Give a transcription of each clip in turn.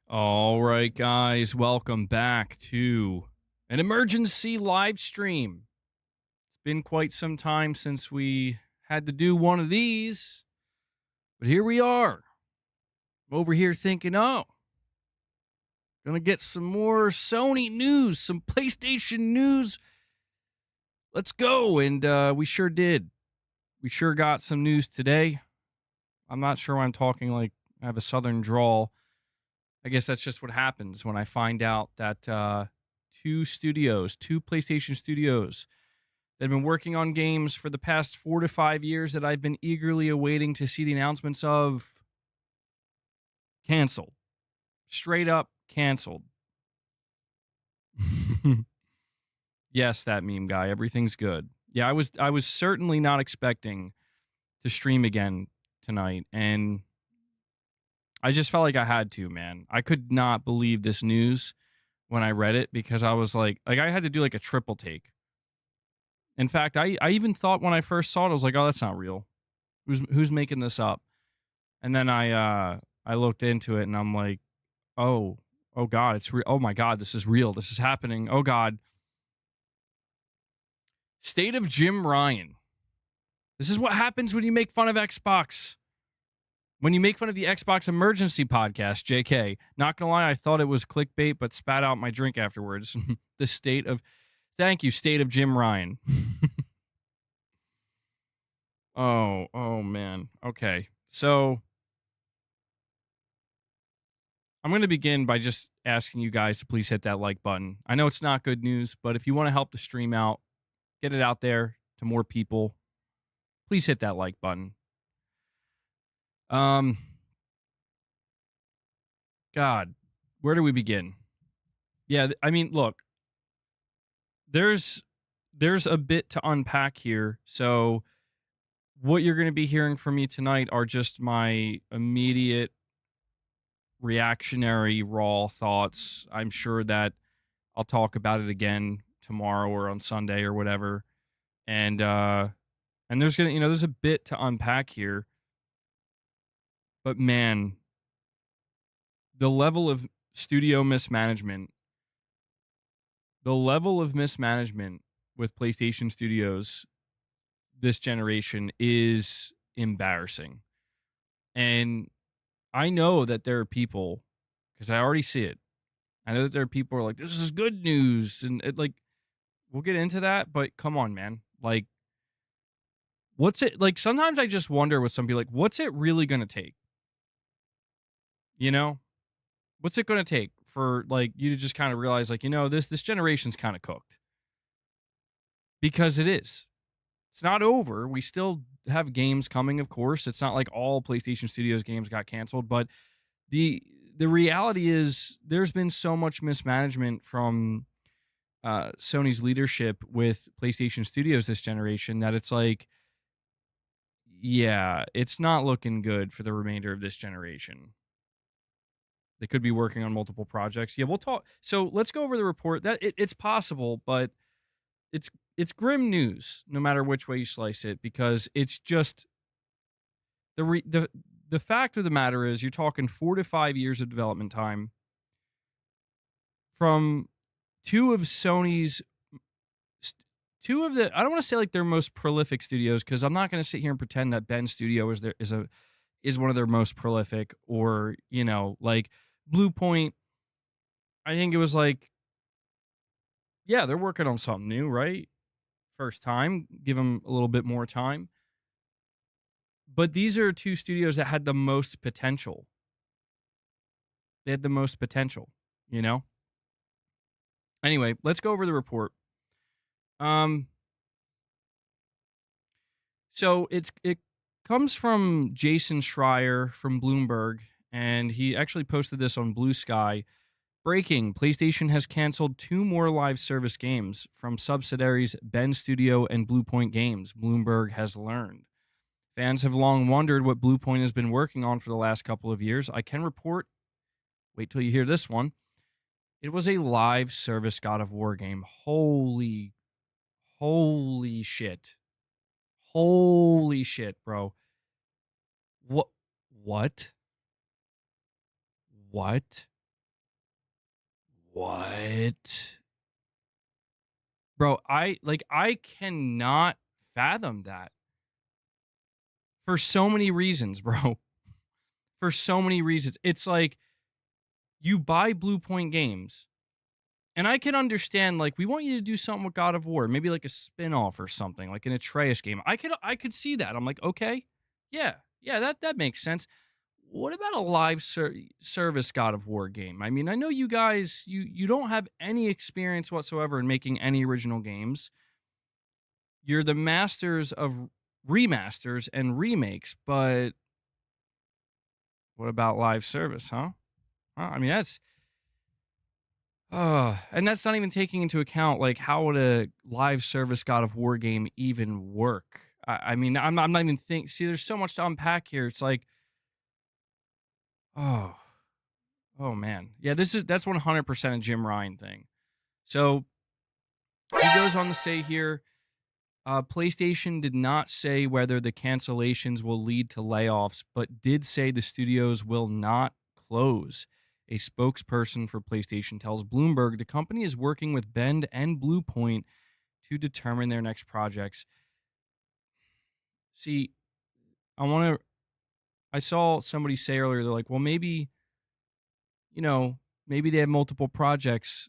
All right, guys, welcome back to an emergency live stream. It's been quite some time since we had to do one of these, but here we are. I'm over here thinking, gonna get some more Sony news, some PlayStation news. Let's go. And we sure did. We sure got some news today. I'm not sure why I'm talking like I have a southern drawl. I guess that's just what happens when I find out that two PlayStation studios that have been working on games for the past 4 to 5 years that I've been eagerly awaiting to see the announcements of, canceled. Straight up canceled. Yes, that meme guy. Everything's good. Yeah, I was certainly not expecting to stream again tonight, and I just felt like I had to, man. I could not believe this news when I read it because I was like I had to do like a triple take. In fact, I even thought when I first saw it, I was like, oh, that's not real. Who's making this up? And then I looked into it and I'm like, oh God, it's real. Oh my God, this is real. This is happening. Oh God. State of Jim Ryan. This is what happens when you make fun of Xbox. When you make fun of the Xbox Emergency Podcast, JK. Not gonna lie, I thought it was clickbait, but spat out my drink afterwards. Thank you, State of Jim Ryan. Oh man. Okay. So I'm going to begin by just asking you guys to please hit that like button. I know it's not good news, but if you want to help the stream out, get it out there to more people, please hit that like button. God, where do we begin? Yeah, I mean, look, there's a bit to unpack here. So what you're going to be hearing from me tonight are just my immediate reactionary raw thoughts. I'm sure that I'll talk about it again tomorrow or on Sunday or whatever. And there's there's a bit to unpack here. But man, the level of studio mismanagement, with PlayStation Studios this generation is embarrassing. And I know that there are people, because I already see it. I know that there are people who are like, this is good news. And we'll get into that, but come on, man. Like, what's it like? Sometimes I just wonder with some people, like, what's it really going to take? You know, what's it going to take for like you to just kind of realize, like, this generation's kind of cooked, because it is. It's not over. We still have games coming, of course. It's not like all PlayStation Studios games got canceled, but the reality is there's been so much mismanagement from Sony's leadership with PlayStation Studios this generation that it's like, yeah, it's not looking good for the remainder of this generation. They could be working on multiple projects. Yeah, we'll talk. So let's go over the report. That it's possible, but it's grim news no matter which way you slice it, because it's just the fact of the matter is you're talking 4 to 5 years of development time from two of Sony's I don't want to say like their most prolific studios, because I'm not going to sit here and pretend that Ben's studio is one of their most prolific, or like Bluepoint. I think it was like, yeah, they're working on something new, right? First time, give them a little bit more time. But these are two studios that had the most potential. They had the most potential, you know? Anyway, let's go over the report. So it comes from Jason Schreier from Bloomberg, and he actually posted this on Blue Sky. Breaking: PlayStation has canceled 2 more live service games from subsidiaries Ben Studio and Bluepoint Games, Bloomberg has learned. Fans have long wondered what Bluepoint has been working on for the last couple of years. I can report, wait till you hear this one, it was a live service God of War game. Holy shit. Holy shit, bro. What? What? What? Bro, I cannot fathom that for so many reasons, bro. For so many reasons. It's like you buy Bluepoint games, and I can understand like we want you to do something with God of War, maybe like a spin-off or something, like an Atreus game. I could see that. I'm like, okay, yeah, yeah, that makes sense. What about a service God of War game? I mean, I know you guys you don't have any experience whatsoever in making any original games. You're the masters of remasters and remakes, but what about live service, huh? I mean, and that's not even taking into account like how would a live service God of War game even work? I mean, I'm not even think. See, there's so much to unpack here. It's like, oh, oh man, yeah, that's 100% a Jim Ryan thing. So he goes on to say here, PlayStation did not say whether the cancellations will lead to layoffs, but did say the studios will not close. A spokesperson for PlayStation tells Bloomberg the company is working with Bend and Bluepoint to determine their next projects. See, I want to. I saw somebody say earlier, they're like, well, maybe, you know, maybe they have multiple projects.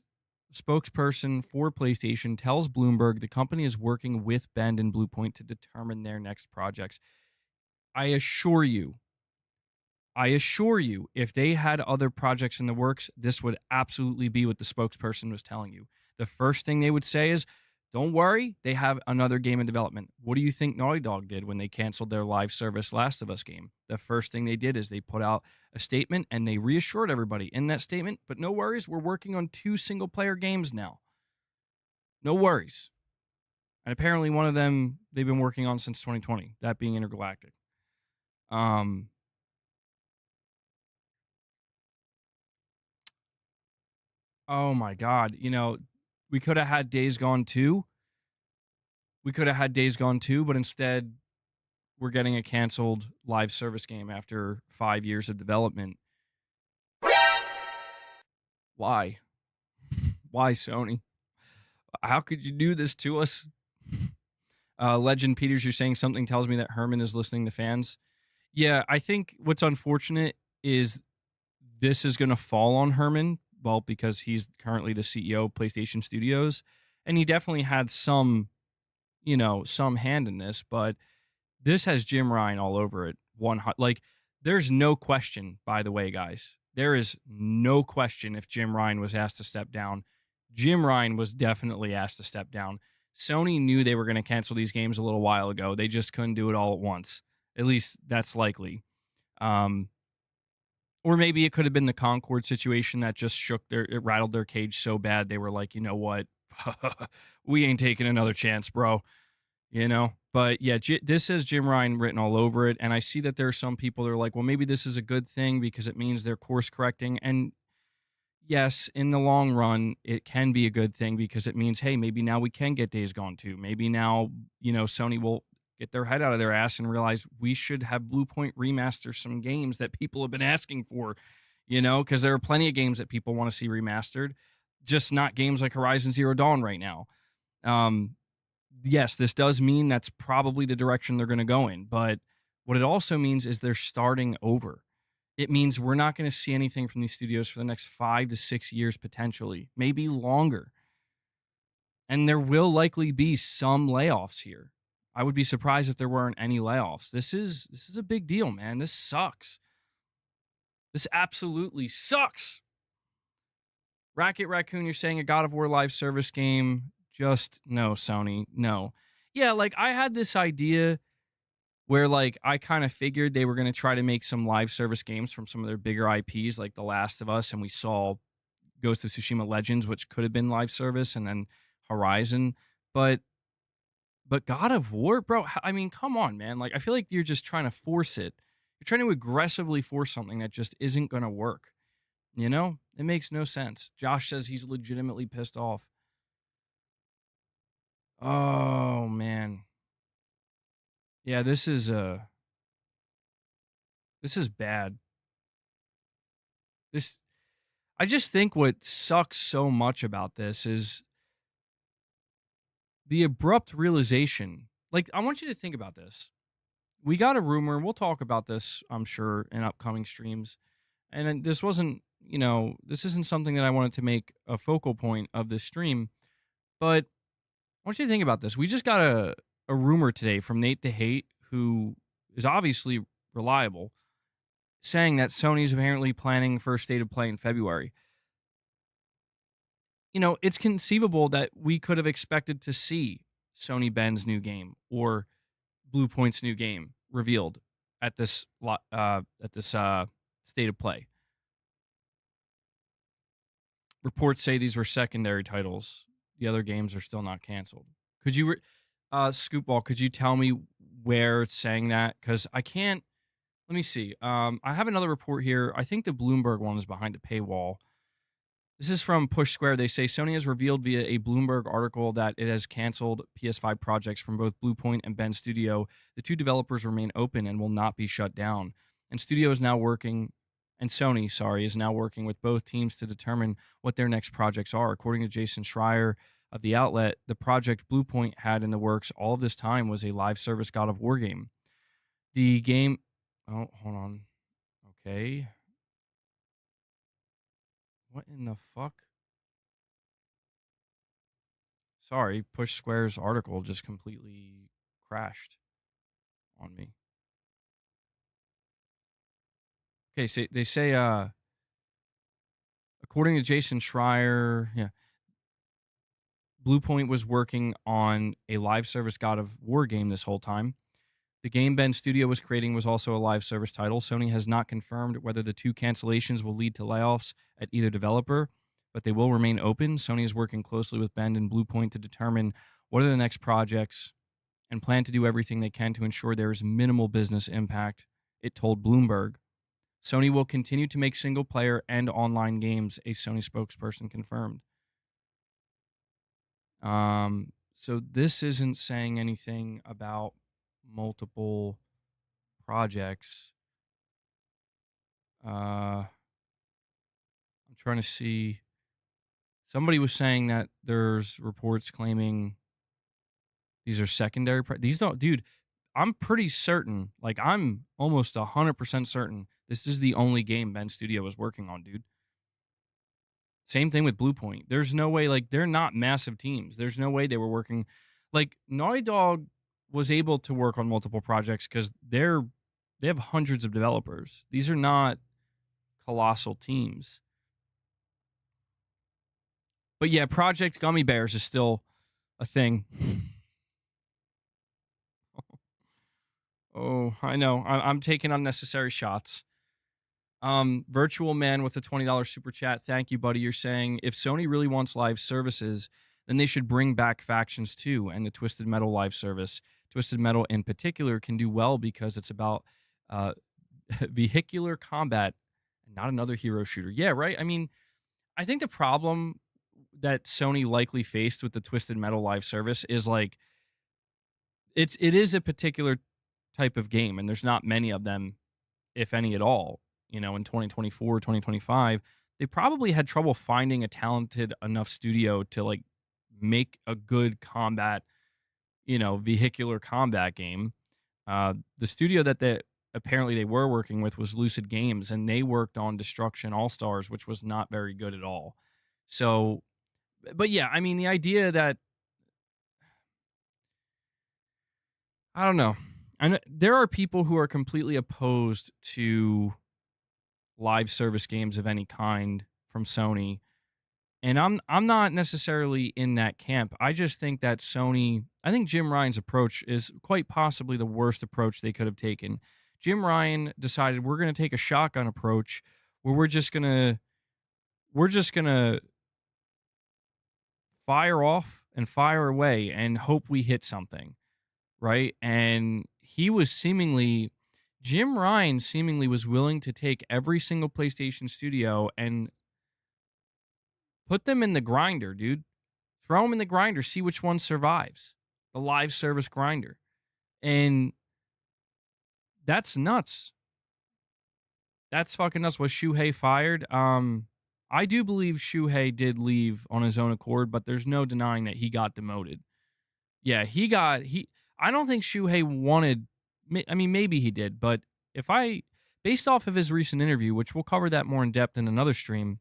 Spokesperson for PlayStation tells Bloomberg the company is working with Bend and Bluepoint to determine their next projects. I assure you, if they had other projects in the works, this would absolutely be what the spokesperson was telling you. The first thing they would say is, don't worry, they have another game in development. What do you think Naughty Dog did when they canceled their live service Last of Us game? The first thing they did is they put out a statement and they reassured everybody in that statement, but no worries, we're working on 2 single player games now. No worries. And apparently one of them they've been working on since 2020, that being Intergalactic. Oh my God. We could have had Days Gone 2. We could have had Days Gone 2, but instead we're getting a canceled live service game after 5 years of development. Why? Why, Sony? How could you do this to us? Legend Peters, you're saying something tells me that Herman is listening to fans. Yeah, I think what's unfortunate is this is going to fall on Herman. Well, because he's currently the CEO of PlayStation Studios, and he definitely had some hand in this, but this has Jim Ryan all over it. Like, there's no question, by the way, guys. There is no question if Jim Ryan was asked to step down. Jim Ryan was definitely asked to step down. Sony knew they were going to cancel these games a little while ago. They just couldn't do it all at once. At least that's likely. Um, or maybe it could have been the Concord situation that just it rattled their cage so bad they were like, you know what, we ain't taking another chance, bro. But yeah, this has Jim Ryan written all over it, and I see that there are some people that are like, well, maybe this is a good thing because it means they're course correcting, and yes, in the long run, it can be a good thing because it means, hey, maybe now we can get Days Gone 2. Maybe now, Sony will get their head out of their ass and realize we should have Bluepoint remaster some games that people have been asking for, because there are plenty of games that people want to see remastered, just not games like Horizon Zero Dawn right now. Yes, this does mean that's probably the direction they're going to go in, but what it also means is they're starting over. It means we're not going to see anything from these studios for the next 5 to 6 years potentially, maybe longer. And there will likely be some layoffs here. I would be surprised if there weren't any layoffs. This is a big deal, man. This sucks. This absolutely sucks. Racket Raccoon, you're saying a God of War live service game. Just no, Sony. No. Yeah, like I had this idea where like I kind of figured they were going to try to make some live service games from some of their bigger IPs like The Last of Us, and we saw Ghost of Tsushima Legends, which could have been live service, and then Horizon. But God of War, bro, I mean, come on, man. Like I feel like you're just trying to force it. You're trying to aggressively force something that just isn't going to work. It makes no sense. Josh says he's legitimately pissed off. Oh man. Yeah, this is bad. This I just think what sucks so much about this is the abrupt realization. Like, I want you to think about this. We got a rumor, and we'll talk about this, I'm sure, in upcoming streams. And this wasn't, this isn't something that I wanted to make a focal point of this stream, but I want you to think about this. We just got a rumor today from Nate the Hate, who is obviously reliable, saying that Sony's apparently planning for a state of play in February. It's conceivable that we could have expected to see Sony Ben's new game or Bluepoint's new game revealed at this state of play. Reports say these were secondary titles. The other games are still not canceled. Could you, Scoopball? Could you tell me where it's saying that? Because I can't. Let me see. I have another report here. I think the Bloomberg one is behind a paywall. This is from Push Square. They say Sony has revealed via a Bloomberg article that it has canceled PS5 projects from both Bluepoint and Ben Studio. The two developers remain open and will not be shut down. And Studio is now working, and Sony, is now working with both teams to determine what their next projects are. According to Jason Schreier of the outlet, the project Bluepoint had in the works all of this time was a live service God of War game. The game. Oh, hold on. Okay. What in the fuck? Sorry, Push Square's article just completely crashed on me. Okay, so they say, according to Jason Schreier, Bluepoint was working on a live service God of War game this whole time. The game Ben Studio was creating was also a live service title. Sony has not confirmed whether the two cancellations will lead to layoffs at either developer, but they will remain open. Sony is working closely with Ben and Bluepoint to determine what are the next projects and plan to do everything they can to ensure there is minimal business impact, it told Bloomberg. Sony will continue to make single-player and online games, a Sony spokesperson confirmed. So this isn't saying anything about multiple projects. I'm trying to see. Somebody was saying that there's reports claiming these are secondary. These don't, dude. I'm pretty certain. Like, I'm almost 100% certain this is the only game Ben Studio is working on, dude. Same thing with Bluepoint. There's no way. Like, they're not massive teams. There's no way they were working. Like, Naughty Dog was able to work on multiple projects because they have hundreds of developers. These are not colossal teams. But yeah, Project Gummy Bears is still a thing. Oh, I know. I'm taking unnecessary shots. Virtual Man with a $20 super chat. Thank you, buddy. You're saying if Sony really wants live services, then they should bring back Factions 2 and the Twisted Metal live service. Twisted Metal in particular can do well because it's about vehicular combat and not another hero shooter. Yeah, right? I mean, I think the problem that Sony likely faced with the Twisted Metal live service is like it is a particular type of game, and there's not many of them, if any at all. In 2024, 2025, they probably had trouble finding a talented enough studio to like make a good combat, vehicular combat game. The studio that apparently they were working with was Lucid Games, and they worked on Destruction All Stars, which was not very good at all. So, but yeah, I mean, the idea that I don't know. And there are people who are completely opposed to live service games of any kind from Sony, and I'm not necessarily in that camp. I just think that I think Jim Ryan's approach is quite possibly the worst approach they could have taken. Jim Ryan decided we're going to take a shotgun approach where we're just going to fire off and fire away and hope we hit something, right? And Jim Ryan seemingly was willing to take every single PlayStation studio and put them in the grinder, dude. Throw them in the grinder, see which one survives. The live service grinder. And that's nuts. That's fucking nuts. Was Shuhei fired? I do believe Shuhei did leave on his own accord, but there's no denying that he got demoted. Yeah, he. I don't think Shuhei wanted. I mean, maybe he did, but if I, based off of his recent interview, which we'll cover that more in depth in another stream,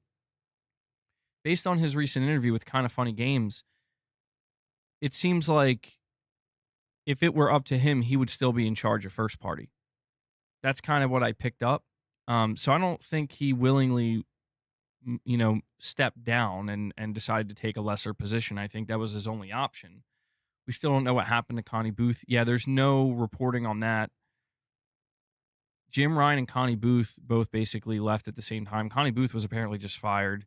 based on his recent interview with Kind of Funny Games, it seems like if it were up to him, he would still be in charge of first party. That's kind of what I picked up. So I don't think he willingly, stepped down and decided to take a lesser position. I think that was his only option. We still don't know what happened to Connie Booth. Yeah, there's no reporting on that. Jim Ryan and Connie Booth both basically left at the same time. Connie Booth was apparently just fired.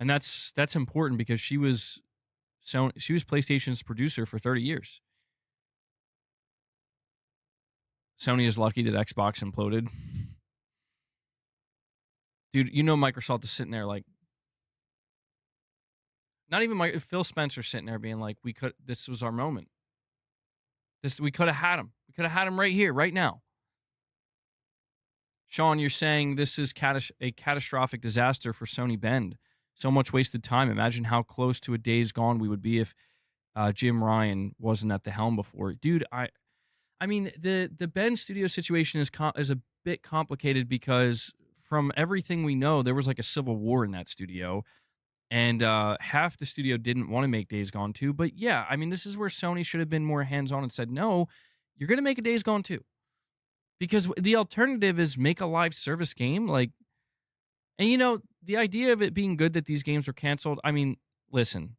And that's important because she was PlayStation's producer for 30 years. Sony is lucky that Xbox imploded. Dude, Microsoft is sitting there like, not even Phil Spencer sitting there being like, this was our moment. We could have had him. We could have had him right here, right now. Sean, you're saying this is a catastrophic disaster for Sony Bend. So much wasted time. Imagine how close to a Days Gone we would be if Jim Ryan wasn't at the helm before. Dude, I mean, the Bend studio situation is a bit complicated because from everything we know, there was like a civil war in that studio. And half the studio didn't want to make Days Gone 2. But yeah, I mean, this is where Sony should have been more hands-on and said, no, you're going to make a Days Gone 2. Because the alternative is make a live service game. And the idea of it being good that these games were canceled, I mean, listen.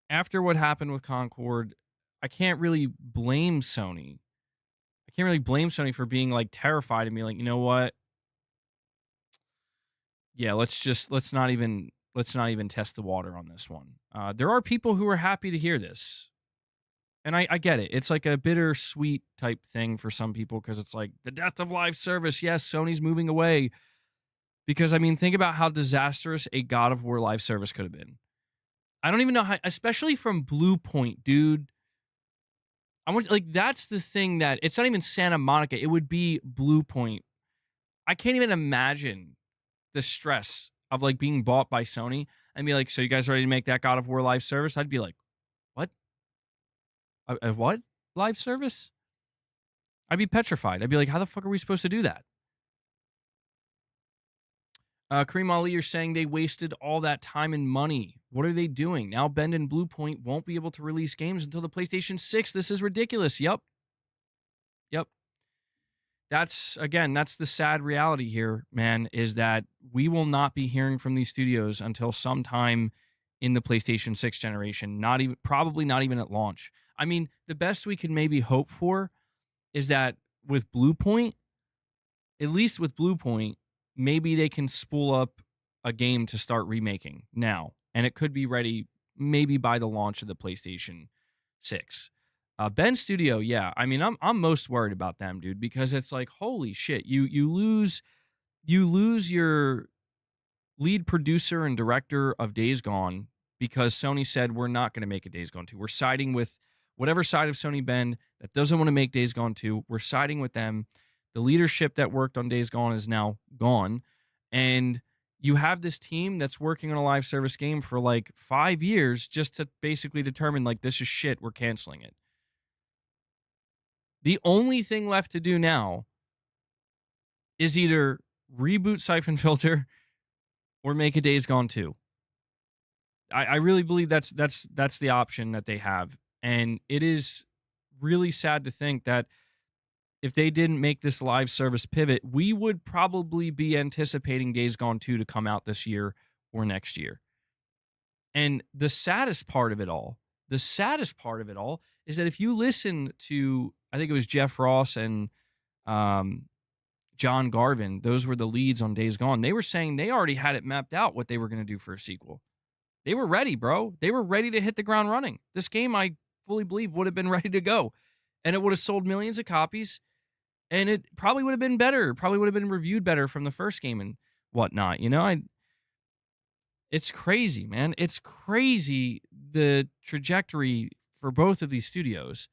After what happened with Concord, I can't really blame Sony. I can't really blame Sony for being like terrified and being like, you know what? Yeah, let's not even test the water on this one. There are people who are happy to hear this. And I get it. It's like a bittersweet type thing for some people because it's like the death of live service. Yes, Sony's moving away. Because, I mean, think about how disastrous a God of War live service could have been. I don't even know how, especially from Bluepoint, dude. That's the thing that, it's not even Santa Monica. It would be Bluepoint. I can't even imagine the stress of like being bought by Sony and be like, so you guys ready to make that God of War live service? I'd be like, what? A what? Live service? I'd be petrified. I'd be like, how the fuck are we supposed to do that? Kareem Ali, you're saying they wasted all that time and money. What are they doing? Now Bend and Bluepoint won't be able to release games until the PlayStation 6. This is ridiculous. Yep. That's the sad reality here, man, is that we will not be hearing from these studios until sometime in the PlayStation 6 generation, probably not even at launch. I mean, the best we can maybe hope for is that with Bluepoint, at least with Bluepoint, maybe they can spool up a game to start remaking now, and it could be ready maybe by the launch of the PlayStation 6. Bend Studio, yeah. I mean, I'm most worried about them, dude, because it's like, holy shit, you lose your lead producer and director of Days Gone because Sony said we're not going to make a Days Gone 2. We're siding with whatever side of Sony Bend that doesn't want to make Days Gone 2. We're siding with them. The leadership that worked on Days Gone is now gone, and you have this team that's working on a live service game for like 5 years just to basically determine like this is shit, we're canceling it. The only thing left to do now is either reboot Siphon Filter or make a Days Gone 2. I really believe that's the option that they have. And it is really sad to think that if they didn't make this live service pivot, we would probably be anticipating Days Gone 2 to come out this year or next year. And the saddest part of it all is that if you listen to, I think it was Jeff Ross and John Garvin, those were the leads on Days Gone. They were saying they already had it mapped out what they were going to do for a sequel. They were ready, bro. They were ready to hit the ground running. This game, I fully believe, would have been ready to go. And it would have sold millions of copies. And it probably would have been better. Probably would have been reviewed better from the first game and whatnot. It's crazy, man. It's crazy, the trajectory for both of these studios.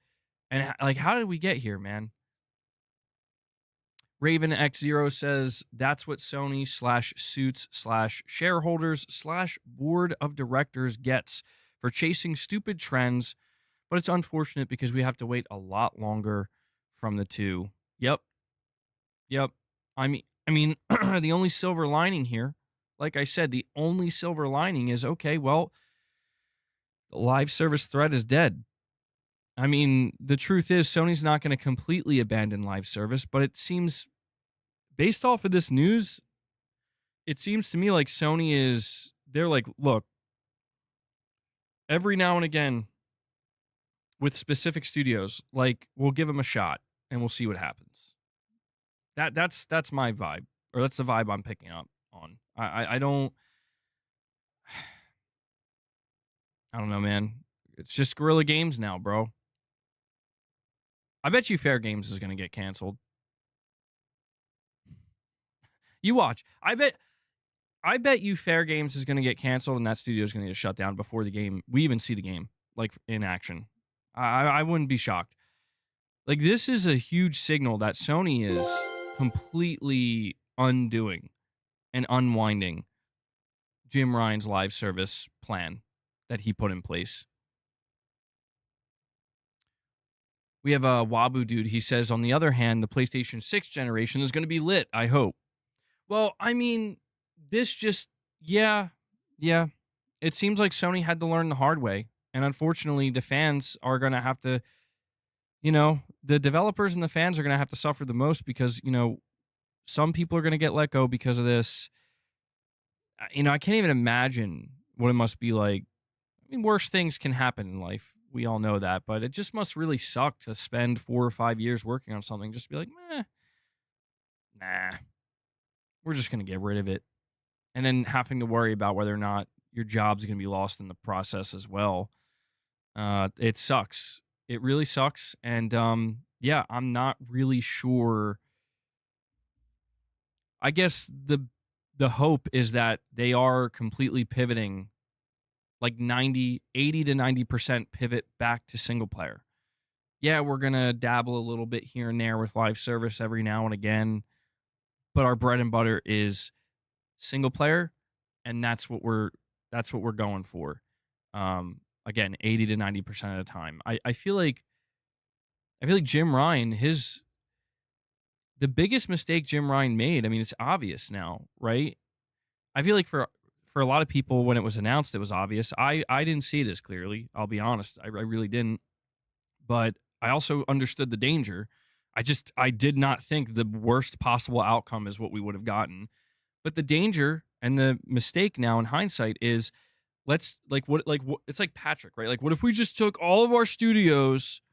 And like, how did we get here, man? Raven X0 says that's what Sony slash suits slash shareholders slash board of directors gets for chasing stupid trends, but it's unfortunate because we have to wait a lot longer from the two. Yep. Yep. I mean, the only silver lining here, like I said, the only silver lining is okay, well, the live service threat is dead. I mean, the truth is Sony's not going to completely abandon live service, but it seems based off of this news, it seems to me like they're like, look, every now and again with specific studios, like we'll give them a shot and we'll see what happens. That's my vibe, or that's the vibe I'm picking up on. I don't I don't know, man. It's just Guerrilla Games now, bro. I bet you Fair Games is gonna get canceled. You watch. I bet you Fair Games is gonna get canceled and that studio is gonna get shut down before we even see the game like in action. I wouldn't be shocked. Like this is a huge signal that Sony is completely undoing and unwinding Jim Ryan's live service plan that he put in place. We have a Wabu dude. He says, on the other hand, the PlayStation 6 generation is going to be lit, I hope. Well, I mean, this just, yeah. It seems like Sony had to learn the hard way. And unfortunately, the fans are going to have to, the developers and the fans are going to have to suffer the most because, some people are going to get let go because of this. I can't even imagine what it must be like. I mean, worse things can happen in life. We all know that, but it just must really suck to spend 4 or 5 years working on something. Just be like, nah, we're just going to get rid of it. And then having to worry about whether or not your job's going to be lost in the process as well. It sucks. It really sucks. And yeah, I'm not really sure. I guess the hope is that they are completely pivoting, like 80 to 90% pivot back to single player. Yeah, we're going to dabble a little bit here and there with live service every now and again, but our bread and butter is single player, and that's what we're going for. Again, 80 to 90% of the time. I feel like Jim Ryan, the biggest mistake Jim Ryan made, I mean, it's obvious now, right? I feel like for a lot of people, when it was announced, it was obvious. I didn't see it as clearly. I'll be honest. I really didn't. But I also understood the danger. I did not think the worst possible outcome is what we would have gotten. But the danger and the mistake now in hindsight is it's like Patrick, right? Like, what if we just took all of our studios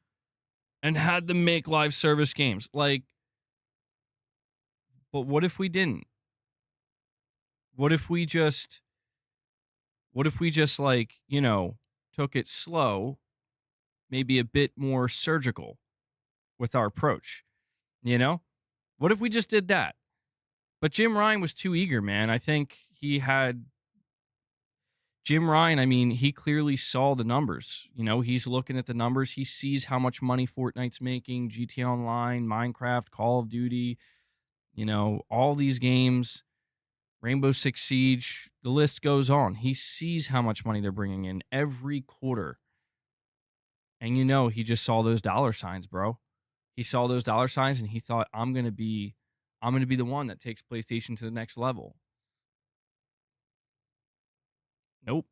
and had them make live service games? Like, but what if we didn't? What if we just like, took it slow, maybe a bit more surgical with our approach, What if we just did that? But Jim Ryan was too eager, man. I think Jim Ryan, I mean, he clearly saw the numbers. He's looking at the numbers. He sees how much money Fortnite's making, GTA Online, Minecraft, Call of Duty, all these games. Rainbow Six Siege, the list goes on. He sees how much money they're bringing in every quarter. And he just saw those dollar signs, bro. He saw those dollar signs and he thought, I'm going to be the one that takes PlayStation to the next level. Nope.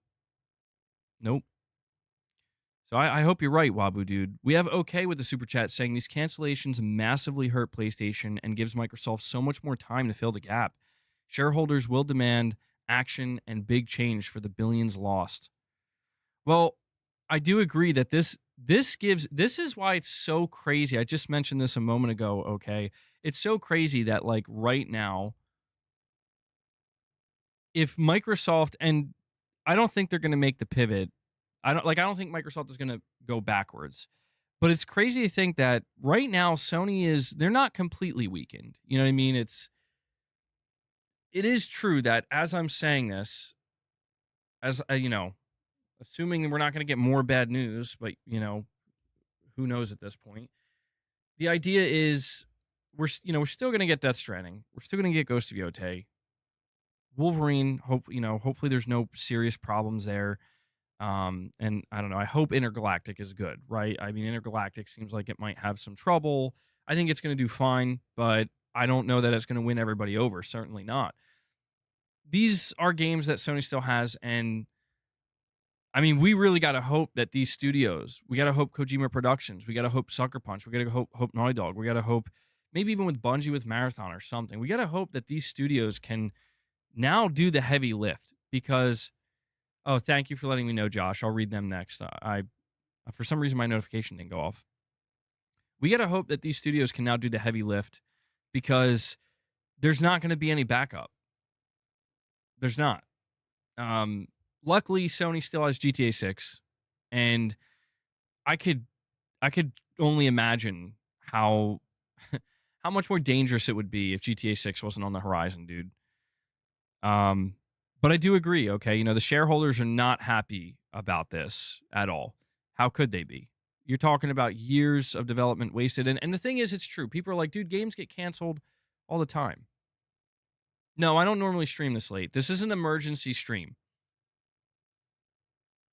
So I hope you're right, Wabu dude. We have OK with the super chat saying these cancellations massively hurt PlayStation and gives Microsoft so much more time to fill the gap. Shareholders will demand action and big change for the billions lost. Well, I do agree that this is why it's so crazy. I just mentioned this a moment ago, okay? It's so crazy that like right now, if Microsoft, and I don't think they're going to make the pivot. I don't think Microsoft is going to go backwards. But it's crazy to think that right now they're not completely weakened. You know what I mean? It is true that as I'm saying this, as assuming we're not going to get more bad news, but who knows at this point. The idea is we're still gonna get Death Stranding. We're still gonna get Ghost of Yotei. Wolverine. Hopefully there's no serious problems there. And I don't know. I hope Intergalactic is good, right? I mean, Intergalactic seems like it might have some trouble. I think it's going to do fine, but I don't know that it's going to win everybody over. Certainly not. These are games that Sony still has, and I mean, we really got to hope that these studios, we got to hope Kojima Productions, we got to hope Sucker Punch, we got to hope Naughty Dog, we got to hope maybe even with Bungie with Marathon or something. We got to hope that these studios can now do the heavy lift because, oh, thank you for letting me know, Josh. I'll read them next. I for some reason my notification didn't go off. We got to hope that these studios can now do the heavy lift because there's not going to be any backup. There's not. Luckily, Sony still has GTA 6, and I could only imagine how much more dangerous it would be if GTA 6 wasn't on the horizon, dude. But I do agree, okay? The shareholders are not happy about this at all. How could they be? You're talking about years of development wasted. And the thing is, it's true. People are like, dude, games get canceled all the time. No, I don't normally stream this late. This is an emergency stream.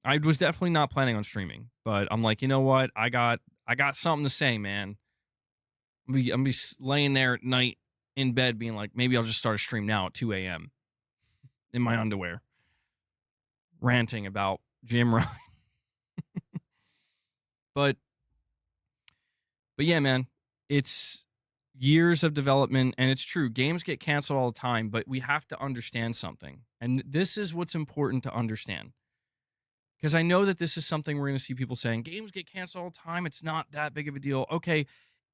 I was definitely not planning on streaming, but I'm like, you know what? I got something to say, man. I'm gonna be laying there at night in bed being like, maybe I'll just start a stream now at 2 a.m. in my underwear, ranting about Jim Ryan. But yeah, man, it's years of development, and it's true. Games get canceled all the time, but we have to understand something. And this is what's important to understand. Because I know that this is something we're going to see people saying, games get canceled all the time. It's not that big of a deal. Okay,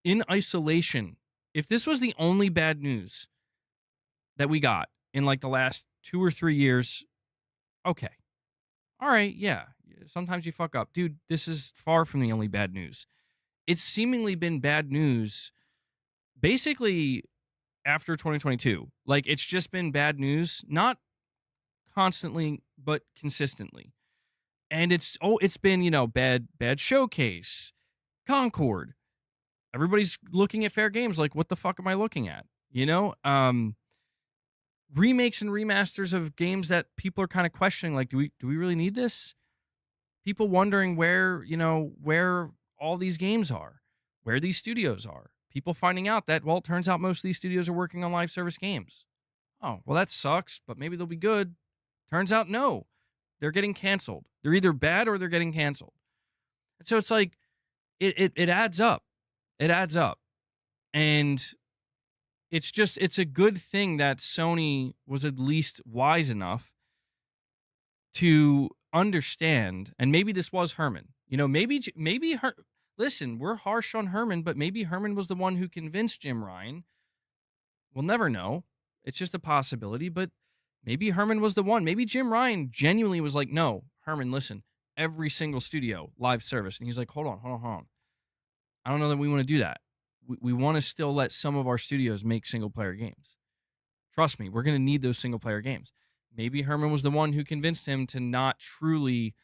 in isolation, if this was the only bad news that we got in like the last 2 or 3 years, okay. All right, yeah. Sometimes you fuck up. Dude, this is far from the only bad news. It's seemingly been bad news basically after 2022. Like, it's just been bad news, not constantly, but consistently. And it's been, bad Showcase, Concord. Everybody's looking at fair games like, what the fuck am I looking at? Remakes and remasters of games that people are kind of questioning, like, do we really need this? People wondering where all these games are, where these studios are. People finding out that, well, it turns out most of these studios are working on live service games. Oh, well, that sucks, but maybe they'll be good. Turns out, no. They're getting canceled. They're either bad or they're getting canceled. And so it's like, it adds up. It adds up. And it's a good thing that Sony was at least wise enough to understand, and maybe this was Herman. Listen, we're harsh on Herman, but maybe Herman was the one who convinced Jim Ryan. We'll never know. It's just a possibility, but maybe Herman was the one. Maybe Jim Ryan genuinely was like, no, Herman, listen, every single studio, live service. And he's like, hold on. I don't know that we want to do that. We want to still let some of our studios make single-player games. Trust me, we're going to need those single-player games. Maybe Herman was the one who convinced him to not truly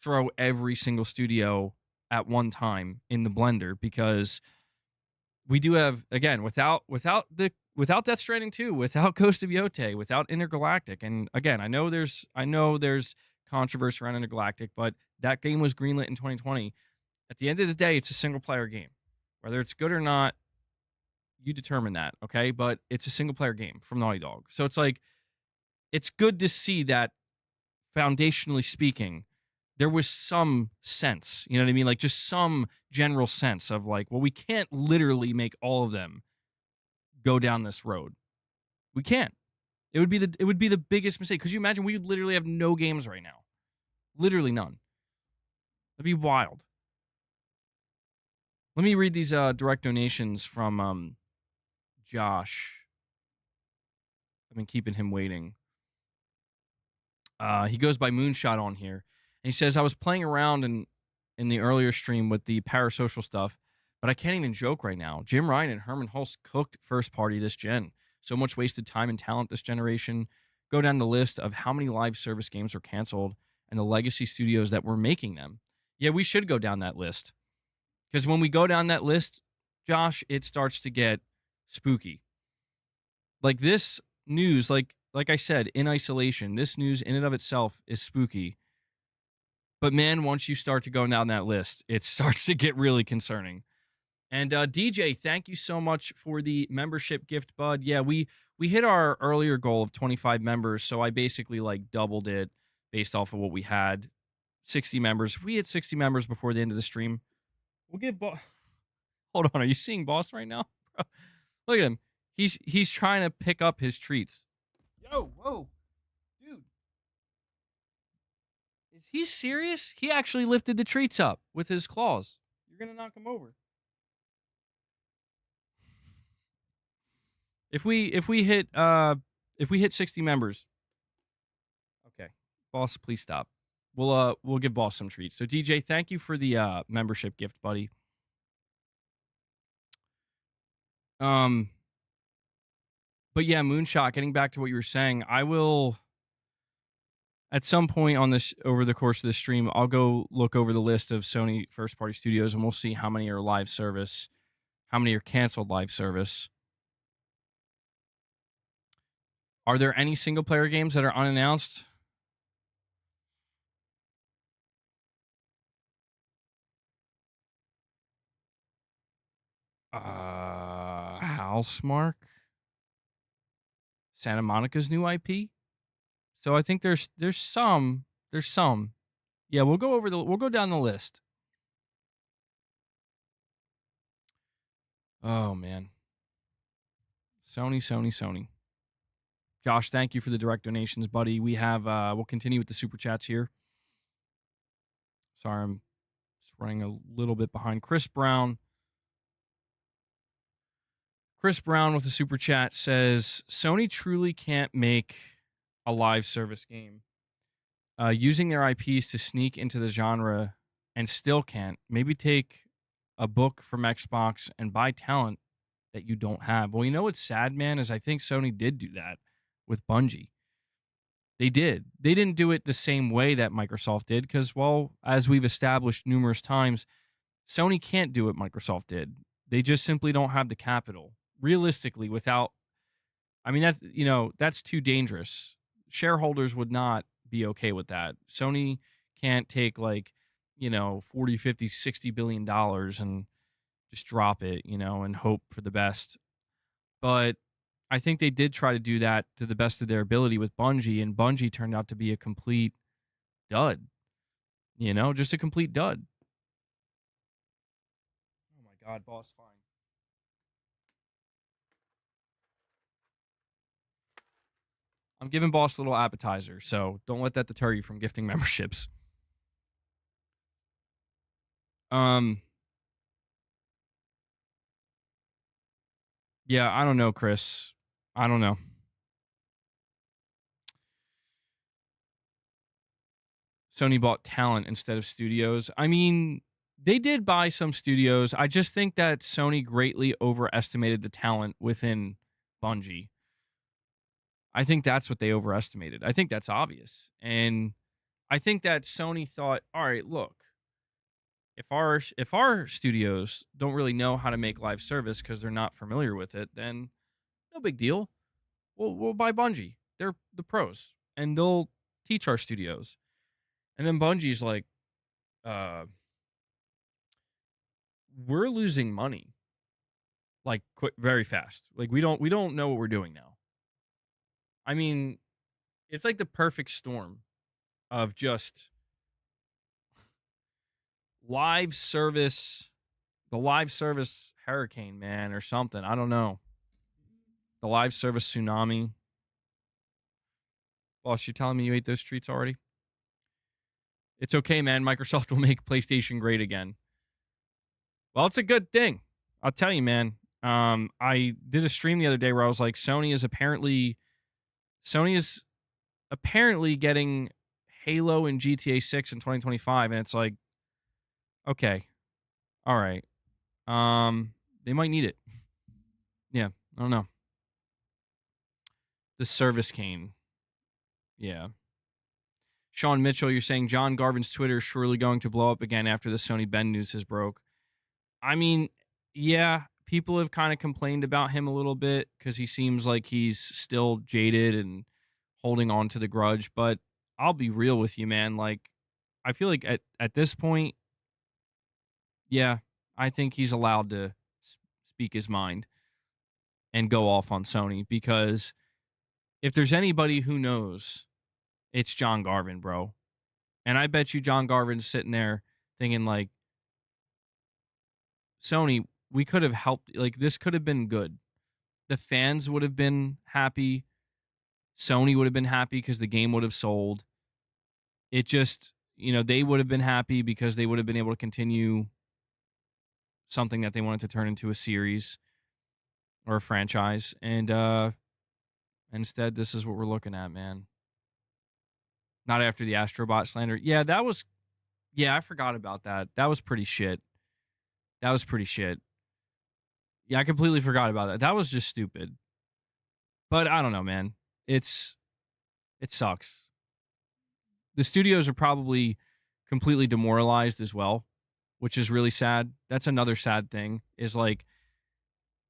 throw every single studio at one time in the blender, because we do have, again, without Death Stranding 2, without Ghost of Yotei, without Intergalactic, and again, I know there's controversy around Intergalactic, but that game was greenlit in 2020. At the end of the day, it's a single-player game. Whether it's good or not, you determine that, okay? But it's a single-player game from Naughty Dog. So it's like, it's good to see that, foundationally speaking, there was some sense, you know what I mean? Like, just some general sense of like, well, we can't literally make all of them go down this road. We can't. It would be the biggest mistake. Because you imagine we would literally have no games right now. Literally none. That'd be wild. Let me read these direct donations from Josh. I've been keeping him waiting. He goes by Moonshot on here. And he says, I was playing around in the earlier stream with the parasocial stuff, but I can't even joke right now. Jim Ryan and Herman Hulst cooked first party this gen. So much wasted time and talent this generation. Go down the list of how many live service games were canceled and the legacy studios that were making them. Yeah, we should go down that list. Because when we go down that list, Josh, it starts to get spooky. Like this news, like I said, in isolation, this news in and of itself is spooky. But man, once you start to go down that list, it starts to get really concerning. And DJ, thank you so much for the membership gift, bud. Yeah, we hit our earlier goal of 25 members, so I basically like doubled it based off of what we had. 60 members. If we hit 60 members before the end of the stream, we'll give boss. Hold on, are you seeing boss right now? Look at him. He's trying to pick up his treats. Yo, whoa, dude. Is he serious? He actually lifted the treats up with his claws. You're gonna knock him over. If we hit 60 members. Okay. Boss, please stop. We'll give boss some treats. So DJ, thank you for the membership gift, buddy. But yeah, Moonshot, getting back to what you were saying, I will at some point on this over the course of the stream, I'll go look over the list of Sony first party studios and we'll see how many are live service, how many are canceled live service. Are there any single player games that are unannounced? Housemark, Santa Monica's new IP. So I think there's some. Yeah, we'll go down the list. Oh man. Sony. Josh, thank you for the direct donations, buddy. We have we'll continue with the super chats here. Sorry, I'm just running a little bit behind. Chris Brown with the super chat says, Sony truly can't make a live service game. Using their IPs to sneak into the genre and still can't. Maybe take a book from Xbox and buy talent that you don't have. Well, you know what's sad, man, is I think Sony did do that with Bungie. They did. They didn't do it the same way that Microsoft did because, well, as we've established numerous times, Sony can't do what Microsoft did. They just simply don't have the capital. Realistically, without, I mean, that's too dangerous. Shareholders would not be okay with that. Sony can't take 40, 50, 60 billion dollars and just drop it, and hope for the best. But I think they did try to do that to the best of their ability with Bungie, and Bungie turned out to be a complete dud. Just a complete dud. Oh my God, boss, fine. I'm giving boss a little appetizer, so don't let that deter you from gifting memberships. Yeah, I don't know, Chris. I don't know. Sony bought talent instead of studios. I mean, they did buy some studios. I just think that Sony greatly overestimated the talent within Bungie. I think that's what they overestimated. I think that's obvious. And I think that Sony thought, all right, look, if our studios don't really know how to make live service because they're not familiar with it, then no big deal. We'll buy Bungie. They're the pros, and they'll teach our studios. And then Bungie's like, we're losing money, very fast. We don't know what we're doing now. I mean, it's like the perfect storm of just live service, the live service hurricane, man, or something. I don't know. The live service tsunami. Boss, you telling me you ate those treats already? It's okay, man. Microsoft will make PlayStation great again. Well, it's a good thing. I'll tell you, man. I did a stream the other day where I was like, Sony is apparently getting Halo and GTA 6 in 2025, and it's like, okay, all right. They might need it. Yeah, I don't know. The service cane. Yeah. Sean Mitchell, you're saying John Garvin's Twitter is surely going to blow up again after the Sony Ben news has broke. I mean, yeah, people have kind of complained about him a little bit because he seems like he's still jaded and holding on to the grudge. But I'll be real with you, man. Like, I feel like at this point, yeah, I think he's allowed to speak his mind and go off on Sony because if there's anybody who knows, it's John Garvin, bro. And I bet you John Garvin's sitting there thinking, like, Sony, we could have helped. Like, this could have been good. The fans would have been happy. Sony would have been happy because the game would have sold. It just, they would have been happy because they would have been able to continue something that they wanted to turn into a series or a franchise. And instead, this is what we're looking at, man. Not after the Astrobot slander. Yeah, I forgot about that. That was pretty shit. Yeah, I completely forgot about that. That was just stupid. But I don't know, man. It sucks. The studios are probably completely demoralized as well, which is really sad. That's another sad thing is like,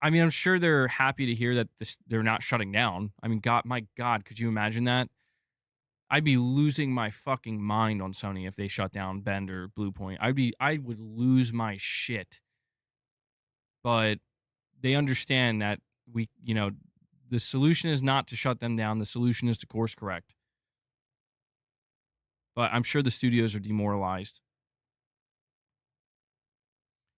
I mean, I'm sure they're happy to hear that they're not shutting down. I mean, my God, could you imagine that? I'd be losing my fucking mind on Sony if they shut down Bend or Bluepoint. I would lose my shit. But they understand that the solution is not to shut them down. The solution is to course correct. But I'm sure the studios are demoralized.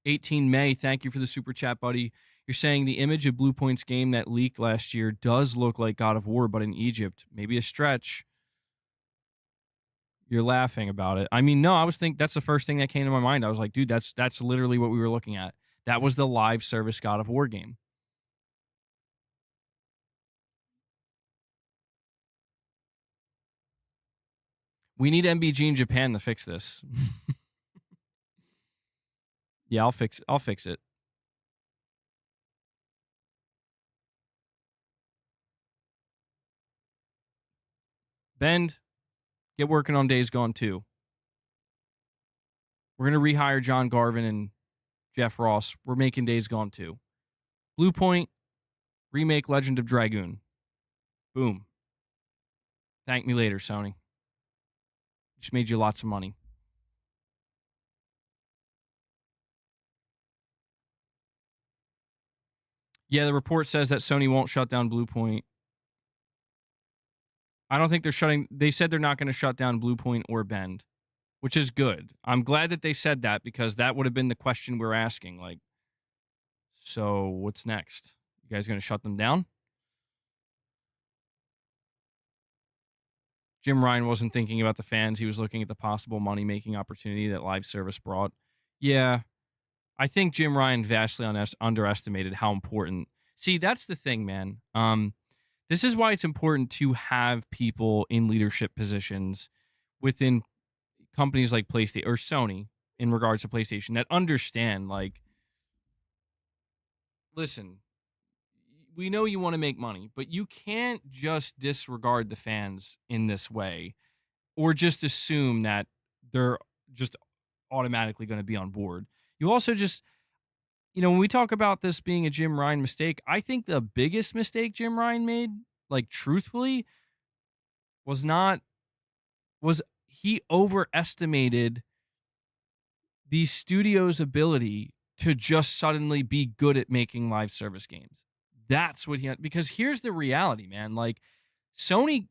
18 May, thank you for the super chat, buddy. You're saying the image of Bluepoint's game that leaked last year does look like God of War, but in Egypt. Maybe a stretch. You're laughing about it. I mean, no, I was thinking that's the first thing that came to my mind. I was like, dude, that's literally what we were looking at. That was the live service God of War game. We need MBG in Japan to fix this. Yeah, I'll fix it. Bend, get working on Days Gone 2. We're going to rehire John Garvin and Jeff Ross. We're making Days Gone 2. Bluepoint, remake Legend of Dragoon. Boom. Thank me later, Sony. Just made you lots of money. Yeah, the report says that Sony won't shut down Bluepoint. I don't think they said they're not going to shut down Bluepoint or Bend, which is good. I'm glad that they said that because that would have been the question we're asking. Like, so what's next? You guys going to shut them down? Jim Ryan wasn't thinking about the fans. He was looking at the possible money-making opportunity that live service brought. Yeah, I think Jim Ryan vastly underestimated how important. See, that's the thing, man. This is why it's important to have people in leadership positions within companies like PlayStation or Sony in regards to PlayStation that understand, like, listen, we know you want to make money, but you can't just disregard the fans in this way or just assume that they're just automatically going to be on board. You also just, when we talk about this being a Jim Ryan mistake, I think the biggest mistake Jim Ryan made, like, truthfully, was he overestimated the studio's ability to just suddenly be good at making live service games. That's what because here's the reality, man. Like, Sony,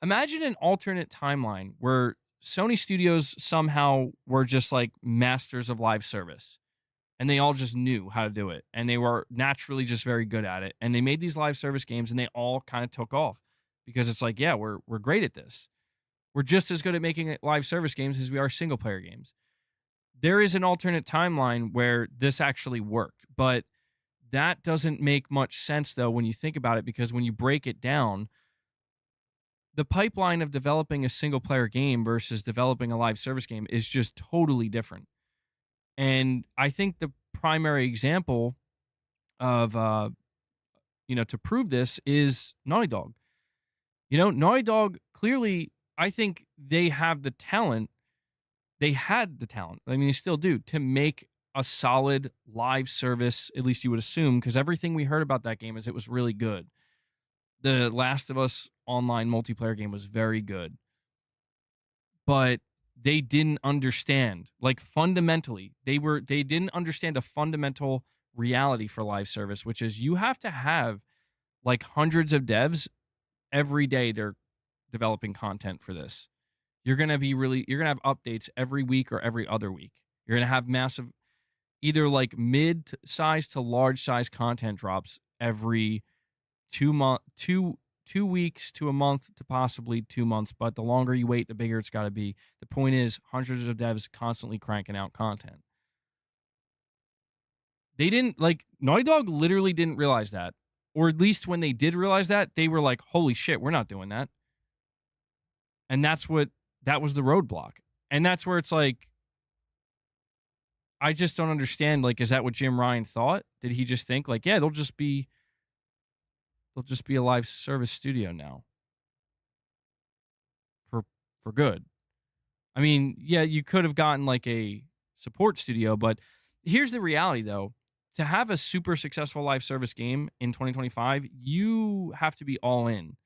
imagine an alternate timeline where Sony Studios somehow were just like masters of live service and they all just knew how to do it and they were naturally just very good at it. And they made these live service games and they all kind of took off because it's like, yeah, we're great at this. We're just as good at making live service games as we are single player games. There is an alternate timeline where this actually worked, but that doesn't make much sense, though, when you think about it, because when you break it down, the pipeline of developing a single-player game versus developing a live service game is just totally different. And I think the primary example of, to prove this is Naughty Dog. Naughty Dog, clearly, I think they have the talent. They had the talent. I mean, they still do, to make a solid live service, at least you would assume, because everything we heard about that game is it was really good. The Last of Us online multiplayer game was very good, but they didn't understand, like, fundamentally, they didn't understand a fundamental reality for live service, which is you have to have like hundreds of devs every day. They're developing content for this. You're going to have updates every week or every other week. You're going to have massive, either like mid-size to large-size content drops every 2 weeks to a month to possibly 2 months. But the longer you wait, the bigger it's got to be. The point is, hundreds of devs constantly cranking out content. They didn't, like, Naughty Dog literally didn't realize that. Or at least when they did realize that, they were like, holy shit, we're not doing that. And that was the roadblock. And that's where it's like, I just don't understand. Like, is that what Jim Ryan thought? Did he just think like, yeah, they'll just be a live service studio now for good? I mean, yeah, you could have gotten like a support studio, but here's the reality though. To have a super successful live service game in 2025, you have to be all in.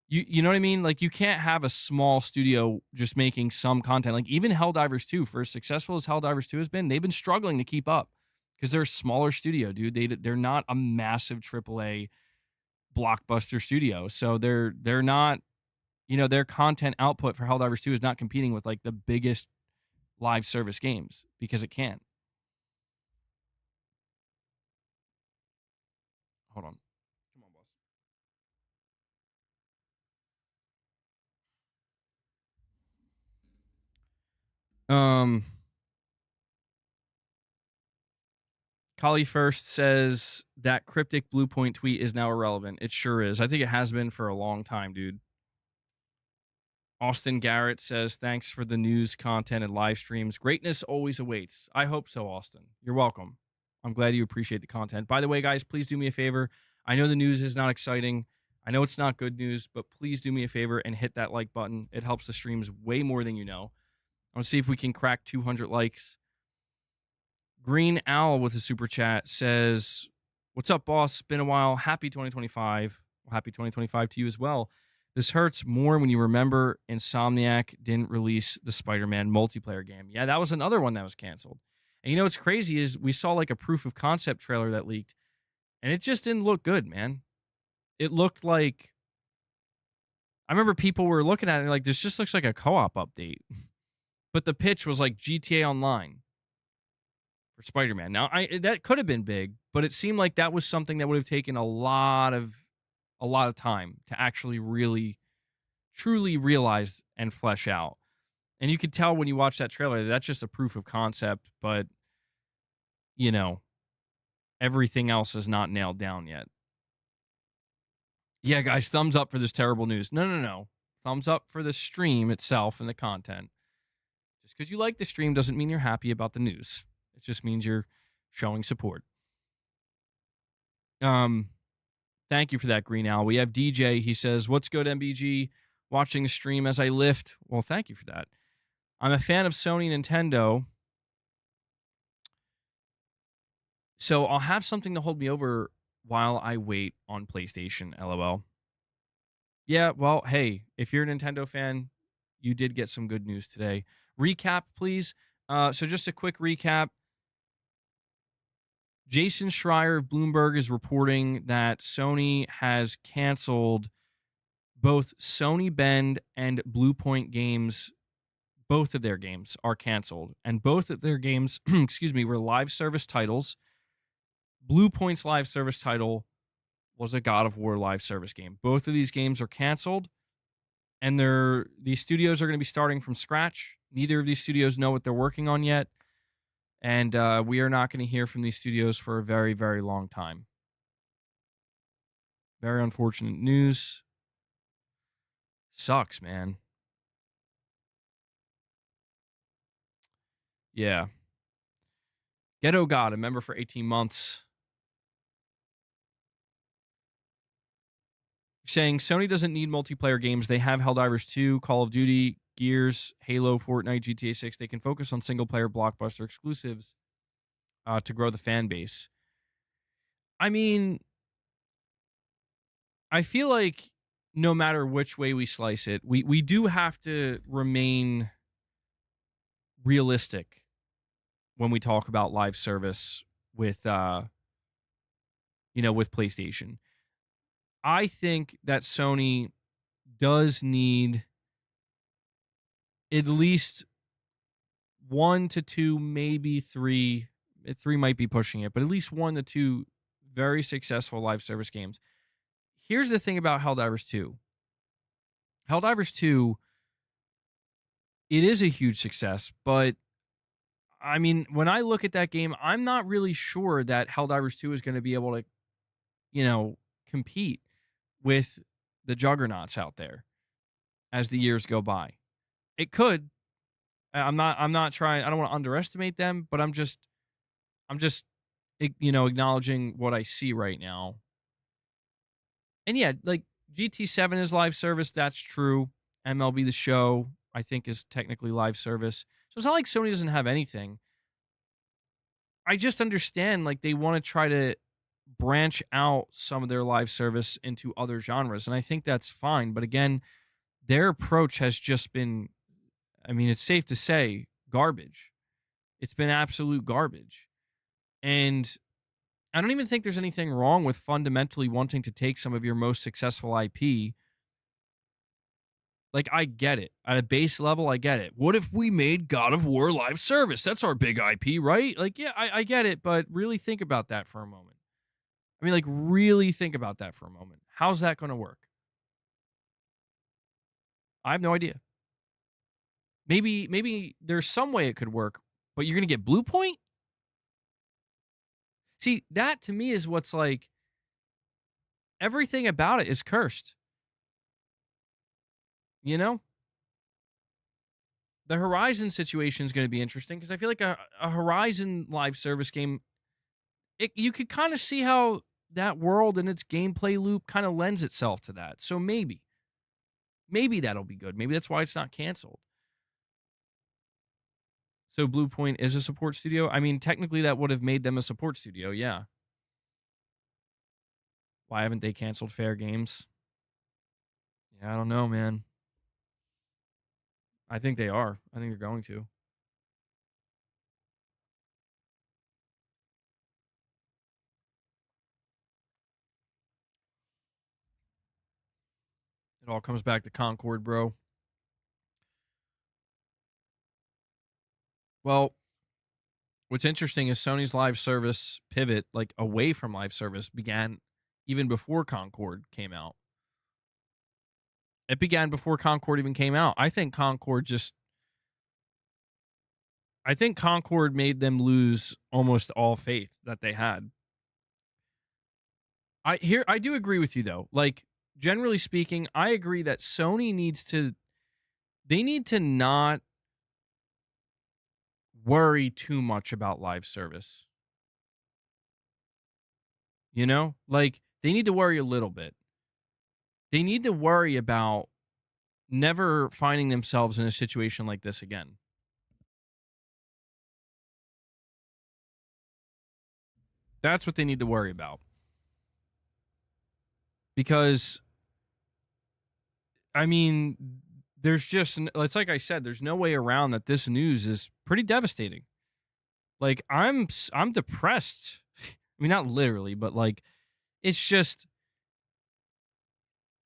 You know what I mean? Like, you can't have a small studio just making some content. Like, even Helldivers 2, for as successful as Helldivers 2 has been, they've been struggling to keep up because they're a smaller studio, dude. They're not a massive AAA blockbuster studio. So they're not, their content output for Helldivers 2 is not competing with like the biggest live service games because it can't. Hold on. Come on, boss. Kali First says that cryptic Bluepoint tweet is now irrelevant. It sure is. I think it has been for a long time, dude. Austin Garrett says, thanks for the news, content, and live streams. Greatness always awaits. I hope so, Austin. You're welcome. I'm glad you appreciate the content. By the way, guys, please do me a favor. I know the news is not exciting. I know it's not good news, but please do me a favor and hit that like button. It helps the streams way more than you know. I want to see if we can crack 200 likes. Green Owl with a super chat says, what's up, boss? Been a while. Happy 2025. Well, happy 2025 to you as well. This hurts more when you remember Insomniac didn't release the Spider-Man multiplayer game. Yeah, that was another one that was canceled. And you know what's crazy is we saw like a proof of concept trailer that leaked, and it just didn't look good, man. It looked like, I remember people were looking at it like, this just looks like a co-op update. But the pitch was like GTA Online for Spider-Man. Now, that could have been big, but it seemed like that was something that would have taken a lot of time to actually really, truly realize and flesh out. And you could tell when you watch that trailer, that's just a proof of concept, but, everything else is not nailed down yet. Yeah, guys, thumbs up for this terrible news. No. Thumbs up for the stream itself and the content. Just because you like the stream doesn't mean you're happy about the news. It just means you're showing support. Thank you for that, Green Owl. We have DJ. He says, what's good, MBG? Watching the stream as I lift. Well, thank you for that. I'm a fan of Sony and Nintendo, so I'll have something to hold me over while I wait on PlayStation, LOL. Yeah, well, hey, if you're a Nintendo fan, you did get some good news today. Recap, please. So just a quick recap. Jason Schreier of Bloomberg is reporting that Sony has canceled both Sony Bend and Bluepoint games. Both of their games are canceled, and both of their games, were live service titles. Bluepoint's live service title was a God of War live service game. Both of these games are canceled, and these studios are going to be starting from scratch. Neither of these studios know what they're working on yet. And we are not going to hear from these studios for a very, very long time. Very unfortunate news. Sucks, man. Yeah. Ghetto God, a member for 18 months. Saying Sony doesn't need multiplayer games. They have Helldivers 2, Call of Duty, Gears, Halo, Fortnite, GTA 6. They can focus on single-player blockbuster exclusives. to grow the fan base. I mean, I feel like no matter which way we slice it, we do have to remain realistic when we talk about live service with with PlayStation. I think that Sony does need at least one to two, maybe three. Three might be pushing it, but at least one to two very successful live service games. Here's the thing about Helldivers 2. Helldivers 2, it is a huge success, but I mean, when I look at that game, I'm not really sure that Helldivers 2 is going to be able to, compete with the juggernauts out there as the years go by. It could. I'm not trying, I don't want to underestimate them, but I'm just acknowledging what I see right now. And yeah, like GT7 is live service, that's true. MLB The Show, I think, is technically live service. So it's not like Sony doesn't have anything. I just understand, like, they want to try to branch out some of their live service into other genres, and I think that's fine. But again, their approach has just been, I mean, it's safe to say, garbage. It's been absolute garbage. And I don't even think there's anything wrong with fundamentally wanting to take some of your most successful IP. Like, I get it. At a base level, I get it. What if we made God of War live service? That's our big IP, right? Like, yeah, I get it, but really think about that for a moment. I mean, like, really think about that for a moment. How's that going to work? I have no idea. Maybe there's some way it could work, but you're going to get Bluepoint? See, that to me is what's like, everything about it is cursed. You know? The Horizon situation is going to be interesting because I feel like a Horizon live service game, you could kind of see how that world and its gameplay loop kind of lends itself to that. So maybe that'll be good. Maybe that's why it's not canceled. So Bluepoint is a support studio? I mean, technically that would have made them a support studio, yeah. Why haven't they canceled Fair Games? Yeah, I don't know, man. I think they are. I think they're going to. It all comes back to Concord, bro. Well, what's interesting is Sony's live service pivot, like away from live service, began even before Concord came out. It began before Concord even came out. I think Concord made them lose almost all faith that they had. I do agree with you though. Like, generally speaking, I agree that Sony they need to not worry too much about live service. You know? Like, they need to worry a little bit. They need to worry about never finding themselves in a situation like this again. That's what they need to worry about. Because, I mean, it's like I said, there's no way around that this news is pretty devastating. Like, I'm depressed. I mean, not literally, but like, it's just,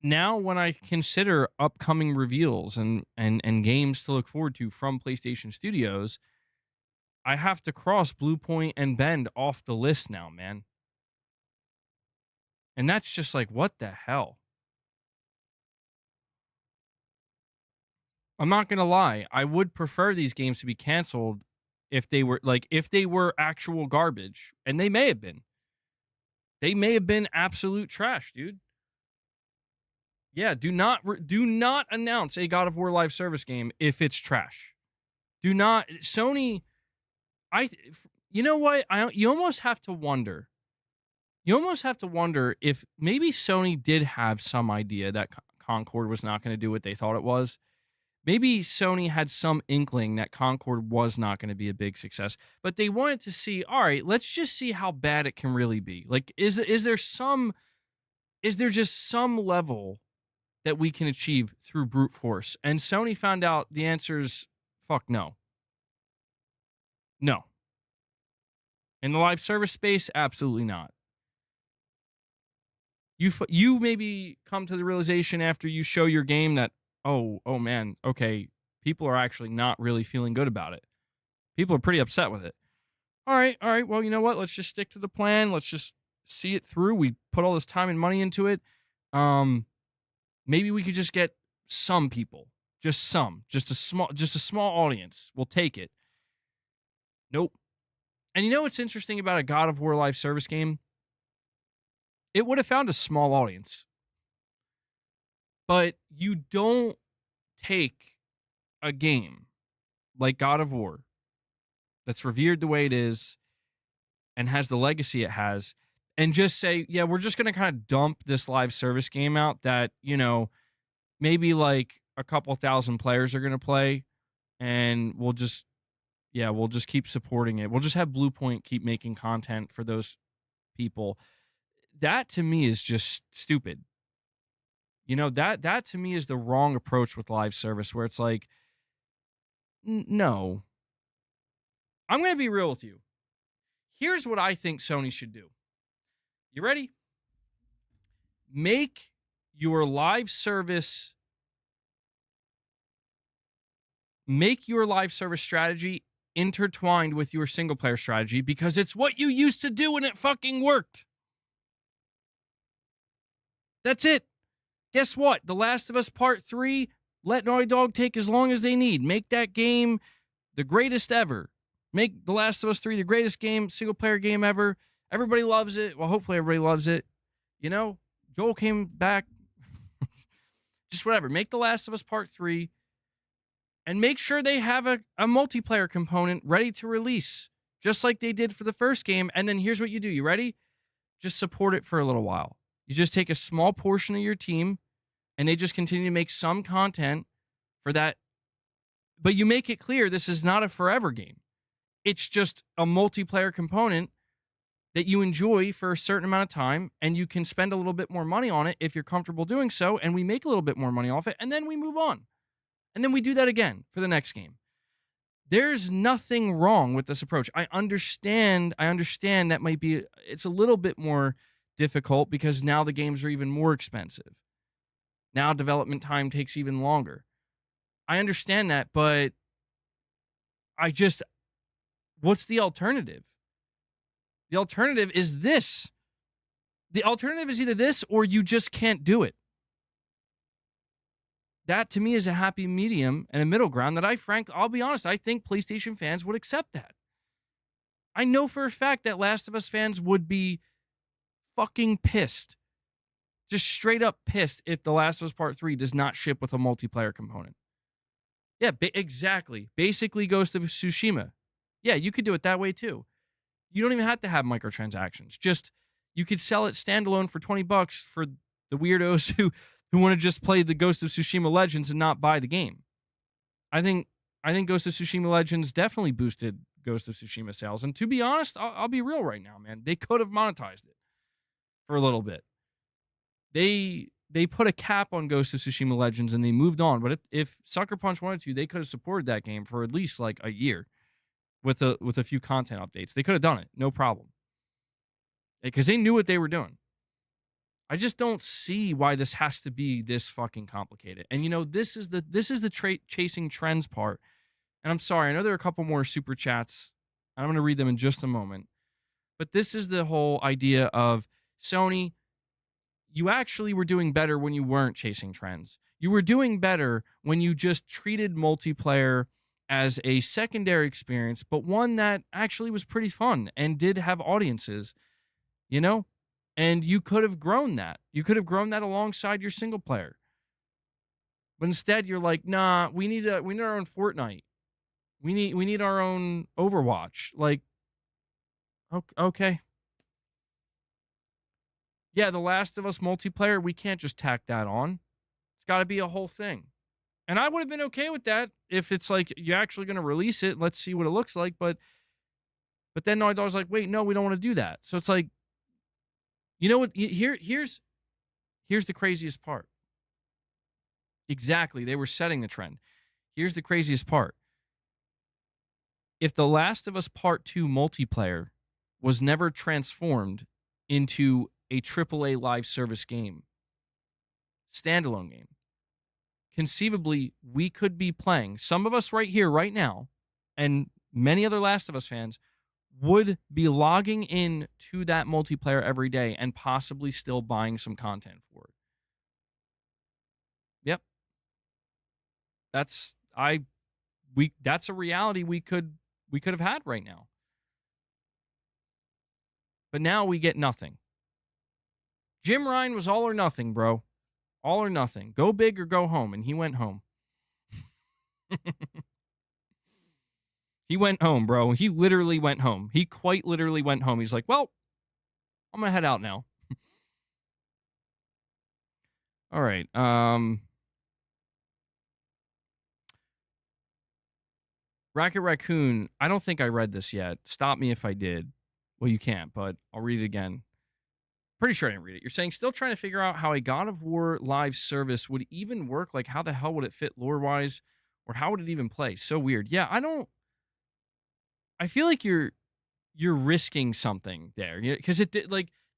now when I consider upcoming reveals and games to look forward to from PlayStation Studios, I have to cross Bluepoint and Bend off the list now, man. And that's just like, what the hell? I'm not going to lie. I would prefer these games to be canceled if they were actual garbage, and they may have been. They may have been absolute trash, dude. Yeah, do not announce a God of War live service game if it's trash. Do not. Sony, you know what? You almost have to wonder. You almost have to wonder if maybe Sony did have some idea that Concord was not going to do what they thought it was. maybe Sony had some inkling that Concord was not going to be a big success, but they wanted to see, all right, let's just see how bad it can really be. Like, is there just some level that we can achieve through brute force? And Sony found out the answer is fuck no. No. In the live service space, absolutely not. You maybe come to the realization after you show your game that, oh man, okay, people are actually not really feeling good about it. People are pretty upset with it. All right, well, you know what? Let's just stick to the plan. Let's just see it through. We put all this time and money into it. Maybe we could just get some people, just a small audience. We'll take it. Nope. And you know what's interesting about a God of War live service game? It would have found a small audience. But you don't take a game like God of War that's revered the way it is and has the legacy it has and just say, yeah, we're just going to kind of dump this live service game out that, you know, maybe like a couple thousand players are going to play, and we'll just keep supporting it. We'll just have Bluepoint keep making content for those people. That to me is just stupid. You know, that to me is the wrong approach with live service, where it's like, no. I'm going to be real with you. Here's what I think Sony should do. You ready? Make your live service strategy intertwined with your single player strategy, because it's what you used to do and it fucking worked. That's it. Guess what? The Last of Us Part 3, let Naughty Dog take as long as they need. Make that game the greatest ever. Make The Last of Us 3 the greatest single player game ever. Everybody loves it. Well, hopefully everybody loves it. You know, Joel came back. Just whatever. Make The Last of Us Part 3 and make sure they have a multiplayer component ready to release, just like they did for the first game. And then here's what you do. You ready? Just support it for a little while. You just take a small portion of your team and they just continue to make some content for that. But you make it clear this is not a forever game. It's just a multiplayer component that you enjoy for a certain amount of time, and you can spend a little bit more money on it if you're comfortable doing so, and we make a little bit more money off it, and then we move on. And then we do that again for the next game. There's nothing wrong with this approach. I understand that it's a little bit more difficult because now the games are even more expensive. Now development time takes even longer. I understand that, but what's the alternative? The alternative is this. The alternative is either this or you just can't do it. That to me is a happy medium and a middle ground that I'll be honest, I think PlayStation fans would accept that. I know for a fact that Last of Us fans would be fucking pissed. Just straight up pissed if The Last of Us Part 3 does not ship with a multiplayer component. Yeah, exactly. Basically Ghost of Tsushima. Yeah, you could do it that way too. You don't even have to have microtransactions. Just, you could sell it standalone for $20 for the weirdos who want to just play the Ghost of Tsushima Legends and not buy the game. I think Ghost of Tsushima Legends definitely boosted Ghost of Tsushima sales. And to be honest, I'll be real right now, man. They could have monetized it for a little bit. They put a cap on Ghost of Tsushima Legends and they moved on. But if Sucker Punch wanted to, they could have supported that game for at least like a year with a few content updates. They could have done it, no problem, because they knew what they were doing. I just don't see why this has to be this fucking complicated. And you know, this is the chasing trends part. And I'm sorry, I know there are a couple more super chats, and I'm going to read them in just a moment. But this is the whole idea of Sony. You actually were doing better when you weren't chasing trends. You were doing better when you just treated multiplayer as a secondary experience, but one that actually was pretty fun and did have audiences, you know? And you could have grown that. You could have grown that alongside your single player. But instead you're like, nah, we need our own Fortnite. We need our own Overwatch. Like, okay. Yeah, The Last of Us multiplayer, we can't just tack that on. It's got to be a whole thing. And I would have been okay with that if it's like you're actually going to release it. Let's see what it looks like. But then Naughty Dog's like, wait, no, we don't want to do that. So it's like, you know what? Here's the craziest part. Exactly, they were setting the trend. Here's the craziest part. If The Last of Us Part 2 multiplayer was never transformed into a AAA live service game, standalone game, conceivably we could be playing, some of us right here, right now, and many other Last of Us fans would be logging in to that multiplayer every day and possibly still buying some content for it. Yep. That's a reality we could have had right now. But now we get nothing. Jim Ryan was all or nothing, bro. All or nothing. Go big or go home. And he went home. He went home, bro. He literally went home. He quite literally went home. He's like, well, I'm going to head out now. All right. Racket Raccoon, I don't think I read this yet. Stop me if I did. Well, you can't, but I'll read it again. Pretty sure I didn't read it. You're saying still trying to figure out how a God of War live service would even work. Like, how the hell would it fit lore-wise? Or how would it even play? So weird. Yeah, I feel like you're risking something there. Because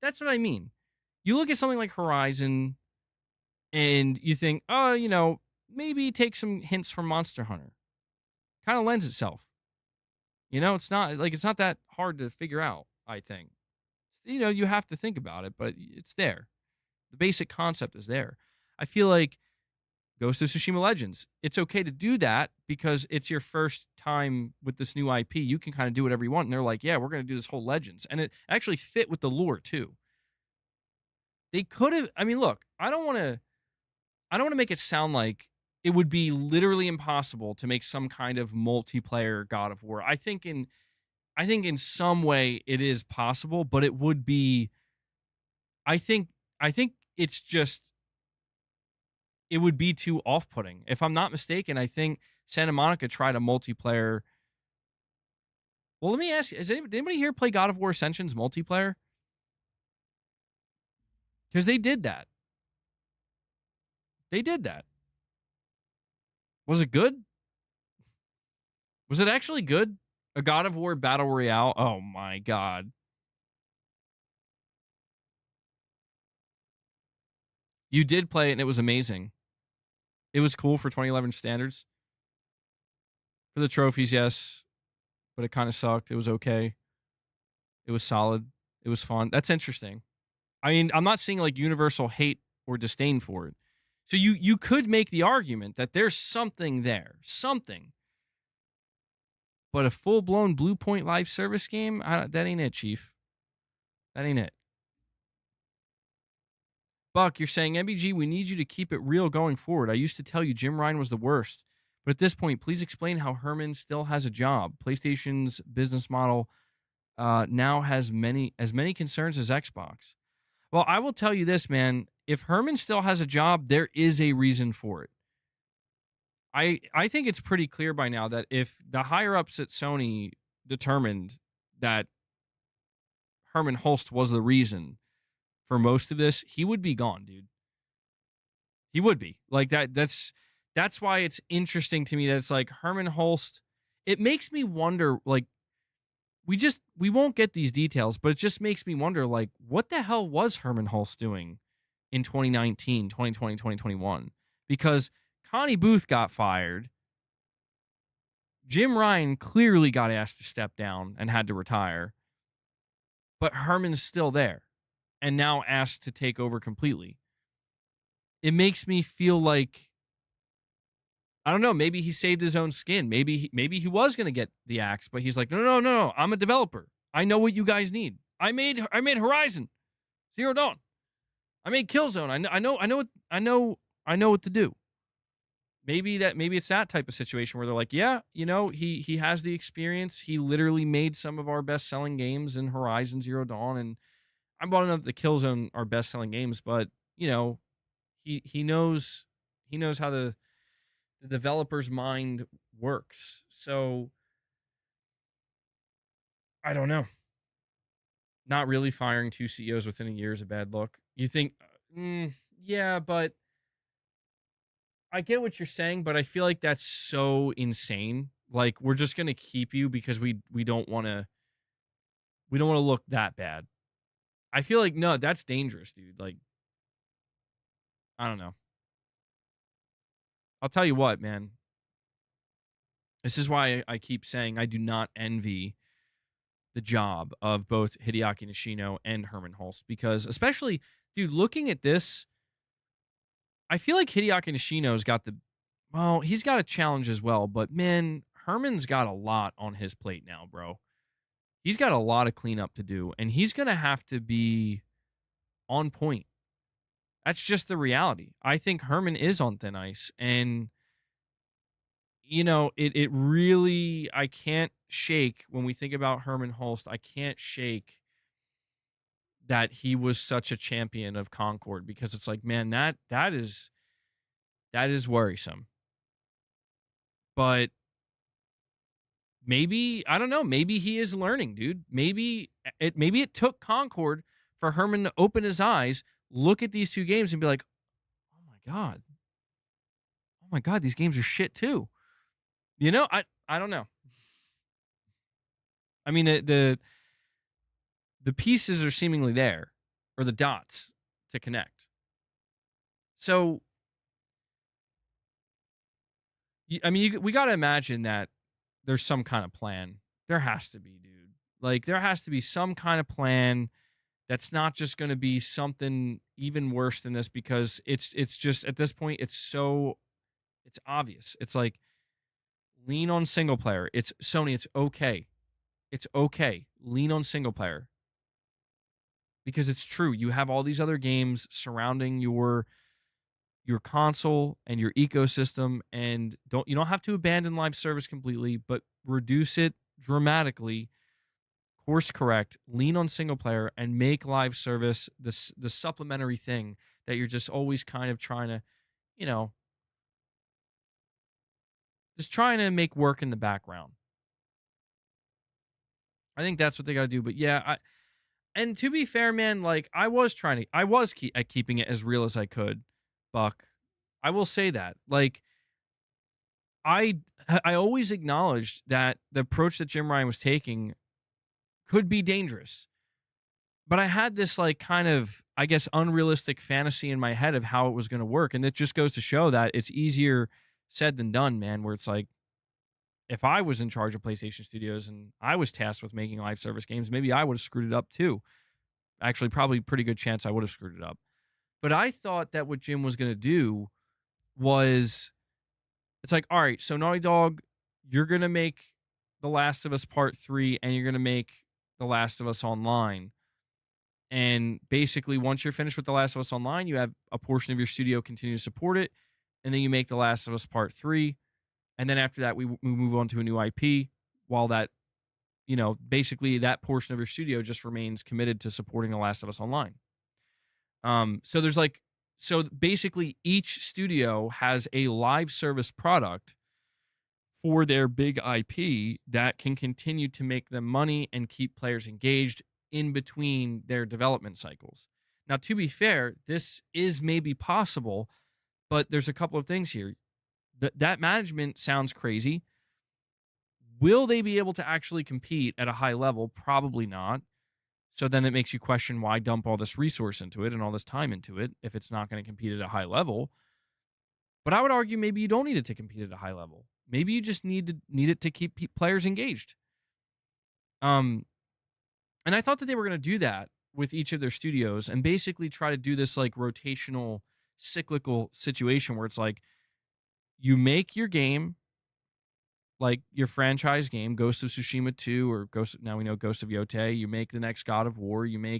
that's what I mean. You look at something like Horizon and you think, oh, maybe take some hints from Monster Hunter. Kind of lends itself. It's not that hard to figure out, I think. You have to think about it, but it's there. The basic concept is there. I feel like Ghost of Tsushima Legends, it's okay to do that because it's your first time with this new IP. You can kind of do whatever you want. And they're like, yeah, we're going to do this whole Legends. And it actually fit with the lore too. They could have, look, I don't want to make it sound like it would be literally impossible to make some kind of multiplayer God of War. I think in some way it is possible, but it would be, I think it's just, it would be too off-putting. If I'm not mistaken, I think Santa Monica tried a multiplayer. Well, let me ask you, did anybody here play God of War Ascension's multiplayer? Because they did that. They did that. Was it good? Was it actually good? A God of War Battle Royale? Oh my God. You did play it and it was amazing. It was cool for 2011 standards. For the trophies, yes. But it kind of sucked. It was okay. It was solid. It was fun. That's interesting. I'm not seeing like universal hate or disdain for it. So you could make the argument that there's something there. Something. But a full-blown Bluepoint live service game? That ain't it, Chief. That ain't it. Buck, you're saying, MBG, we need you to keep it real going forward. I used to tell you Jim Ryan was the worst. But at this point, please explain how Herman still has a job. PlayStation's business model now has as many concerns as Xbox. Well, I will tell you this, man. If Herman still has a job, there is a reason for it. I think it's pretty clear by now that if the higher-ups at Sony determined that Herman Hulst was the reason for most of this, he would be gone, dude. He would be. Like that's why it's interesting to me that it's like Herman Hulst. It makes me wonder, like, we won't get these details, but it just makes me wonder, like, what the hell was Herman Hulst doing in 2019, 2020, 2021? Because Connie Booth got fired. Jim Ryan clearly got asked to step down and had to retire. But Herman's still there and now asked to take over completely. It makes me feel like, I don't know, maybe he saved his own skin. Maybe he was going to get the axe, but he's like, no, I'm a developer. I know what you guys need. I made Horizon Zero Dawn. I made Killzone. I know what to do. Maybe it's that type of situation where they're like, yeah, he has the experience. He literally made some of our best-selling games in Horizon Zero Dawn, and I'm bought enough the Killzone are best-selling games, but he knows how to the developer's mind works. So I don't know. Not really firing two CEOs within a year is a bad look. You think, yeah, but I get what you're saying, but I feel like that's so insane. Like we're just gonna keep you because we don't want to look that bad. I feel like no, that's dangerous, dude. Like I don't know. I'll tell you what, man. This is why I keep saying I do not envy the job of both Hideaki Nishino and Herman Hulst because, especially, dude, looking at this, I feel like Hideaki Nishino's got he's got a challenge as well, but man, Herman's got a lot on his plate now, bro. He's got a lot of cleanup to do, and he's going to have to be on point. That's just the reality. I think Herman is on thin ice, and it really I can't shake when we think about Herman Holst. I can't shake that he was such a champion of Concord because it's like, man, that is worrisome. But maybe I don't know. Maybe he is learning, dude. Maybe it took Concord for Herman to open his eyes, look at these two games, and be like, oh my god, these games are shit too. I don't know. I mean the pieces are seemingly there, or the dots to connect. So, I mean, we got to imagine that there's some kind of plan. There has to be, dude. Like, there has to be some kind of plan that's not just going to be something even worse than this because it's just at this point it's obvious. It's like lean on single player. It's Sony. It's okay. It's okay. Lean on single player. Because it's true. You have all these other games surrounding your console and your ecosystem, and you don't have to abandon live service completely, but reduce it dramatically, course correct, lean on single player, and make live service the supplementary thing that you're just always kind of trying to, you know, just trying to make work in the background. I think that's what they got to do. But yeah, and to be fair, man, like I was keeping it as real as I could, Buck. I will say that. Like I always acknowledged that the approach that Jim Ryan was taking could be dangerous. But I had this like kind of, I guess, unrealistic fantasy in my head of how it was going to work. And it just goes to show that it's easier said than done, man, where it's like, if I was in charge of PlayStation Studios and I was tasked with making live service games, maybe I would have screwed it up too. Actually, probably pretty good chance I would have screwed it up. But I thought that what Jim was going to do was, it's like, all right, so Naughty Dog, you're going to make The Last of Us Part 3 and you're going to make The Last of Us Online. And basically, once you're finished with The Last of Us Online, you have a portion of your studio continue to support it. And then you make The Last of Us Part 3. And then after that, we move on to a new IP while that, basically that portion of your studio just remains committed to supporting The Last of Us Online. So basically each studio has a live service product for their big IP that can continue to make them money and keep players engaged in between their development cycles. Now, to be fair, this is maybe possible, but there's a couple of things here. That management sounds crazy. Will they be able to actually compete at a high level? Probably not. So then it makes you question why dump all this resource into it and all this time into it if it's not going to compete at a high level. But I would argue maybe you don't need it to compete at a high level. Maybe you just need it to keep players engaged. And I thought that they were going to do that with each of their studios and basically try to do this like rotational, cyclical situation where it's like you make your game, like your franchise game, Ghost of Tsushima 2 or now we know Ghost of Yotei. You make the next God of War. Well,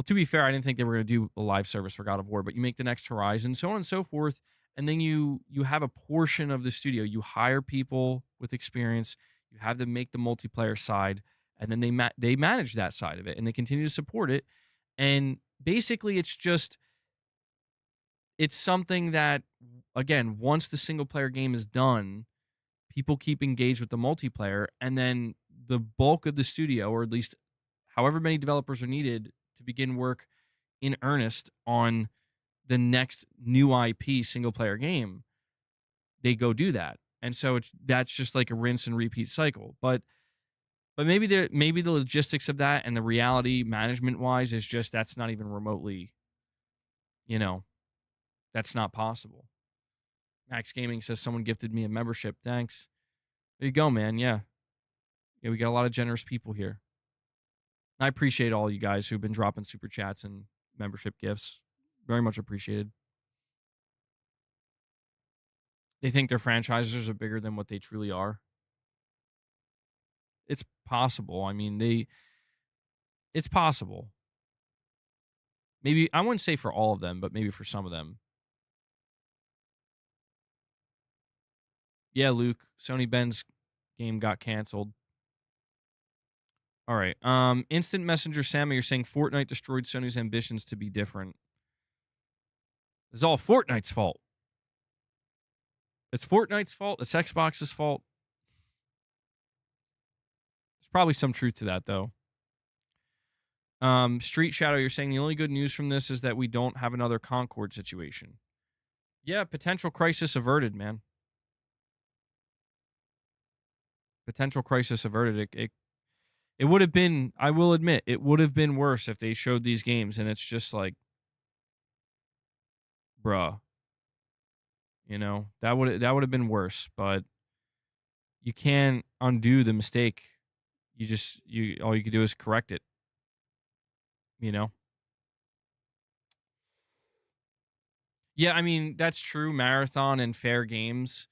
to be fair, I didn't think they were going to do a live service for God of War, but you make the next Horizon, so on and so forth. And then you have a portion of the studio. You hire people with experience. You have them make the multiplayer side, and then they manage that side of it, and they continue to support it. And basically, it's something that again, once the single player game is done, people keep engaged with the multiplayer, and then the bulk of the studio, or at least however many developers are needed to begin work in earnest on the next new IP single player game, they go do that. And so that's just like a rinse and repeat cycle. But maybe the logistics of that and the reality management wise is just that's not even remotely, you know, that's not possible. Max Gaming says someone gifted me a membership. Thanks. There you go, man. Yeah. Yeah, we got a lot of generous people here. I appreciate all you guys who've been dropping super chats and membership gifts. Very much appreciated. They think their franchises are bigger than what they truly are. It's possible. I mean, it's possible. Maybe I wouldn't say for all of them, but maybe for some of them. Yeah, Luke, Sony Ben's game got canceled. All right. Instant Messenger Sammy, you're saying Fortnite destroyed Sony's ambitions to be different. It's all Fortnite's fault. It's Fortnite's fault. It's Xbox's fault. There's probably some truth to that, though. Street Shadow, you're saying the only good news from this is that we don't have another Concord situation. Yeah, potential crisis averted, man. Potential crisis averted. It would have been, I will admit, it would have been worse if they showed these games and it's just like, bruh. You know, that would have been worse, but you can't undo the mistake. All you could do is correct it. You know? Yeah, I mean, that's true. Marathon and Fair Games.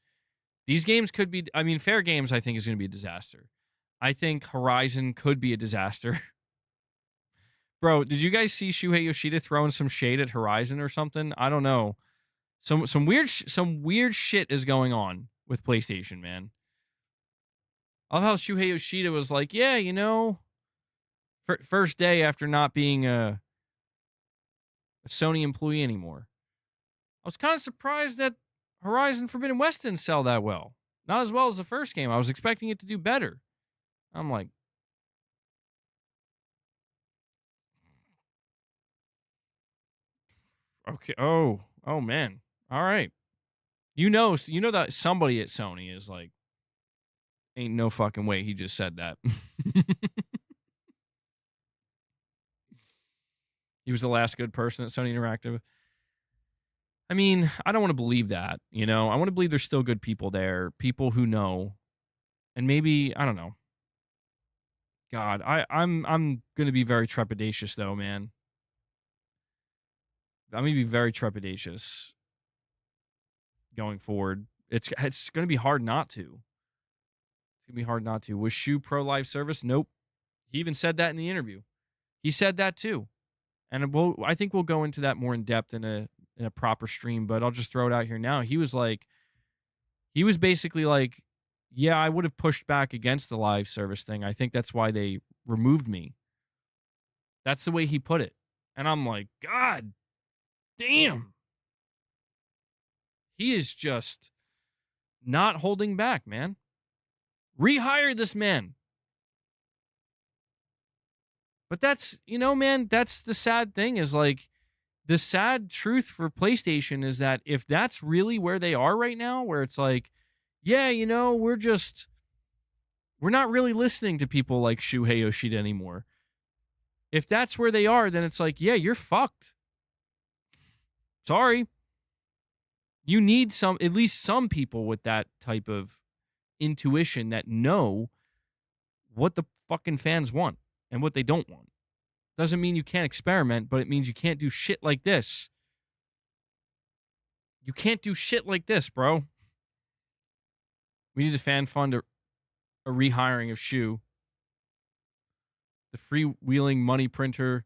These games could be, I mean, Fair Games, I think, is going to be a disaster. I think Horizon could be a disaster. Bro, did you guys see Shuhei Yoshida throwing some shade at Horizon or something? I don't know. Some weird shit is going on with PlayStation, man. I love how Shuhei Yoshida was like, yeah, you know, first day after not being a Sony employee anymore. I was kind of surprised that Horizon Forbidden West didn't sell that well. Not as well as the first game. I was expecting it to do better. I'm like, okay. Oh man. All right. You know that somebody at Sony is like, ain't no fucking way he just said that. He was the last good person at Sony Interactive. I mean, I don't want to believe that, you know. I want to believe there's still good people there, people who know. And maybe, I don't know. God, I'm going to be very trepidatious though, man. I'm going to be very trepidatious going forward. It's going to be hard not to. It's going to be hard not to. Was Shu pro live service? Nope. He even said that in the interview. He said that too. And I think we'll go into that more in depth in a proper stream, but I'll just throw it out here now. He was basically like, yeah, I would have pushed back against the live service thing. I think that's why they removed me. That's the way he put it. And I'm like, God damn. He is just not holding back, man. Rehire this man. But that's, you know, man, that's the sad thing is like, the sad truth for PlayStation is that if that's really where they are right now, where it's like, yeah, you know, we're not really listening to people like Shuhei Yoshida anymore. If that's where they are, then it's like, yeah, you're fucked. Sorry. You need at least some people with that type of intuition that know what the fucking fans want and what they don't want. Doesn't mean you can't experiment, but it means you can't do shit like this. You can't do shit like this, bro. We need to fan fund a rehiring of Shu. The freewheeling money printer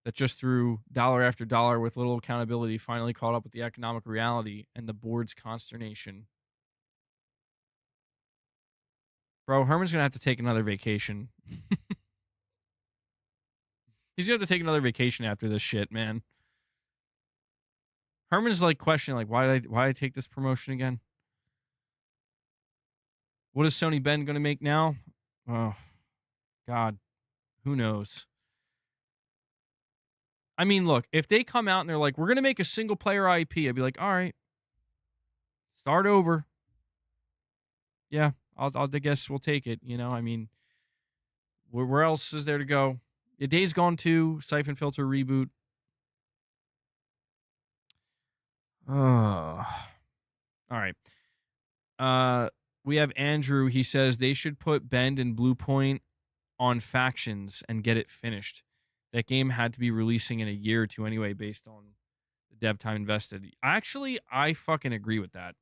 that just threw dollar after dollar with little accountability finally caught up with the economic reality and the board's consternation. Bro, Herman's going to have to take another vacation. He's going to have to take another vacation after this shit, man. Herman's like questioning, like, why did I take this promotion again? What is Sony Ben going to make now? Oh, God, who knows? I mean, look, if they come out and they're like, we're going to make a single player IP, I'd be like, all right, start over. Yeah, I guess we'll take it. You know, I mean, where else is there to go? Yeah, Days Gone 2, Siphon Filter reboot. All right. We have Andrew. He says they should put Bend and Bluepoint on factions and get it finished. That game had to be releasing in a year or two anyway, based on the dev time invested. Actually, I fucking agree with that.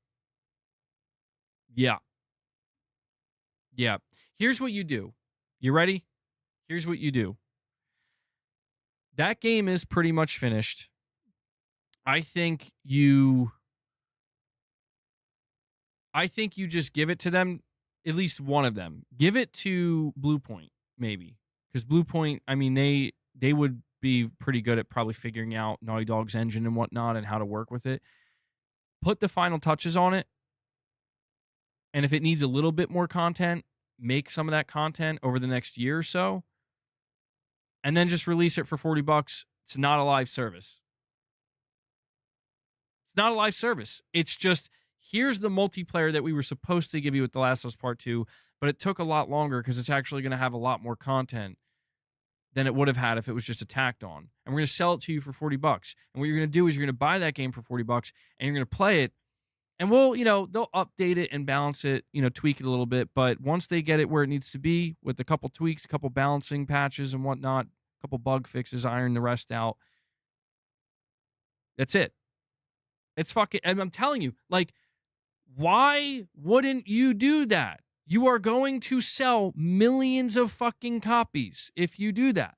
Yeah. Yeah. Here's what you do. You ready? Here's what you do. That game is pretty much finished. I think you just give it to them, at least one of them. Give it to Bluepoint, maybe. Because Bluepoint, I mean, they would be pretty good at probably figuring out Naughty Dog's engine and whatnot and how to work with it. Put the final touches on it. And if it needs a little bit more content, make some of that content over the next year or so. And then just release it for $40. It's not a live service. It's not a live service. It's just, here's the multiplayer that we were supposed to give you with The Last of Us Part 2, but it took a lot longer because it's actually going to have a lot more content than it would have had if it was just a tacked on. And we're going to sell it to you for $40. And what you're going to do is you're going to buy that game for $40 and you're going to play it. And we'll, they'll update it and balance it, tweak it a little bit. But once they get it where it needs to be with a couple tweaks, a couple balancing patches and whatnot, a couple bug fixes, iron the rest out, that's it. It's fucking, and I'm telling you, like, why wouldn't you do that? You are going to sell millions of fucking copies if you do that.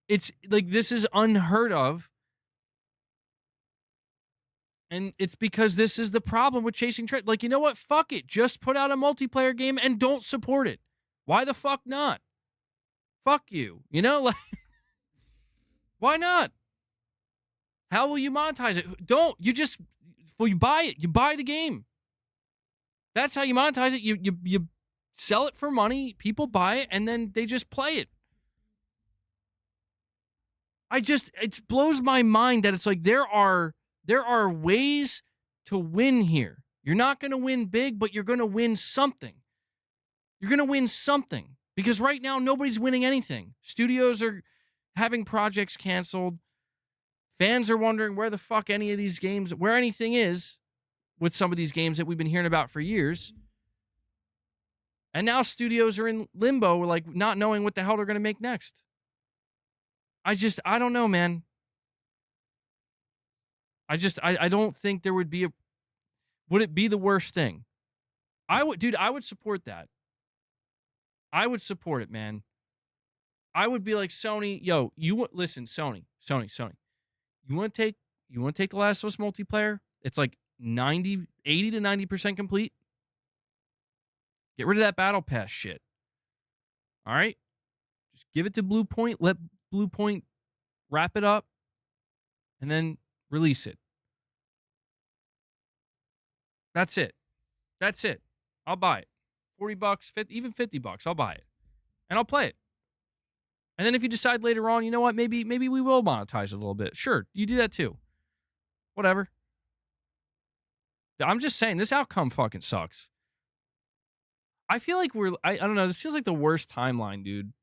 It's like, this is unheard of. And it's because this is the problem with chasing trends. Like, you know what? Fuck it. Just put out a multiplayer game and don't support it. Why the fuck not? Fuck you. Like, why not? How will you monetize it? Don't. You buy it. You buy the game. That's how you monetize it. You sell it for money. People buy it, and then they just play it. It blows my mind that it's like there are ways to win here. You're not going to win big, but you're going to win something. You're going to win something. Because right now, nobody's winning anything. Studios are having projects canceled. Fans are wondering where the fuck any of these games, where anything is with some of these games that we've been hearing about for years. And now studios are in limbo, like not knowing what the hell they're going to make next. I don't know, man. I don't think there would be would it be the worst thing? I would support that. I would support it, man. I would be like, Sony, yo, listen, Sony. You want to take The Last of Us multiplayer? It's like 80 to 90% complete. Get rid of that battle pass shit. All right? Just give it to Bluepoint, let Bluepoint wrap it up, and then release it. That's it. I'll buy it. $40, even $50, I'll buy it. And I'll play it. And then if you decide later on, you know what, maybe we will monetize it a little bit. Sure, you do that too. Whatever. I'm just saying, this outcome fucking sucks. I feel like I don't know, this feels like the worst timeline, dude.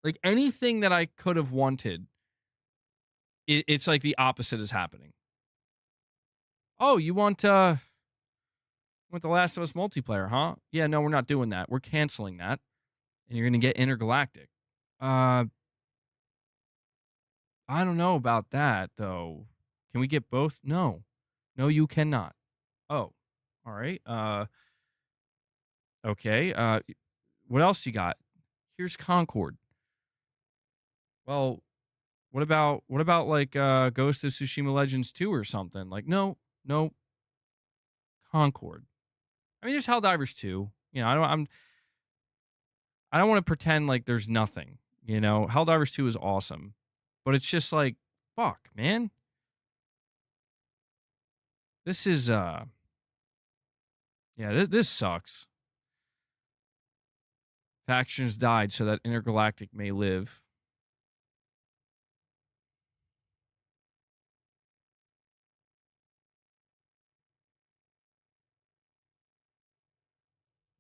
Like, anything that I could have wanted, it's like the opposite is happening. Oh, you want The Last of Us multiplayer, huh? Yeah, no, we're not doing that. We're canceling that. And you're going to get Intergalactic. I don't know about that, though. Can we get both? No. No, you cannot. Oh, all right. Okay. What else you got? Here's Concord. Well, what about like Ghost of Tsushima Legends 2 or something? Like, no. Concord. I mean, there's Helldivers 2. I don't want to pretend like there's nothing. You know, Helldivers 2 is awesome, but it's just like, fuck, man. This is yeah, this sucks. Factions died so that Intergalactic may live.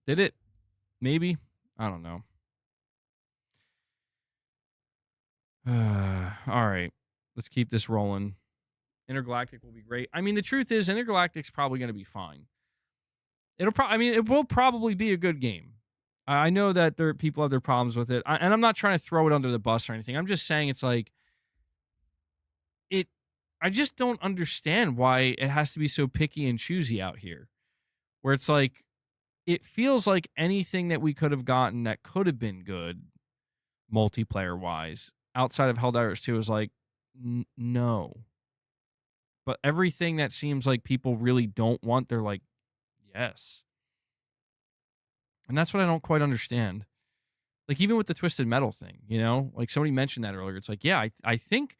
Did it? Maybe. I don't know. All right. Let's keep this rolling. Intergalactic will be great. I mean, the truth is, Intergalactic's probably going to be fine. It will probably be a good game. I know that people have their problems with it, and I'm not trying to throw it under the bus or anything. I'm just saying it's like it. I just don't understand why it has to be so picky and choosy out here, where it's like it feels like anything that we could have gotten that could have been good multiplayer wise outside of Helldivers 2 is like no. But everything that seems like people really don't want, they're like, yes. And that's what I don't quite understand. Like, even with the Twisted Metal thing, you know? Like, somebody mentioned that earlier. It's like, yeah, I think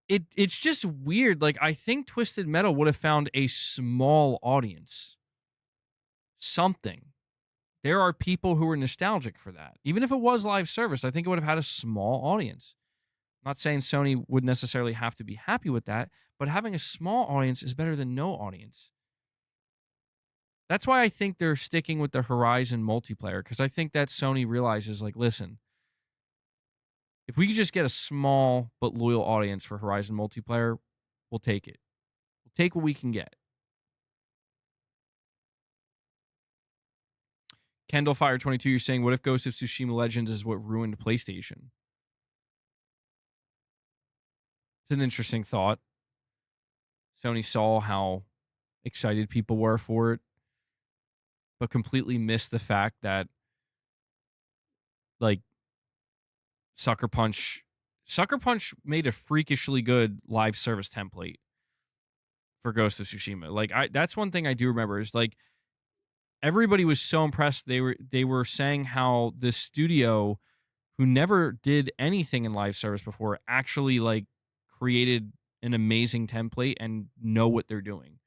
it's just weird. Like, I think Twisted Metal would have found a small audience. Something. There are people who are nostalgic for that. Even if it was live service, I think it would have had a small audience. I'm not saying Sony would necessarily have to be happy with that, but having a small audience is better than no audience. That's why I think they're sticking with the Horizon multiplayer, because I think that Sony realizes, like, listen, if we could just get a small but loyal audience for Horizon multiplayer, we'll take it. We'll take what we can get. Kendall Fire 22, you're saying, what if Ghost of Tsushima Legends is what ruined PlayStation? It's an interesting thought. Sony saw how excited people were for it, but completely missed the fact that, like, Sucker Punch made a freakishly good live service template for Ghost of Tsushima. Like, that's one thing I do remember is, like, everybody was so impressed. They were saying how this studio, who never did anything in live service before, actually, like, created an amazing template and know what they're doing.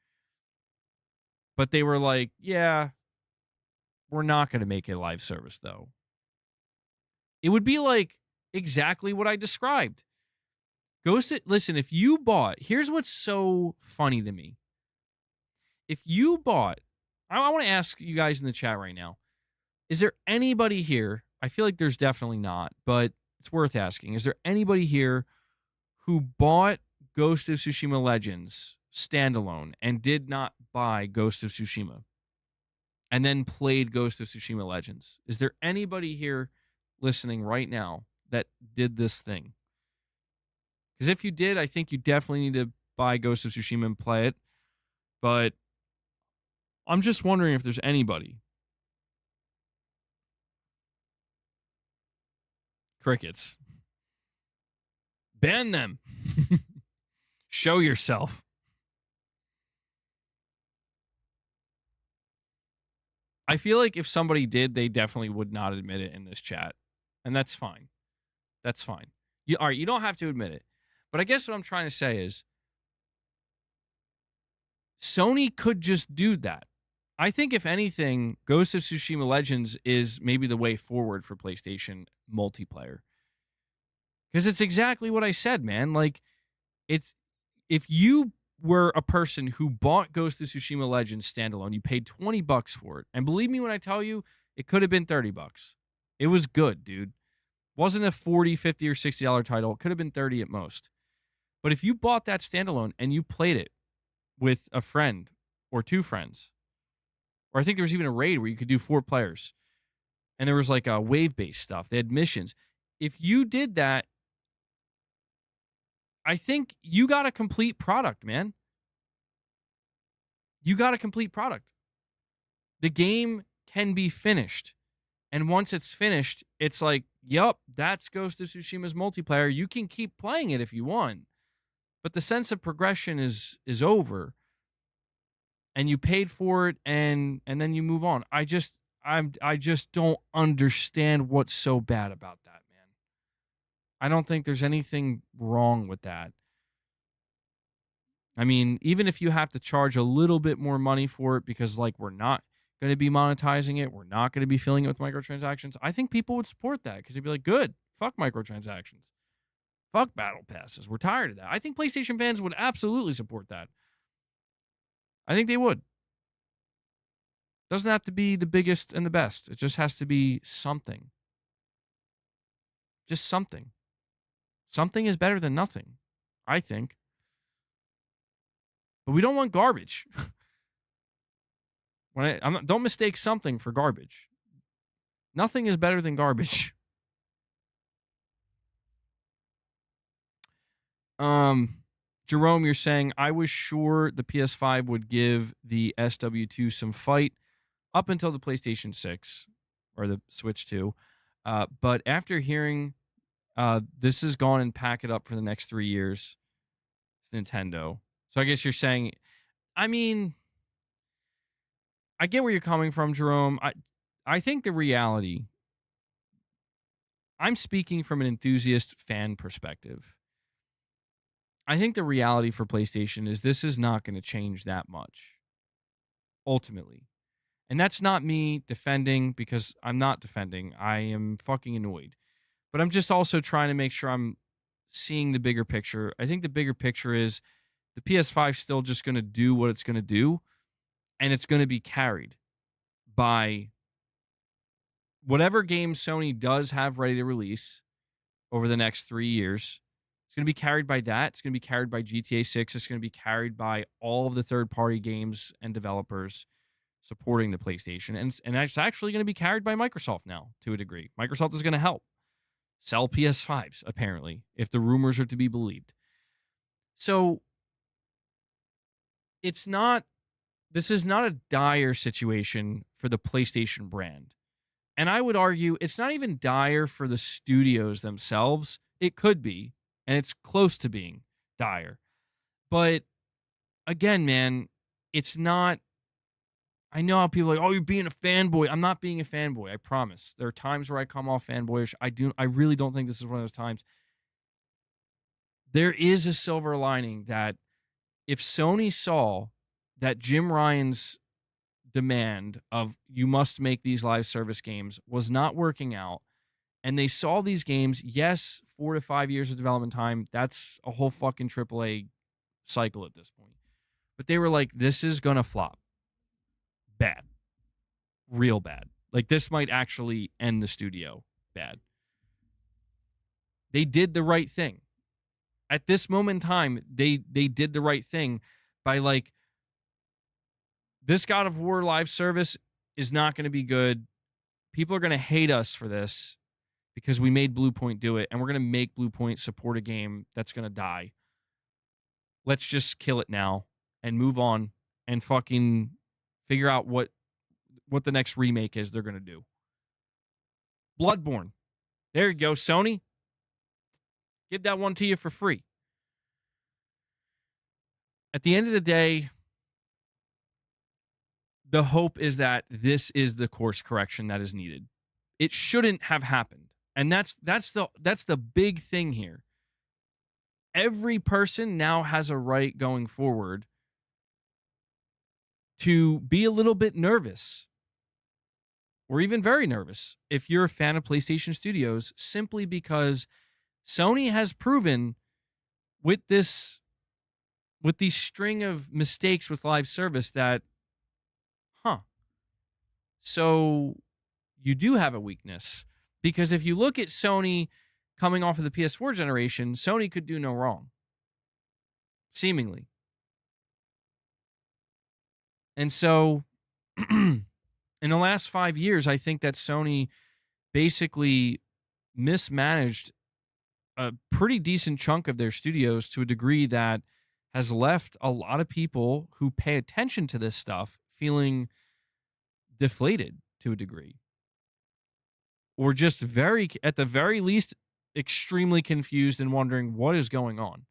But they were like, yeah, we're not going to make it live service, though. It would be like exactly what I described. Listen, if you bought, here's what's so funny to me. If you bought, I want to ask you guys in the chat right now, is there anybody here? I feel like there's definitely not, but it's worth asking. Is there anybody here who bought Ghost of Tsushima Legends standalone and did not buy Ghost of Tsushima and then played Ghost of Tsushima Legends? Is there anybody here listening right now that did this thing? Because if you did, I think you definitely need to buy Ghost of Tsushima and play it. But I'm just wondering if there's anybody. Crickets. Ban them. Show yourself. I feel like if somebody did, they definitely would not admit it in this chat. And that's fine. That's fine. All right, you don't have to admit it. But I guess what I'm trying to say is Sony could just do that. I think, if anything, Ghost of Tsushima Legends is maybe the way forward for PlayStation multiplayer. Because it's exactly what I said, man. Like, it's if you were a person who bought Ghost of Tsushima Legends standalone, you paid $20 for it. And believe me when I tell you, it could have been $30. It was good, dude. Wasn't a $40, $50, or $60 title. It could have been $30 at most. But if you bought that standalone and you played it with a friend or two friends, or I think there was even a raid where you could do 4 players, and there was like a wave-based stuff. They had missions. If you did that, I think you got a complete product, man. You got a complete product. The game can be finished. And once it's finished, it's like, yup, that's Ghost of Tsushima's multiplayer. You can keep playing it if you want. But the sense of progression is over. And you paid for it, and then you move on. I just don't understand what's so bad about that, man. I don't think there's anything wrong with that. I mean, even if you have to charge a little bit more money for it because, like, we're not going to be monetizing it, we're not going to be filling it with microtransactions, I think people would support that because they'd be like, good, fuck microtransactions. Fuck battle passes. We're tired of that. I think PlayStation fans would absolutely support that. I think they would. Doesn't have to be the biggest and the best. It just has to be something. Just something. Something is better than nothing, I think. But we don't want garbage. Don't mistake something for garbage. Nothing is better than garbage. Jerome, you're saying, I was sure the PS5 would give the SW2 some fight up until the PlayStation 6 or the Switch 2. But after hearing this is gone and pack it up for the next 3 years, it's Nintendo. So I guess you're saying, I mean, I get where you're coming from, Jerome. I think the reality, I'm speaking from an enthusiast fan perspective. I think the reality for PlayStation is this is not going to change that much, ultimately. And that's not me defending because I'm not defending. I am fucking annoyed. But I'm just also trying to make sure I'm seeing the bigger picture. I think the bigger picture is the PS5 still just going to do what it's going to do, and it's going to be carried by whatever game Sony does have ready to release over the next 3 years. It's going to be carried by that. It's going to be carried by GTA 6. It's going to be carried by all of the third-party games and developers supporting the PlayStation. And it's actually going to be carried by Microsoft now, to a degree. Microsoft is going to help sell PS5s, apparently, if the rumors are to be believed. So, this is not a dire situation for the PlayStation brand. And I would argue it's not even dire for the studios themselves. It could be, and it's close to being dire. But again, man, it's not. I know how people are like, oh, you're being a fanboy. I'm not being a fanboy, I promise. There are times where I come off fanboyish. I really don't think this is one of those times. There is a silver lining that if Sony saw that Jim Ryan's demand of you must make these live service games was not working out, and they saw these games, yes, 4 to 5 years of development time, that's a whole fucking AAA cycle at this point. But they were like, this is going to flop. Bad. Real bad. Like, this might actually end the studio bad. They did the right thing. At this moment in time, they did the right thing by, like, this God of War live service is not going to be good. People are going to hate us for this because we made Bluepoint do it, and we're going to make Bluepoint support a game that's going to die. Let's just kill it now and move on and fucking figure out what the next remake is they're going to do. Bloodborne. There you go, Sony. Give that one to you for free. At the end of the day, the hope is that this is the course correction that is needed. It shouldn't have happened. And that's the big thing here. Every person now has a right going forward to be a little bit nervous or even very nervous if you're a fan of PlayStation Studios, simply because Sony has proven with these string of mistakes with live service that, so you do have a weakness. Because if you look at Sony coming off of the PS4 generation, Sony could do no wrong. Seemingly. And so, in the last 5 years, I think that Sony basically mismanaged a pretty decent chunk of their studios to a degree that has left a lot of people who pay attention to this stuff feeling deflated to a degree. Or just at the very least, extremely confused and wondering what is going on.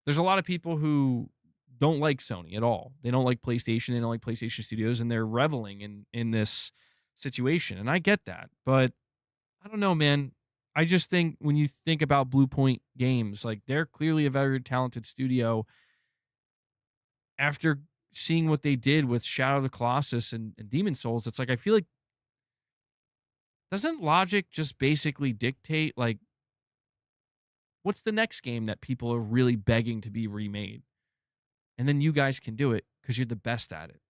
There's a lot of people who don't like Sony at all. They don't like PlayStation. They don't like PlayStation Studios, and they're reveling in this situation. And I get that. But I don't know, man. I just think when you think about Bluepoint Games, like they're clearly a very talented studio. After seeing what they did with Shadow of the Colossus and Demon Souls, it's like I feel like doesn't logic just basically dictate like what's the next game that people are really begging to be remade? And then you guys can do it because you're the best at it.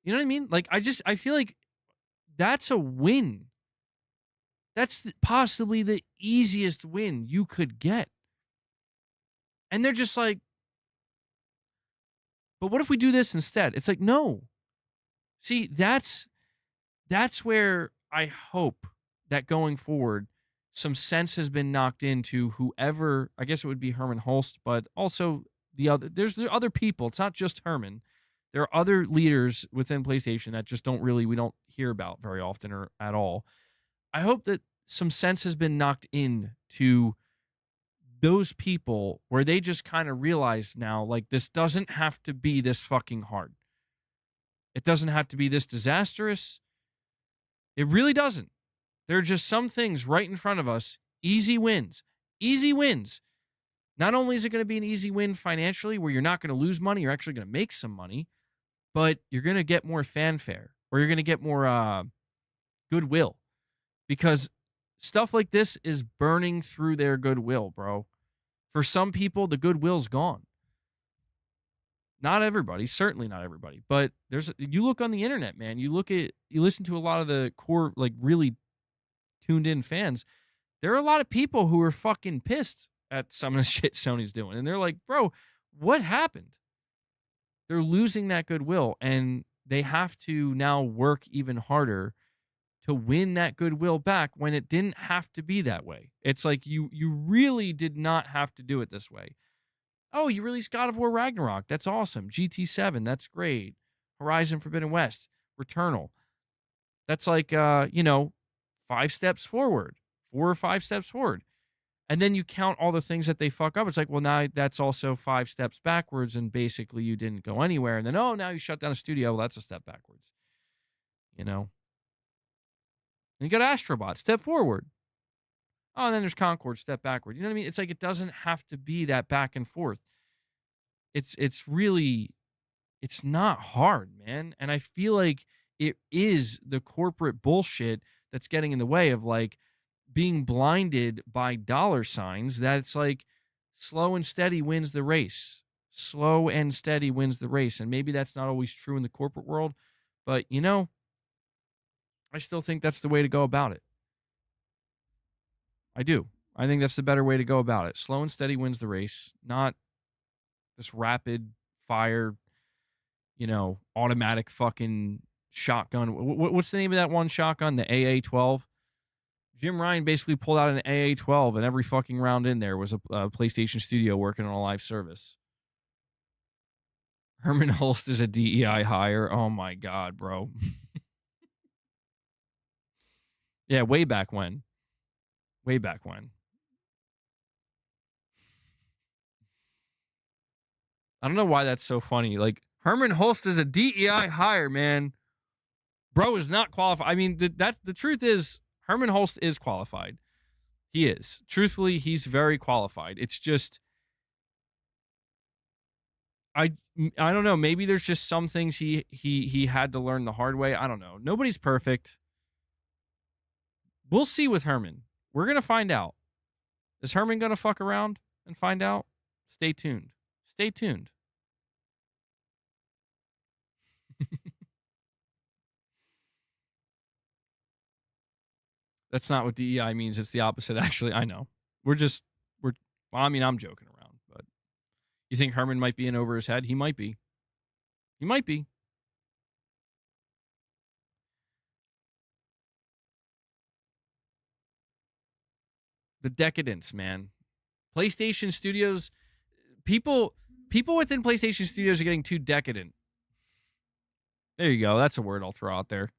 You know what I mean? Like I feel like that's a win. That's possibly the easiest win you could get. And they're just like, but what if we do this instead? It's like, no. See, that's where I hope that going forward, some sense has been knocked into whoever, I guess it would be Herman Holst, but also there's other people. It's not just Herman. There are other leaders within PlayStation that just we don't hear about very often or at all. I hope that some sense has been knocked in to those people where they just kind of realize now, like, this doesn't have to be this fucking hard. It doesn't have to be this disastrous. It really doesn't. There are just some things right in front of us. Easy wins. Easy wins. Not only is it going to be an easy win financially where you're not going to lose money, you're actually going to make some money, but you're going to get more fanfare or you're going to get more goodwill because stuff like this is burning through their goodwill, bro. For some people, the goodwill's gone. Not everybody, certainly not everybody, but you look on the internet, man. You listen to a lot of the core, like really tuned in fans. There are a lot of people who are fucking pissed at some of the shit Sony's doing, and they're like, bro, what happened? They're losing that goodwill, and they have to now work even harder to win that goodwill back when it didn't have to be that way. It's like you really did not have to do it this way. Oh, you released God of War Ragnarok. That's awesome. GT7, that's great. Horizon Forbidden West, Returnal. That's like 5 steps forward, 4 or 5 steps forward. And then you count all the things that they fuck up. It's like, well, now that's also 5 steps backwards, and basically you didn't go anywhere. And then, now you shut down a studio. Well, that's a step backwards. And you got Astrobot, step forward. Oh, and then there's Concord, step backward. You know what I mean? It's like it doesn't have to be that back and forth. It's not hard, man. And I feel like it is the corporate bullshit that's getting in the way of like being blinded by dollar signs that it's like slow and steady wins the race. Slow and steady wins the race. And maybe that's not always true in the corporate world, but I still think that's the way to go about it. I do. I think that's the better way to go about it. Slow and steady wins the race, not this rapid fire, automatic fucking shotgun. What's the name of that one shotgun? The AA-12? Jim Ryan basically pulled out an AA-12, and every fucking round in there was a PlayStation studio working on a live service. Herman Holst is a DEI hire. Oh my God, bro. Yeah, way back when. Way back when. I don't know why that's so funny. Like, Herman Holst is a DEI hire, man. Bro is not qualified. I mean, the truth is, Herman Holst is qualified. He is. Truthfully, he's very qualified. It's just, I don't know. Maybe there's just some things he had to learn the hard way. I don't know. Nobody's perfect. We'll see with Herman. We're going to find out. Is Herman going to fuck around and find out? Stay tuned. Stay tuned. That's not what DEI means. It's the opposite, actually. I know. I'm joking around, but you think Herman might be in over his head? He might be. He might be. The decadence, man. PlayStation Studios, people within PlayStation Studios are getting too decadent. There you go. That's a word I'll throw out there.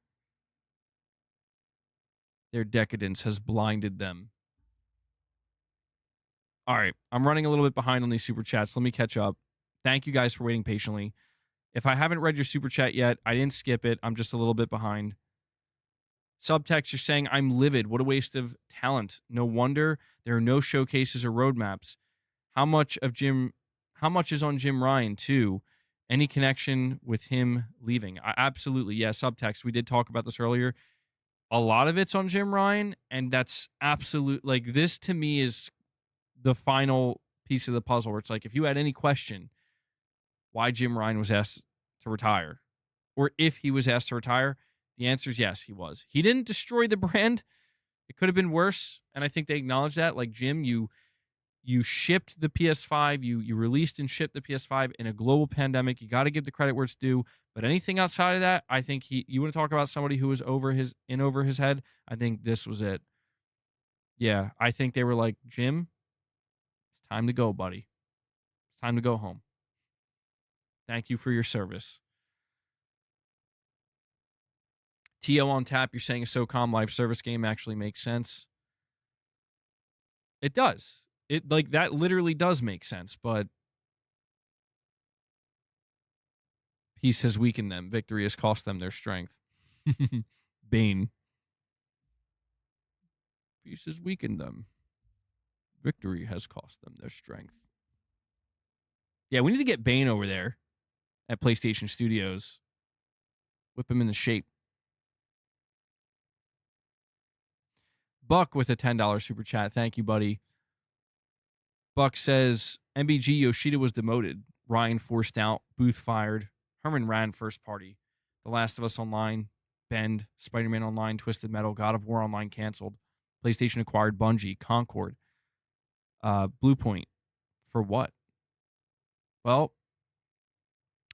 Their decadence has blinded them. All right. I'm running a little bit behind on these super chats. Let me catch up. Thank you guys for waiting patiently. If I haven't read your super chat yet, I didn't skip it. I'm just a little bit behind. Subtext, you're saying, I'm livid. What a waste of talent. No wonder there are no showcases or roadmaps. How much is on Jim Ryan, too? Any connection with him leaving? Absolutely. Yeah, subtext. We did talk about this earlier. A lot of it's on Jim Ryan, and that's absolute. Like, this to me is the final piece of the puzzle where it's like, if you had any question why Jim Ryan was asked to retire, or if he was asked to retire, the answer is yes, he was. He didn't destroy the brand. It could have been worse, and I think they acknowledge that. Like, Jim, you shipped the PS5, you released and shipped the PS5 in a global pandemic. You got to give the credit where it's due. But anything outside of that, I think you want to talk about somebody who was over his head. I think this was it. Yeah, I think they were like, Jim, it's time to go, buddy. It's time to go home. Thank you for your service. TO on tap, you're saying a SOCOM live service game actually makes sense. It does. It like that literally does make sense, but peace has weakened them. Victory has cost them their strength. Bane. Peace has weakened them. Victory has cost them their strength. Yeah, we need to get Bane over there at PlayStation Studios. Whip him into shape. Buck with a $10 super chat. Thank you, buddy. Buck says, MBG Yoshida was demoted. Ryan forced out. Booth fired. Herman ran first party. The Last of Us Online. Bend. Spider-Man Online. Twisted Metal. God of War Online canceled. PlayStation acquired Bungie. Concord. Bluepoint. For what? Well,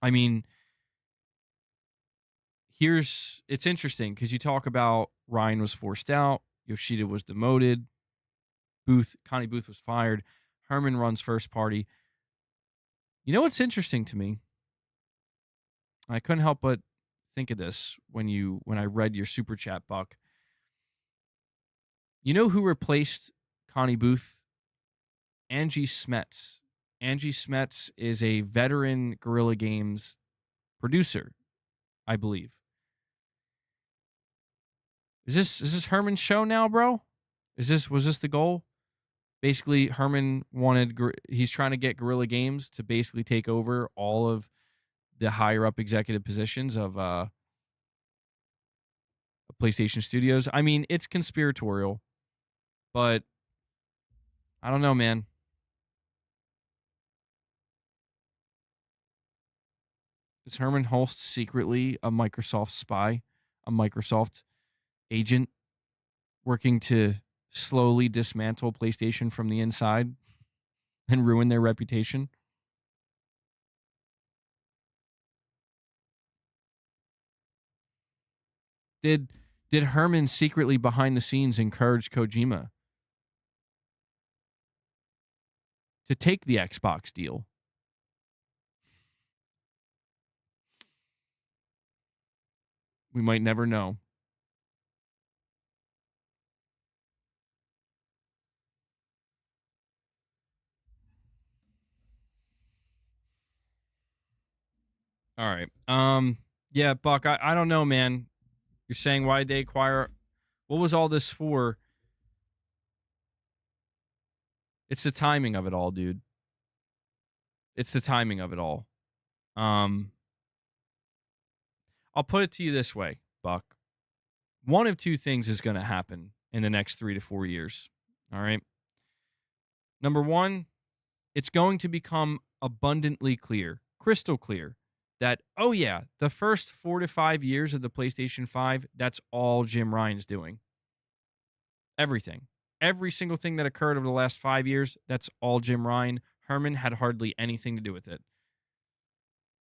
I mean, it's interesting because you talk about Ryan was forced out. Yoshida was demoted. Connie Booth was fired. Herman runs first party. You know what's interesting to me? I couldn't help but think of this when I read your super chat, Buck. You know who replaced Connie Booth? Angie Smets. Angie Smets is a veteran Guerrilla Games producer, I believe. Is this Herman's show now, bro? Was this the goal? Basically, Herman he's trying to get Guerrilla Games to basically take over all of the higher up executive positions of PlayStation Studios. I mean, it's conspiratorial, but I don't know, man. Is Herman Holst secretly a Microsoft spy, a Microsoft agent working to slowly dismantle PlayStation from the inside and ruin their reputation? Did Herman secretly behind the scenes encourage Kojima to take the Xbox deal? We might never know. All right. Yeah, Buck, I don't know, man. You're saying why did they acquire? What was all this for? It's the timing of it all, dude. It's the timing of it all. I'll put it to you this way, Buck. One of two things is going to happen in the next 3 to 4 years. All right. Number one, it's going to become abundantly clear, crystal clear, that, oh yeah, the first 4 to 5 years of the PlayStation 5, that's all Jim Ryan's doing. Everything. Every single thing that occurred over the last 5 years, that's all Jim Ryan. Herman had hardly anything to do with it.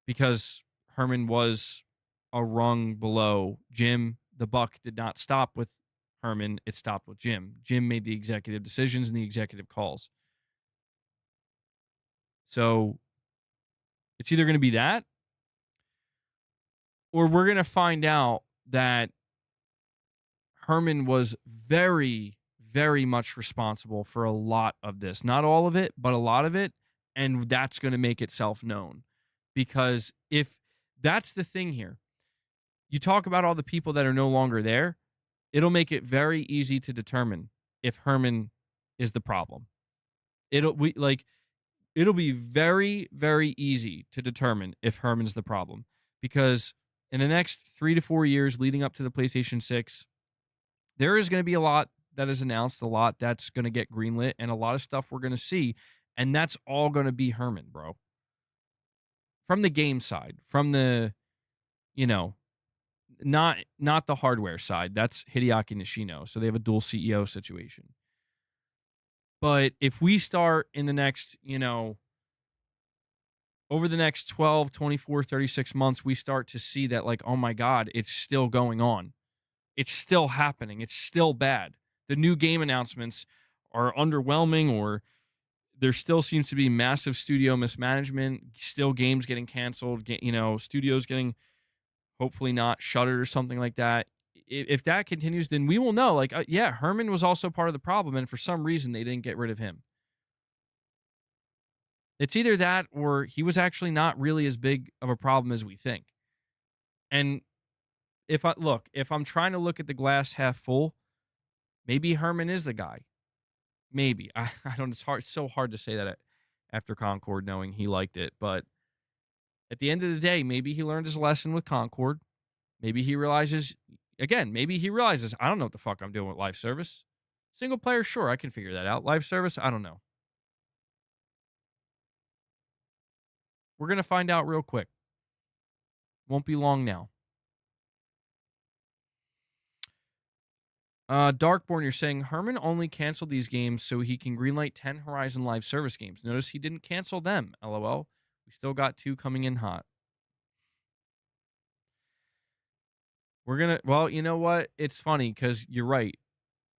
Because Herman was a rung below Jim. The buck did not stop with Herman. It stopped with Jim. Jim made the executive decisions and the executive calls. So it's either going to be that, or we're going to find out that Herman was very, very much responsible for a lot of this. Not all of it, but a lot of it. And that's going to make itself known. Because if that's the thing here, you talk about all the people that are no longer there. it'll make it very easy to determine if Herman is the problem. It'll be very, very easy to determine if Herman's the problem, because in the next 3 to 4 years leading up to the PlayStation 6, there is going to be a lot that is announced, a lot that's going to get greenlit, and a lot of stuff we're going to see, and that's all going to be Herman, bro. From the game side, from the, you know, not the hardware side. That's Hideaki Nishino, so they have a dual CEO situation. But if we start in the next, over the next 12, 24, 36 months, we start to see that, like, oh my God, it's still going on. It's still happening. It's still bad. The new game announcements are underwhelming, or there still seems to be massive studio mismanagement, still games getting canceled, studios getting hopefully not shuttered or something like that. If that continues, then we will know, like, yeah, Herman was also part of the problem, and for some reason they didn't get rid of him. It's either that or he was actually not really as big of a problem as we think. And if I'm trying to look at the glass half full, maybe Herman is the guy. Maybe. I don't, it's so hard to say that after Concord, knowing he liked it. But at the end of the day, maybe he learned his lesson with Concord. Maybe he realizes, I don't know what the fuck I'm doing with live service. Single player, sure, I can figure that out. Live service, I don't know. We're going to find out real quick. Won't be long now. Darkborn, you're saying Herman only canceled these games so he can greenlight 10 Horizon Live Service games. Notice he didn't cancel them, LOL. We still got 2 coming in hot. Well, you know what? It's funny because you're right.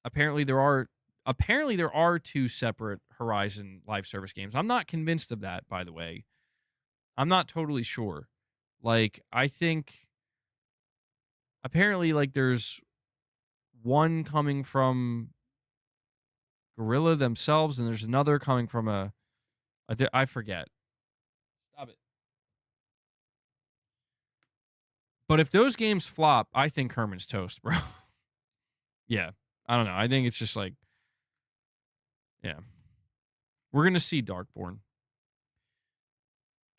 Apparently there are 2 separate Horizon Live Service games. I'm not convinced of that, by the way. I'm not totally sure. Like, I think apparently, like, there's one coming from Guerrilla themselves, and there's another coming from I forget. Stop it. But if those games flop, I think Herman's toast, bro. Yeah. I don't know. I think it's just like, yeah. We're going to see Darkborn.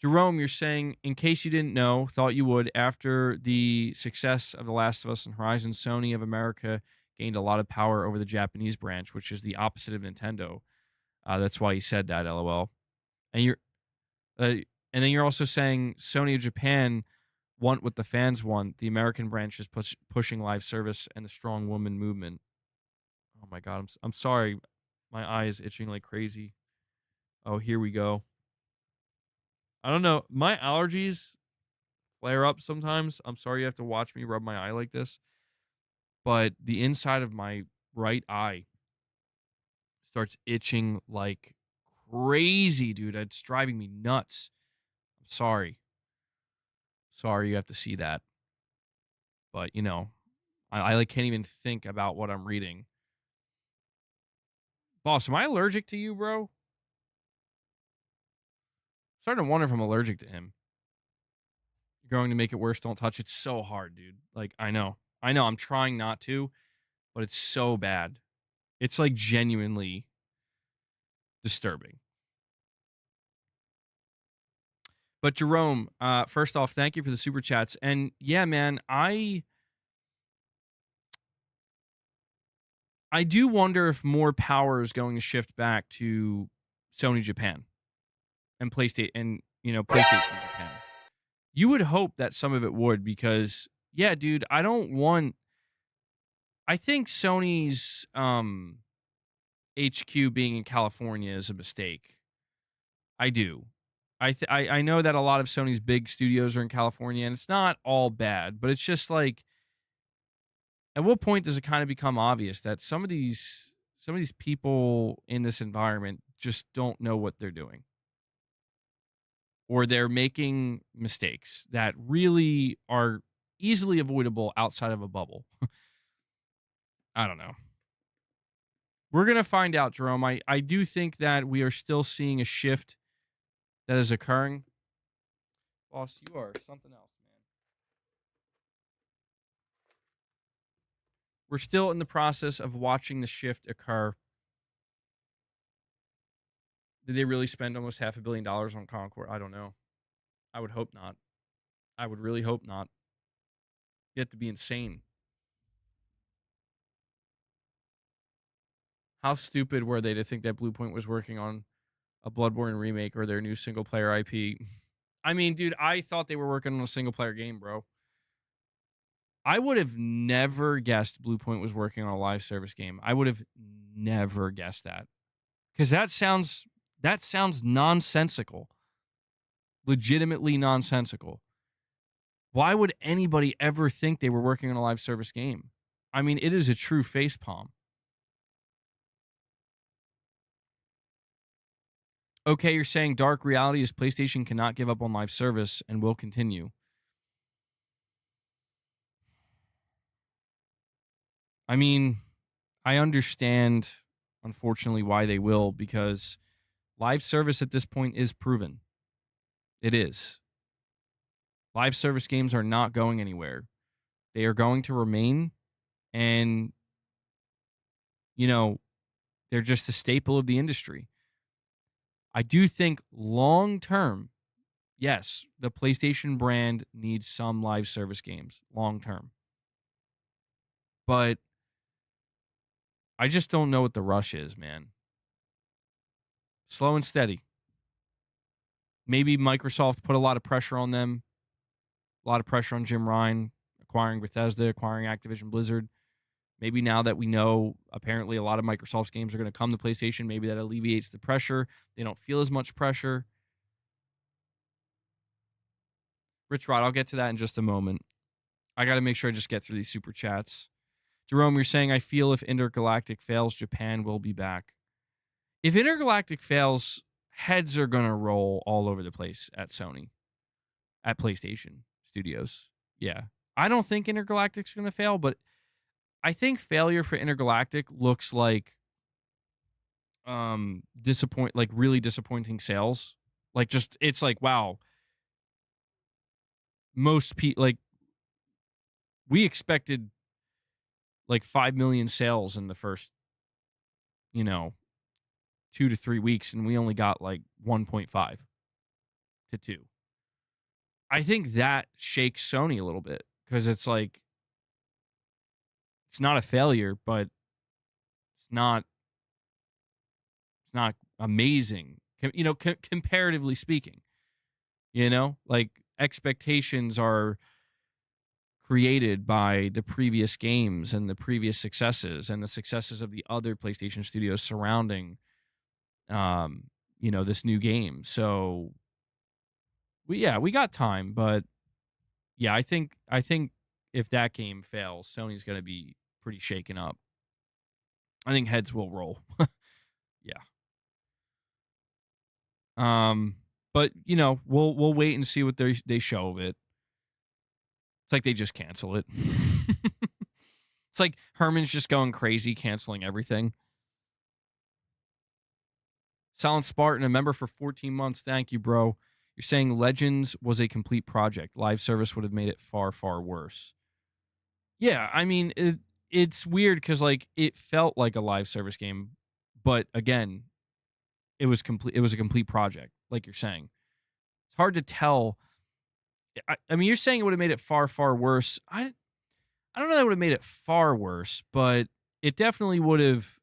Jerome, you're saying, in case you didn't know, thought you would, after the success of The Last of Us and Horizon, Sony of America gained a lot of power over the Japanese branch, which is the opposite of Nintendo. That's why he said that, LOL. And then you're also saying Sony of Japan want what the fans want. The American branch is pushing live service and the strong woman movement. Oh my God, I'm sorry. My eye is itching like crazy. Oh, here we go. I don't know. My allergies flare up sometimes. I'm sorry you have to watch me rub my eye like this. But the inside of my right eye starts itching like crazy, dude. It's driving me nuts. I'm sorry. Sorry you have to see that. But, I like can't even think about what I'm reading. Boss, am I allergic to you, bro? Starting to wonder if I'm allergic to him. You're going to make it worse. Don't touch. It's so hard, dude. Like, I know. I'm trying not to, but it's so bad. It's like genuinely disturbing. But Jerome, first off, thank you for the super chats. And yeah, man, I do wonder if more power is going to shift back to Sony Japan and PlayStation Japan. You would hope that some of it would, because yeah, dude, I think Sony's HQ being in California is a mistake. I do. I know that a lot of Sony's big studios are in California, and it's not all bad, but it's just like, at what point does it kind of become obvious that some of these people in this environment just don't know what they're doing, or they're making mistakes that really are easily avoidable outside of a bubble? I don't know. We're going to find out, Jerome. I do think that we are still seeing a shift that is occurring. Boss, you are something else, man. We're still in the process of watching the shift occur. Did they really spend almost $500 million on Concord? I don't know. I would hope not. I would really hope not. You have to be insane. How stupid were they to think that Bluepoint was working on a Bloodborne remake or their new single player IP? I mean, dude, I thought they were working on a single player game, bro. I would have never guessed Bluepoint was working on a live service game. I would have never guessed that. Because that sounds nonsensical. Legitimately nonsensical. Why would anybody ever think they were working on a live service game? I mean, it is a true facepalm. Okay, you're saying dark reality is PlayStation cannot give up on live service and will continue. I mean, I understand, unfortunately, why they will, because live service at this point is proven. It is. Live service games are not going anywhere. They are going to remain, and, you know, they're just a staple of the industry. I do think long term, yes, the PlayStation brand needs some live service games long term. But I just don't know what the rush is, man. Slow and steady. Maybe Microsoft put a lot of pressure on them, a lot of pressure on Jim Ryan, acquiring Bethesda, acquiring Activision Blizzard. Maybe now that we know apparently a lot of Microsoft's games are going to come to PlayStation, maybe that alleviates the pressure. They don't feel as much pressure. Rich Rod, I'll get to that in just a moment. I got to make sure I just get through these super chats. Jerome, you're saying, I feel if Intergalactic fails, Japan will be back. If Intergalactic fails, heads are going to roll all over the place at Sony, at PlayStation Studios. Yeah. I don't think Intergalactic's going to fail, but I think failure for Intergalactic looks like really disappointing sales. Like, just, it's like, wow. Most people, like, we expected like 5 million sales in the first, 2 to 3 weeks, and we only got like 1.5 to 2. I think that shakes Sony a little bit, because it's like, it's not a failure, but it's not amazing, comparatively speaking. Like, expectations are created by the previous games and the previous successes and the successes of the other PlayStation studios surrounding this new game. So we got time, but yeah, I think if that game fails, Sony's going to be pretty shaken up. I think heads will roll. Yeah. But we'll wait and see what they show of it. It's like they just cancel it. It's like Herman's just going crazy, canceling everything. Silent Spartan, a member for 14 months. Thank you, bro. You're saying Legends was a complete project. Live service would have made it far, far worse. Yeah, I mean, it's weird because, like, it felt like a live service game, but again, it was complete. It was a complete project, like you're saying. It's hard to tell. I mean, you're saying it would have made it far, far worse. I don't know that it would have made it far worse, but it definitely would have.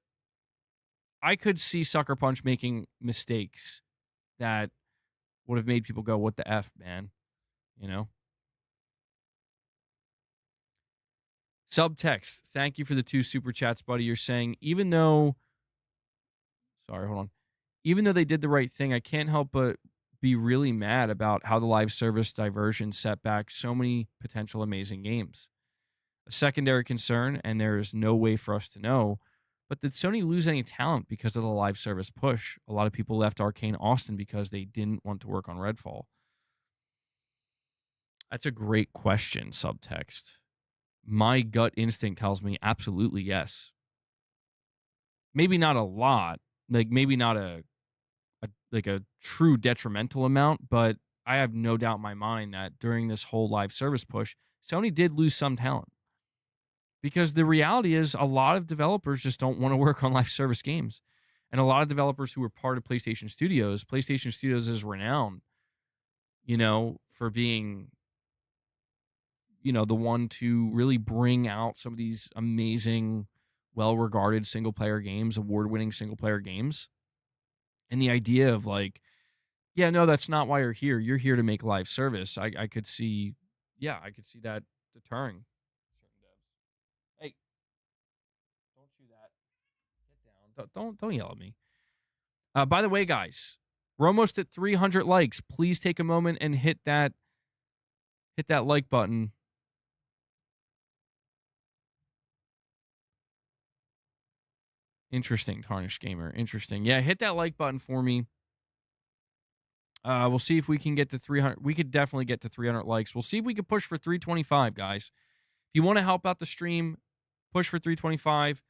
I could see Sucker Punch making mistakes that would have made people go, "What the F, man?" Subtext. Thank you for the 2 super chats, buddy. You're saying, even though they did the right thing, I can't help but be really mad about how the live service diversion set back so many potential amazing games. A secondary concern, and there is no way for us to know, but did Sony lose any talent because of the live service push? A lot of people left Arcane Austin because they didn't want to work on Redfall. That's a great question, Subtext. My gut instinct tells me absolutely yes. Maybe not a lot, like maybe not a true detrimental amount, but I have no doubt in my mind that during this whole live service push, Sony did lose some talent. Because the reality is a lot of developers just don't want to work on live service games. And a lot of developers who are part of PlayStation Studios is renowned, for being, the one to really bring out some of these amazing, well-regarded single-player games, award-winning single-player games. And the idea of like, yeah, no, that's not why you're here. You're here to make live service. I could see, yeah, I could see that deterring certain devs. Hey, don't do that. Get down. Don't yell at me. By the way, guys, we're almost at 300 likes. Please take a moment and hit that like button. Interesting, Tarnished Gamer. Interesting. Yeah, hit that like button for me. We'll see if we can get to 300. We could definitely get to 300 likes. We'll see if we can push for 325, guys. If you want to help out the stream, push for 325.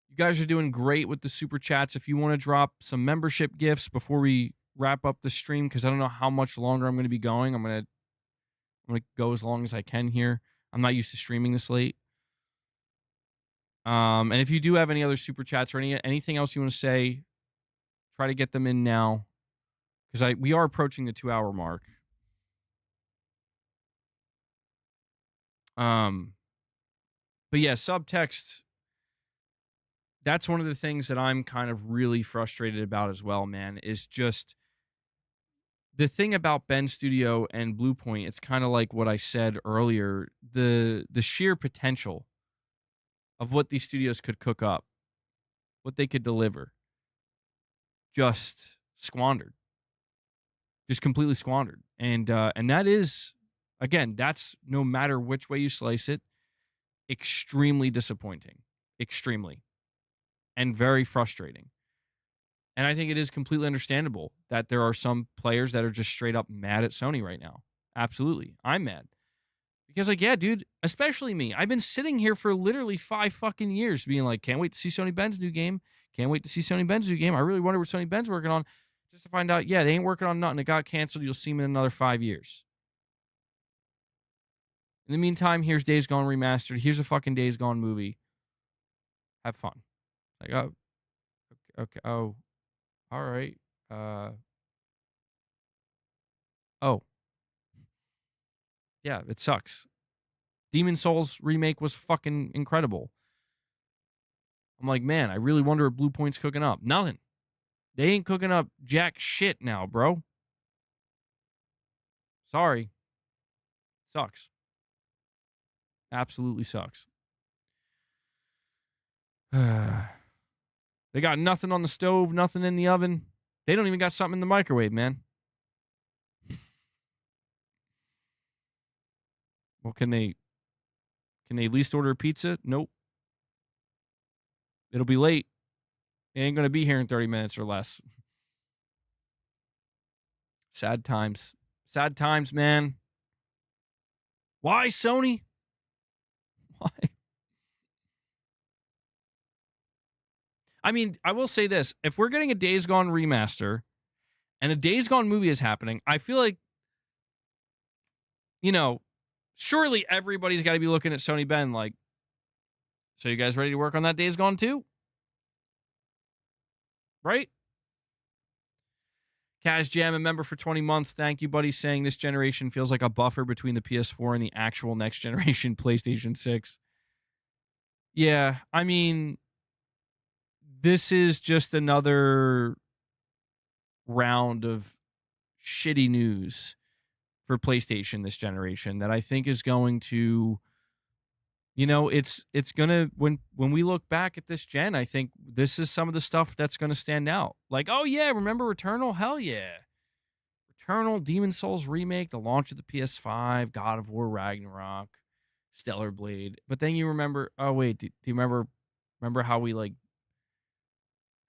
You guys are doing great with the super chats. If you want to drop some membership gifts before we wrap up the stream, because I don't know how much longer I'm going to be going. I'm gonna go as long as I can here. I'm not used to streaming this late. And if you do have any other super chats or anything else you want to say, try to get them in now, because we are approaching the 2-hour mark. But yeah, subtext. That's one of the things that I'm kind of really frustrated about as well, man, is just the thing about Ben Studio and Bluepoint. It's kind of like what I said earlier, the sheer potential of what these studios could cook up, what they could deliver, just squandered, just completely squandered. And that is, again, that's, no matter which way you slice it, extremely disappointing, extremely, and very frustrating. And I think it is completely understandable that there are some players that are just straight up mad at Sony right now. Absolutely. I'm mad. Because, like, yeah, dude, especially me. I've been sitting here for literally 5 fucking years being like, can't wait to see Sony Ben's new game. Can't wait to see Sony Ben's new game. I really wonder what Sony Ben's working on. Just to find out, yeah, they ain't working on nothing. It got canceled. You'll see them in another 5 years. In the meantime, here's Days Gone Remastered. Here's a fucking Days Gone movie. Have fun. Like, oh, okay, oh, all right. Oh, yeah, it sucks. Demon Souls remake was fucking incredible. I'm like, man, I really wonder what Bluepoint's cooking up. Nothing. They ain't cooking up jack shit now, bro. Sorry. Sucks. Absolutely sucks. They got nothing on the stove, nothing in the oven. They don't even got something in the microwave, man. Well, can they at least order a pizza? Nope. It'll be late. They ain't going to be here in 30 minutes or less. Sad times. Sad times, man. Why, Sony? Why? I mean, I will say this. If we're getting a Days Gone remaster and a Days Gone movie is happening, I feel like, surely everybody's got to be looking at Sony Ben like, so you guys ready to work on that Days Gone too? Right? Kaz Jam, a member for 20 months. Thank you, buddy, saying this generation feels like a buffer between the PS4 and the actual next generation PlayStation 6. Yeah, I mean, this is just another round of shitty news for PlayStation this generation that I think is going to, it's going to, when we look back at this gen, I think this is some of the stuff that's going to stand out. Like, oh yeah, remember Returnal? Hell yeah. Returnal, Demon Souls remake, the launch of the PS5, God of War Ragnarok, Stellar Blade. But then you remember, oh wait, do you remember how we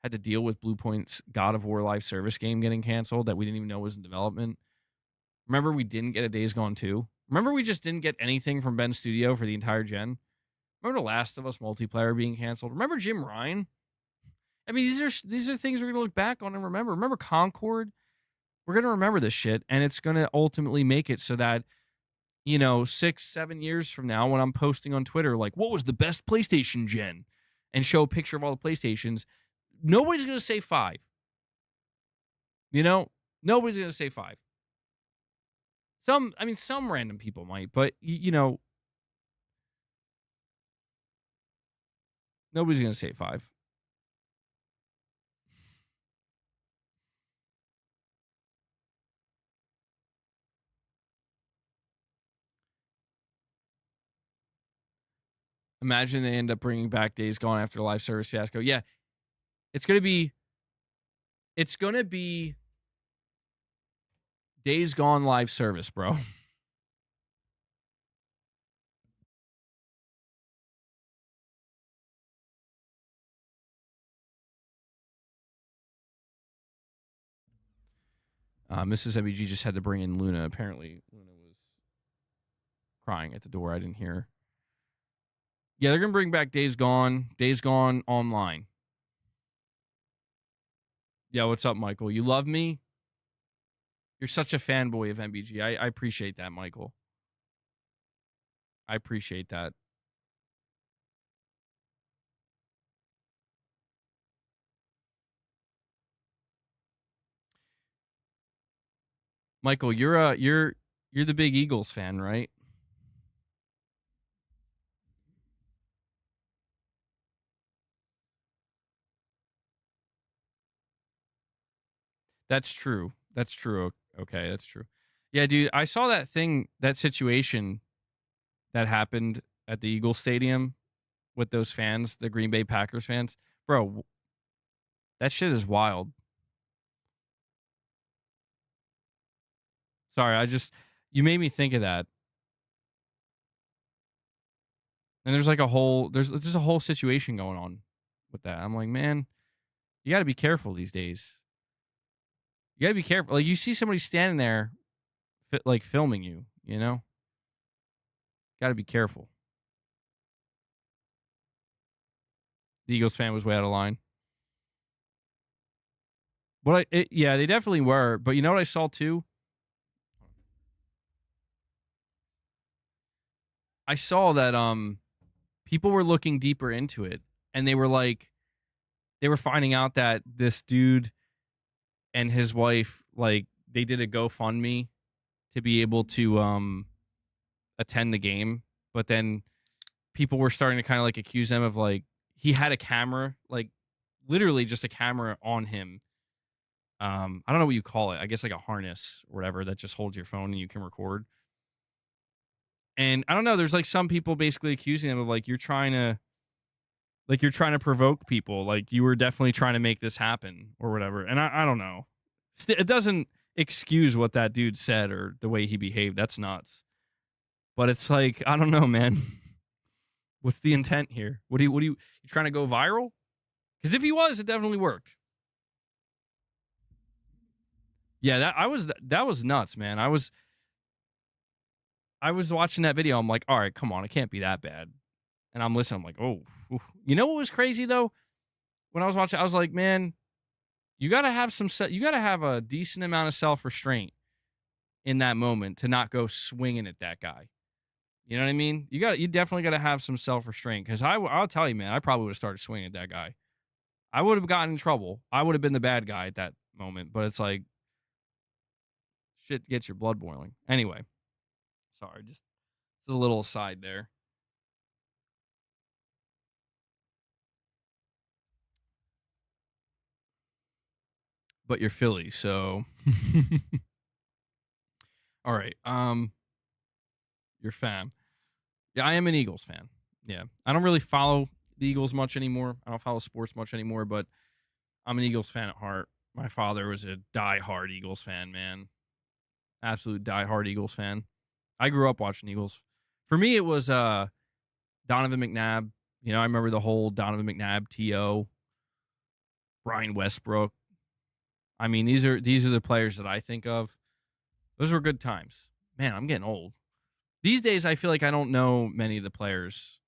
had to deal with Bluepoint's God of War live service game getting canceled that we didn't even know was in development? Remember we didn't get a Days Gone 2? Remember we just didn't get anything from Ben Studio for the entire gen? Remember The Last of Us multiplayer being canceled? Remember Jim Ryan? I mean, these are things we're going to look back on and remember. Remember Concord? We're going to remember this shit, and it's going to ultimately make it so that 6, 7 years from now when I'm posting on Twitter, like, what was the best PlayStation gen? And show a picture of all the PlayStations, nobody's going to say 5. Nobody's going to say 5. Some random people might, but, nobody's going to say 5. Imagine they end up bringing back Days Gone after the live service fiasco. Yeah, it's going to be Days Gone live service, bro. Mrs. MBG just had to bring in Luna. Apparently, Luna was crying at the door. I didn't hear. Yeah, they're going to bring back Days Gone online. Yeah, what's up, Michael? You love me? You're such a fanboy of MBG. I appreciate that, Michael. I appreciate that. Michael, you're the big Eagles fan, right? That's true. That's true. Okay, that's true. Yeah, dude, I saw that situation that happened at the Eagles Stadium with those fans, the Green Bay Packers fans. Bro, that shit is wild. Sorry, you made me think of that. And there's like there's just a whole situation going on with that. I'm like, man, you got to be careful these days. You got to be careful. Like, you see somebody standing there, like, filming you, Got to be careful. The Eagles fan was way out of line. Yeah, they definitely were. But you know what I saw too? I saw that people were looking deeper into it, and they were finding out that this dude and his wife, like, they did a GoFundMe to be able to attend the game, but then people were starting to kind of like accuse them of, like, he had a camera, like, literally just a camera on him. I don't know what you call it. I guess like a harness or whatever that just holds your phone and you can record. And I don't know, there's like some people basically accusing him of, like, you're trying to provoke people, like you were definitely trying to make this happen or whatever. And I don't know. It doesn't excuse what that dude said or the way he behaved. That's nuts. But it's like, I don't know, man. What's the intent here? What do you trying to go viral? Because if he was, it definitely worked. Yeah, that was nuts, man. I was watching that video. I'm like, all right, come on, it can't be that bad. And I'm listening. I'm like, oh, oof. You know what was crazy though? When I was watching, I was like, man, you gotta have a decent amount of self restraint in that moment to not go swinging at that guy. You know what I mean? You definitely got to have some self restraint, because I'll tell you, man, I probably would have started swinging at that guy. I would have gotten in trouble. I would have been the bad guy at that moment. But it's like, shit gets your blood boiling. Anyway, sorry, just a little aside there. But you're Philly, so all right. You're fam. Yeah, I am an Eagles fan. Yeah, I don't really follow the Eagles much anymore. I don't follow sports much anymore, but I'm an Eagles fan at heart. My father was a diehard Eagles fan, man. Absolute diehard Eagles fan. I grew up watching Eagles. For me, it was Donovan McNabb. I remember the whole Donovan McNabb, T.O., Brian Westbrook. I mean, these are the players that I think of. Those were good times. Man, I'm getting old. These days, I feel like I don't know many of the players,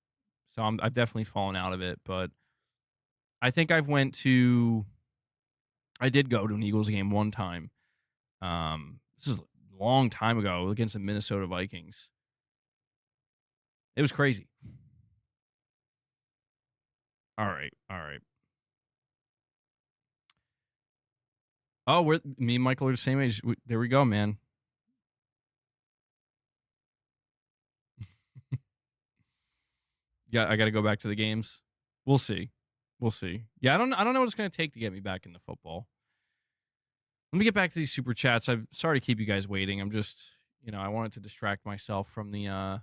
so I've definitely fallen out of it. But I think I did go to an Eagles game one time. This is a long time ago against the Minnesota Vikings. It was crazy. All right. All right. Oh, me and Michael are the same age. There we go, man. Yeah, I got to go back to the games. We'll see. We'll see. Yeah, I don't know what it's going to take to get me back into football. Let me get back to these super chats. I'm sorry to keep you guys waiting. I'm just, I wanted to distract myself from the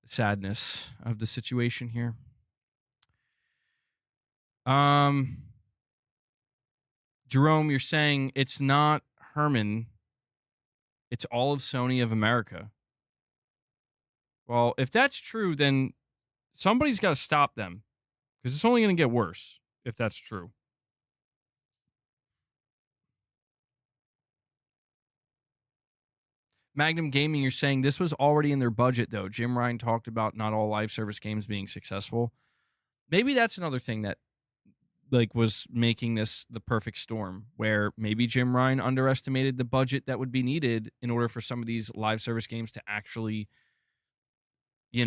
sadness of the situation here. Jerome, you're saying it's not Herman, it's all of Sony of America. Well, if that's true, then somebody's got to stop them because it's only going to get worse if that's true. Magnum Gaming, you're saying this was already in their budget, though. Jim Ryan talked about not all live service games being successful. Maybe that's another thing that was making this the perfect storm, where maybe Jim Ryan underestimated the budget that would be needed in order for some of these live service games to actually, be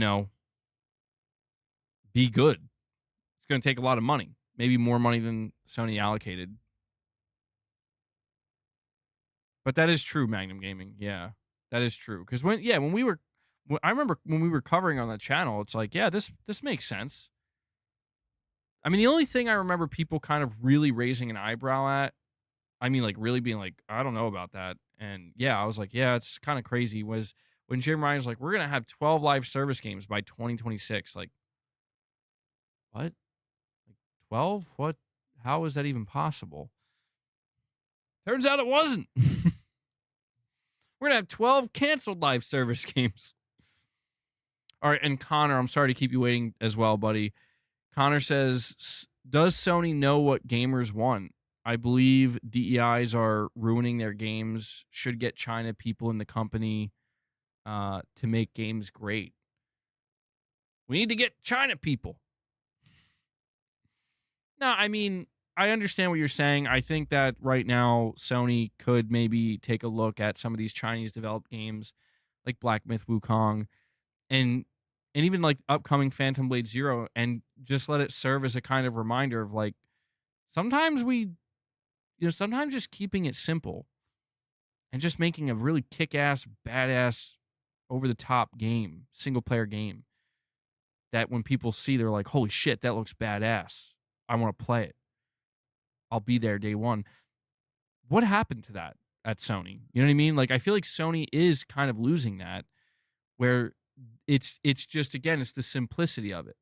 good. It's going to take a lot of money, maybe more money than Sony allocated. But that is true, Magnum Gaming. Yeah, that is true. Because I remember when we were covering on that channel, it's like, yeah, this makes sense. I mean, the only thing I remember people kind of really raising an eyebrow at, I mean, like really being like, I don't know about that. And yeah, I was like, yeah, it's kind of crazy, was when Jim Ryan was like, we're going to have 12 live service games by 2026. Like, what? Like 12? What? How is that even possible? Turns out it wasn't. We're going to have 12 canceled live service games. All right. And Connor, I'm sorry to keep you waiting as well, buddy. Connor says, does Sony know what gamers want? I believe DEIs are ruining their games, should get China people in the company to make games great. We need to get China people. No, I mean, I understand what you're saying. I think that right now Sony could maybe take a look at some of these Chinese developed games like Black Myth Wukong and even like upcoming Phantom Blade Zero, and just let it serve as a kind of reminder of like, sometimes sometimes just keeping it simple and just making a really kick-ass, badass, over-the-top game, single-player game that when people see, they're like, holy shit, that looks badass. I want to play it. I'll be there day one. What happened to that at Sony? You know what I mean? Like, I feel like Sony is kind of losing that, where it's just, again, it's the simplicity of it.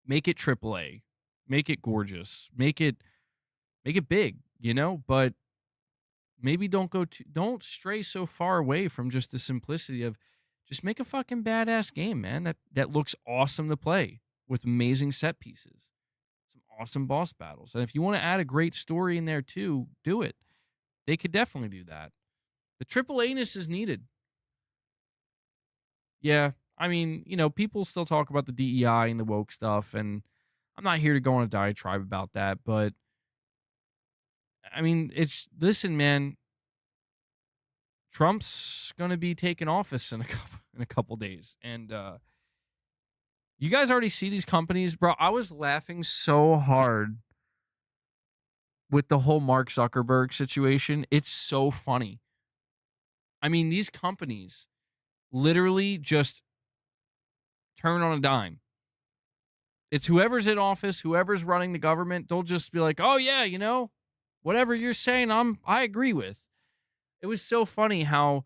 Make it AAA, make it gorgeous, make it big, but maybe don't stray so far away from just the simplicity of just make a fucking badass game, man, that looks awesome to play with amazing set pieces, some awesome boss battles. And if you want to add a great story in there too, do it. They could definitely do that. The AAA-ness is needed. Yeah, I mean, people still talk about the DEI and the woke stuff, and I'm not here to go on a diatribe about that, but I mean, listen, man, Trump's going to be taking office in a couple days, and you guys already see these companies, bro. I was laughing so hard with the whole Mark Zuckerberg situation. It's so funny. I mean, these companies literally just turn on a dime. It's whoever's in office, whoever's running the government, they'll just be like, oh yeah, whatever you're saying, I agree with. It was so funny how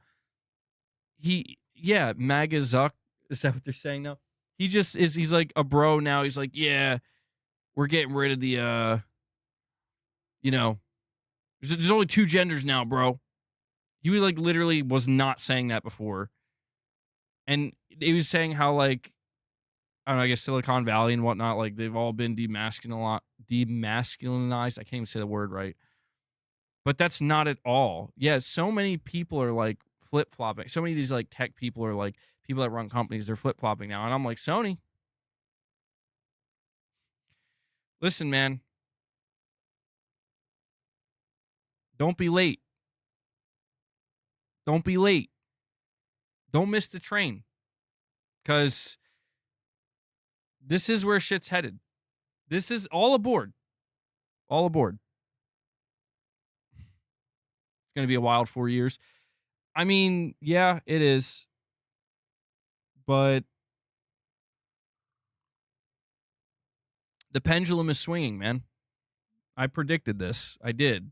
MAGA Zuck, is that what they're saying now? He just is, he's like a bro now. He's like, yeah, we're getting rid of the, there's only two genders now, bro. He was like, literally was not saying that before. And he was saying how, like, I don't know, I guess Silicon Valley and whatnot, like, they've all been demasculinized. I can't even say the word right. But that's not at all. Yeah, so many people are, like, flip-flopping. So many of these, like, tech people are, like, people that run companies, they're flip-flopping now. And I'm like, Sony, listen, man, don't be late. Don't be late. Don't miss the train. Because this is where shit's headed. This is all aboard. All aboard. It's going to be a wild 4 years. I mean, yeah, it is. But the pendulum is swinging, man. I predicted this. I did.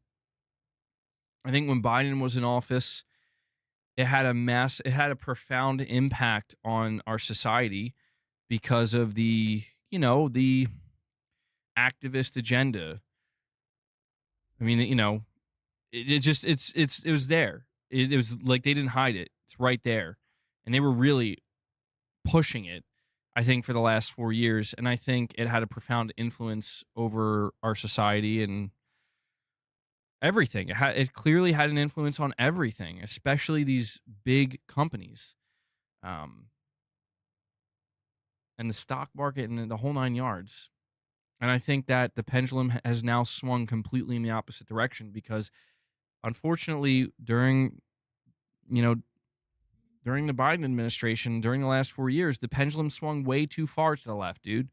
I think when Biden was in office, it had a profound impact on our society because of the activist agenda. I mean, it was there. It was like they didn't hide it. It's right there. And they were really pushing it, I think, for the last 4 years. And I think it had a profound influence over our society and everything. It clearly had an influence on everything, especially these big companies. And the stock market and the whole 9 yards. And I think that the pendulum has now swung completely in the opposite direction because, unfortunately, during the Biden administration, during the last 4 years, the pendulum swung way too far to the left, dude.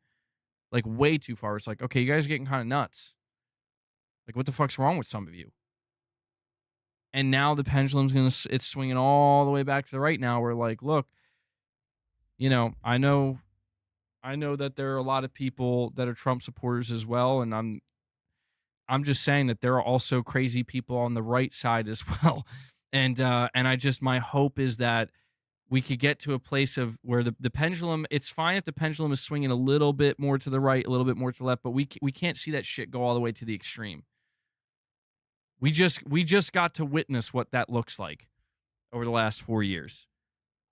Like, way too far. It's like, okay, you guys are getting kind of nuts. Like, what the fuck's wrong with some of you? And now the pendulum's it's swinging all the way back to the right now. We're like, look, I know that there are a lot of people that are Trump supporters as well, and I'm just saying that there are also crazy people on the right side as well. And my hope is that we could get to a place of where the pendulum, it's fine if the pendulum is swinging a little bit more to the right, a little bit more to the left, but we can't see that shit go all the way to the extreme. We just got to witness what that looks like over the last 4 years.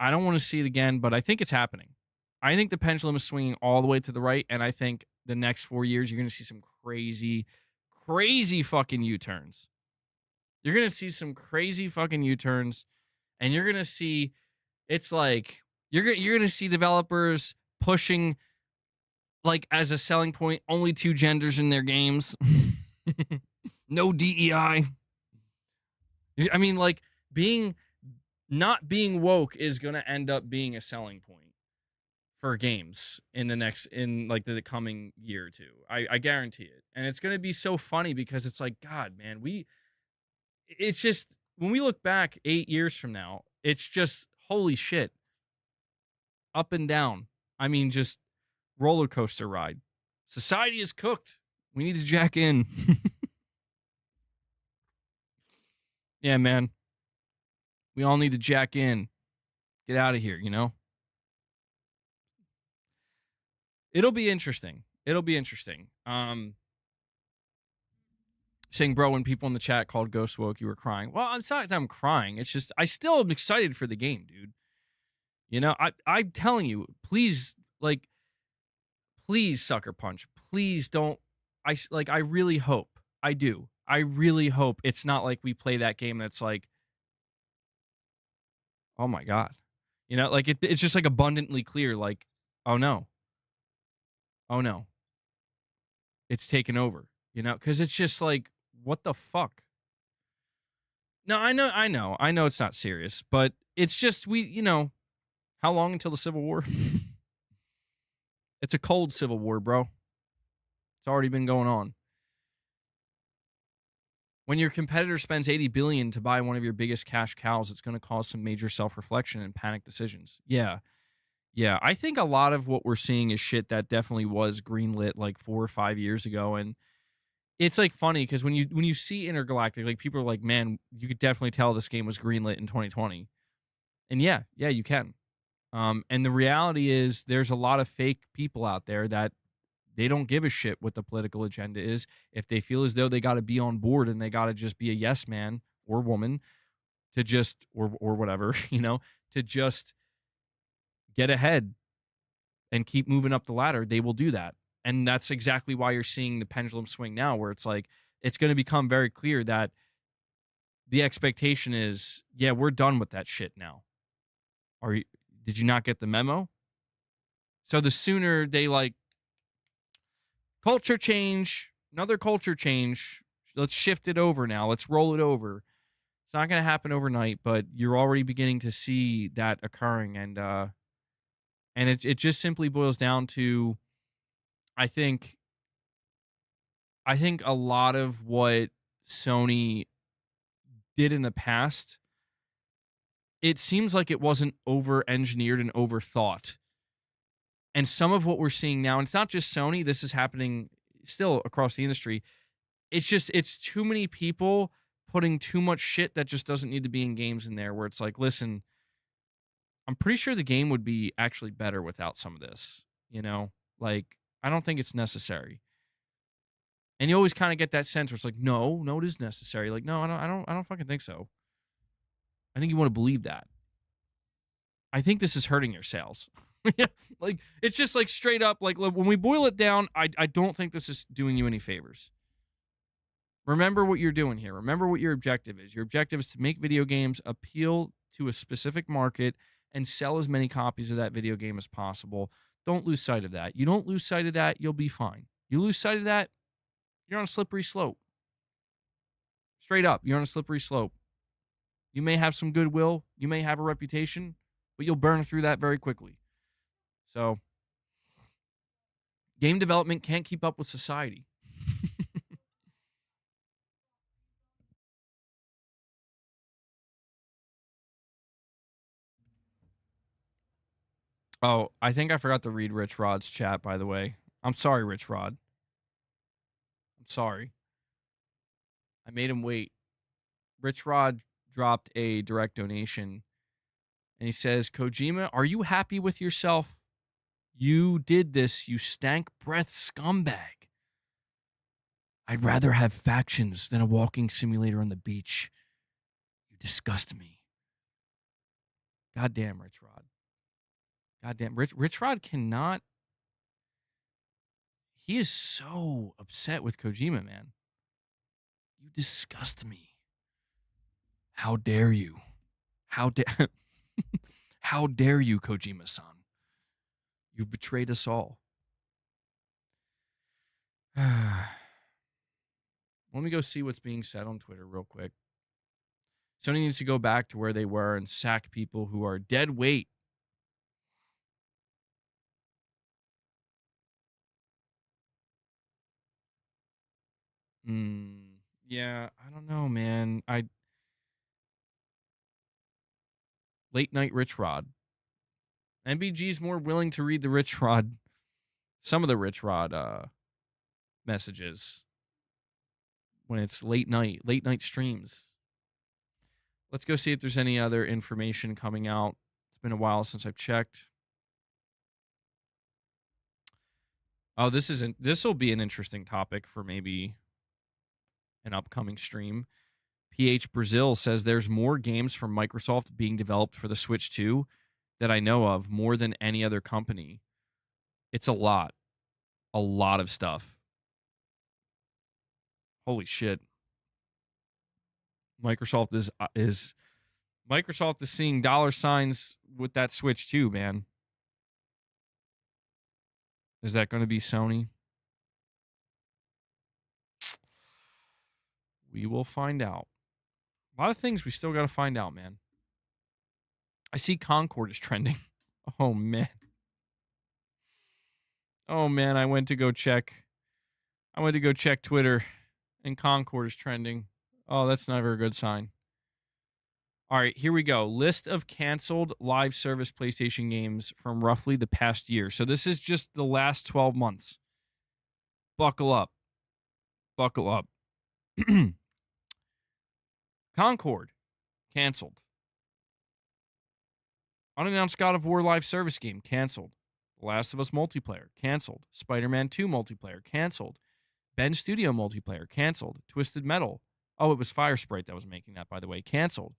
I don't want to see it again, but I think it's happening. I think the pendulum is swinging all the way to the right, and I think the next 4 years, you're going to see some crazy, crazy fucking U-turns. You're going to see some crazy fucking U-turns, and you're going to see, it's like, you're going to see developers pushing, like, as a selling point, only 2 genders in their games. No DEI. I mean, like, not being woke is going to end up being a selling point for games in the coming year or two. I guarantee it. And it's going to be so funny because it's like, God, man, it's just, when we look back 8 years from now, it's just, holy shit. Up and down. I mean, just roller coaster ride. Society is cooked. We need to jack in. Yeah, man. We all need to jack in. Get out of here, It'll be interesting. Saying, bro, when people in the chat called Ghost Woke, you were crying. Well, it's not that I'm crying. It's just, I still am excited for the game, dude. I'm telling you, please, please, Sucker Punch. Please don't. I really hope. I do. I really hope it's not like we play that game that's like, oh my God. It's just like abundantly clear, like, oh no. Oh no. It's taken over, because it's just like, what the fuck? No, I know it's not serious, but it's just, how long until the Civil War? It's a cold Civil War, bro. It's already been going on. When your competitor spends $80 billion to buy one of your biggest cash cows, it's going to cause some major self-reflection and panic decisions. Yeah. I think a lot of what we're seeing is shit that definitely was greenlit like 4 or 5 years ago, and it's like funny because when you see Intergalactic, like, people are like, man, you could definitely tell this game was greenlit in 2020, and yeah, you can. And the reality is, there's a lot of fake people out there that they don't give a shit what the political agenda is. If they feel as though they got to be on board and they got to just be a yes man or woman to just, or whatever, to just get ahead and keep moving up the ladder, they will do that. And that's exactly why you're seeing the pendulum swing now, where it's like, it's going to become very clear that the expectation is, yeah, we're done with that shit now. Did you not get the memo? So the sooner they culture change, another culture change, let's shift it over now. Let's roll it over. It's not going to happen overnight, but you're already beginning to see that occurring. And And it just simply boils down to, I think a lot of what Sony did in the past, it seems like it wasn't over engineered and overthought. And some of what we're seeing now, and it's not just Sony, this is happening still across the industry. It's too many people putting too much shit that just doesn't need to be in games in there, where it's like, listen, I'm pretty sure the game would be actually better without some of this, you know? Like, I don't think it's necessary. And you always kind of get that sense where it's like, no, it is necessary. Like, no, I don't fucking think so. I think you want to believe that. I think this is hurting your sales. Like, it's just like straight up, like, when we boil it down, I don't think this is doing you any favors. Remember what you're doing here. Remember what your objective is. Your objective is to make video games appeal to a specific market and sell as many copies of that video game as possible. Don't lose sight of that. You don't lose sight of that, you'll be fine. You lose sight of that, you're on a slippery slope. Straight up, you're on a slippery slope. You may have some goodwill, you may have a reputation, but you'll burn through that very quickly. So, game development can't keep up with society. Oh, I think I forgot to read Rich Rod's chat, by the way. I'm sorry, Rich Rod. I'm sorry. I made him wait. Rich Rod dropped a direct donation, and he says, Kojima, are you happy with yourself? You did this, you stank breath scumbag. I'd rather have factions than a walking simulator on the beach. You disgust me. Goddamn, Rich Rod. Goddamn, Rich Rod cannot. He is so upset with Kojima, man. You disgust me. How dare you? How dare How dare you, Kojima-san? You've betrayed us all. Let me go see what's being said on Twitter real quick. Sony needs to go back to where they were and sack people who are dead weight. Yeah, I don't know, man. Late night Rich Rod. MBG's more willing to read the Rich Rod, some of the Rich Rod messages when it's late night streams. Let's go see if there's any other information coming out. It's been a while since I've checked. Oh, this will be an interesting topic for maybe an upcoming stream. PH Brazil says there's more games from Microsoft being developed for the Switch 2 that I know of, more than any other company. It's a lot of stuff. Holy shit. Microsoft is seeing dollar signs with that Switch 2, man. Is that going to be Sony? We will find out. A lot of things we still got to find out, man. I see Concord is trending. Oh, man. Oh, man, I went to go check Twitter, and Concord is trending. Oh, that's never a good sign. All right, here we go. List of canceled live service PlayStation games from roughly the past year. So this is just the last 12 months. Buckle up. Buckle up. Concord, canceled. Unannounced God of War live service game, canceled. The Last of Us multiplayer, canceled. Spider-Man 2 multiplayer, canceled. Ben Studio multiplayer, canceled. Twisted Metal. Oh, it was Firesprite that was making that, by the way. Canceled.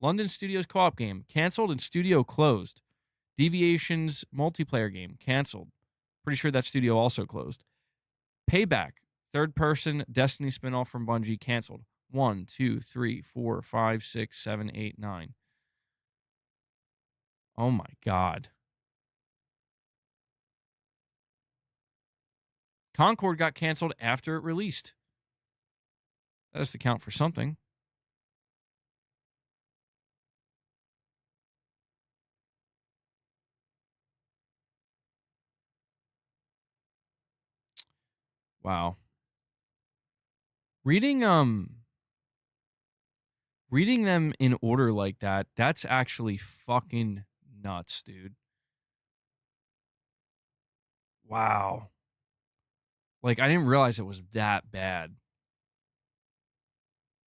London Studios co-op game, canceled and studio closed. Deviations multiplayer game, canceled. Pretty sure that studio also closed. Payback, third-person Destiny spinoff from Bungie, canceled. 1, 2, 3, 4, 5, 6, 7, 8, 9. Oh my God. Concord got canceled after it released. That has to count for something. Wow. Reading reading them in order like that, that's actually fucking nuts, dude. Wow. Like I didn't realize it was that bad.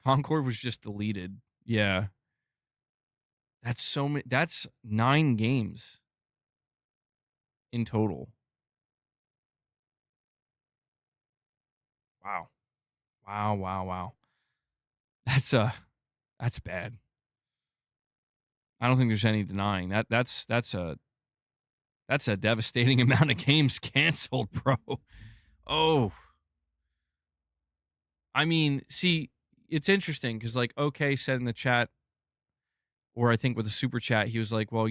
Concord was just deleted. Yeah. That's so many. That's 9 games in total. Wow. Wow, wow, wow. That's that's bad. I don't think there's any denying that. That's a devastating amount of games canceled, bro. Oh, I mean, see, it's interesting because like OK said in the chat, or I think with the super chat, he was like, well,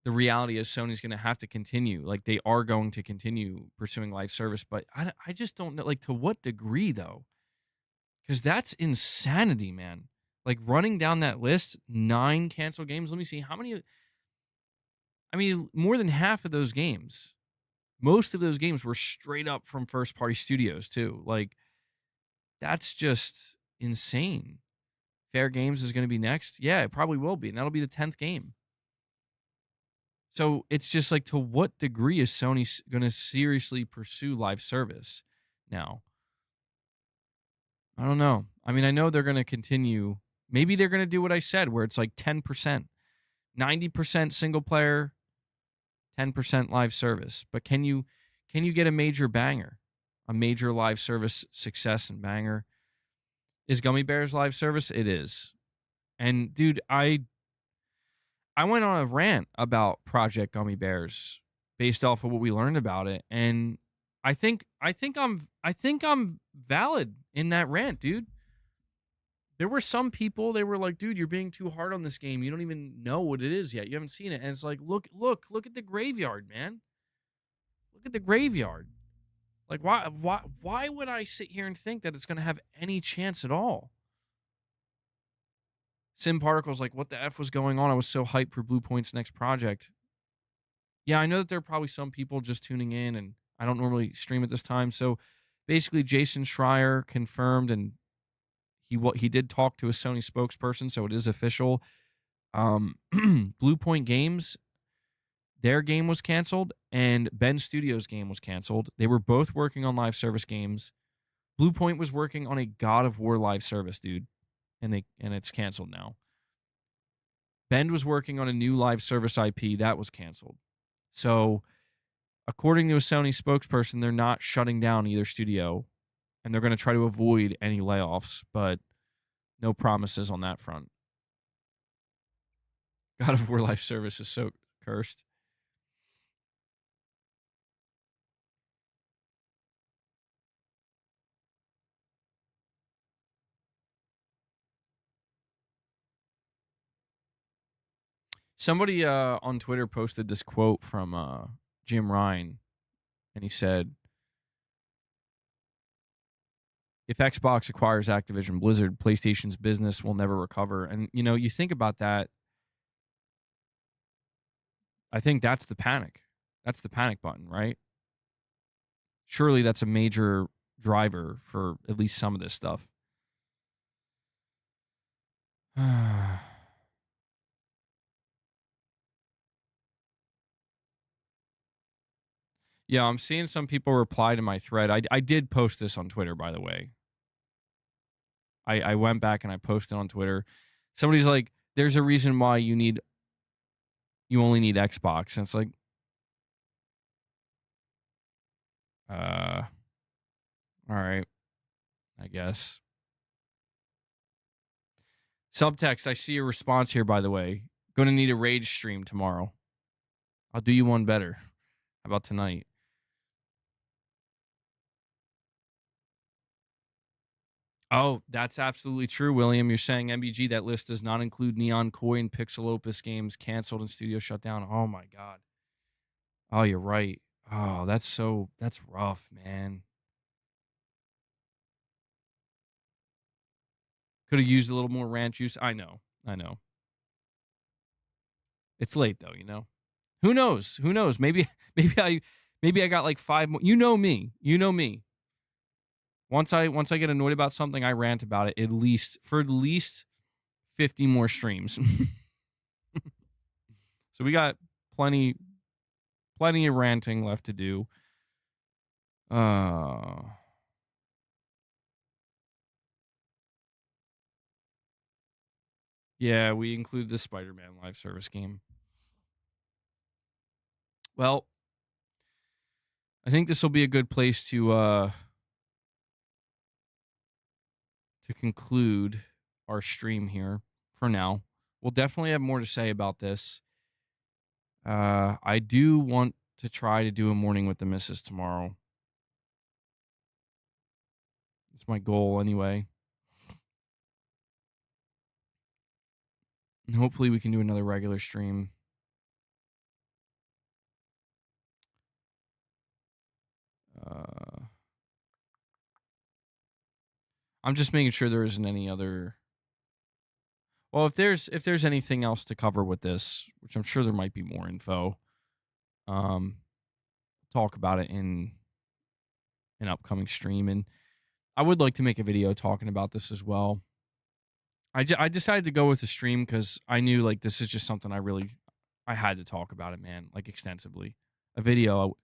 the reality is Sony's going to have to continue. Like they are going to continue pursuing live service, but I just don't know, like to what degree though, because that's insanity, man. Like running down that list, 9 canceled games. Let me see how many. I mean, more than half of those games, most of those games were straight up from first party studios too. Like that's just insane. Fair Games is going to be next. Yeah, it probably will be, and that'll be the 10th game. So it's just like, to what degree is Sony going to seriously pursue live service now? I don't know. I mean, I know they're going to continue. Maybe they're going to do what I said, where it's like 10%, 90% single player, 10% live service. But can you get a major banger, a major live service success and banger? Is Gummy Bears live service? It is. And dude, I went on a rant about Project Gummy Bears based off of what we learned about it, and I think I'm valid in that rant, dude. There were some people, they were like, dude, you're being too hard on this game. You don't even know what it is yet. You haven't seen it. And it's like, look at the graveyard, man. Look at the graveyard. Like why would I sit here and think that it's going to have any chance at all? Sim Particle's like, what the F was going on? I was so hyped for Bluepoint's next project. Yeah, I know that there are probably some people just tuning in, and I don't normally stream at this time. So basically, Jason Schreier confirmed, and he did talk to a Sony spokesperson, so it is official. Bluepoint Games, their game was canceled, and Ben Studios' game was canceled. They were both working on live service games. Bluepoint was working on a God of War live service, dude, and it's canceled now. Bend was working on a new live service IP that was canceled. So, according to a Sony spokesperson, they're not shutting down either studio, and they're going to try to avoid any layoffs, but no promises on that front. God of War live service is so cursed. Somebody on Twitter posted this quote from Jim Ryan, and he said, if Xbox acquires Activision Blizzard, PlayStation's business will never recover. And, you think about that, I think that's the panic. That's the panic button, right? Surely that's a major driver for at least some of this stuff. Yeah, I'm seeing some people reply to my thread. I did post this on Twitter, by the way. I went back and I posted on Twitter. Somebody's like, there's a reason why you only need Xbox. And it's like, all right, I guess. Subtext, I see your response here, by the way. Gonna need a rage stream tomorrow. I'll do you one better. How about tonight? Oh, that's absolutely true, William. You're saying MBG, that list does not include Neon Koi and Pixel Opus games canceled and studio shut down. Oh my God. Oh, you're right. Oh, that's rough, man. Could have used a little more ranch juice. I know. It's late though, Who knows? Maybe I got like 5 more. You know me. Once I get annoyed about something, I rant about it at least 50 more streams. So we got plenty of ranting left to do. Yeah, we include the Spider-Man live service game. Well, I think this will be a good place to conclude our stream here for now. We'll definitely have more to say about this. I do want to try to do a morning with the missus tomorrow. It's my goal anyway. And hopefully we can do another regular stream. I'm just making sure there isn't any other. Well, if there's anything else to cover with this, which I'm sure there might be more info, talk about it in an upcoming stream. And I would like to make a video talking about this as well. I decided to go with the stream because I knew like this is just something I had to talk about it, man, like extensively. A video,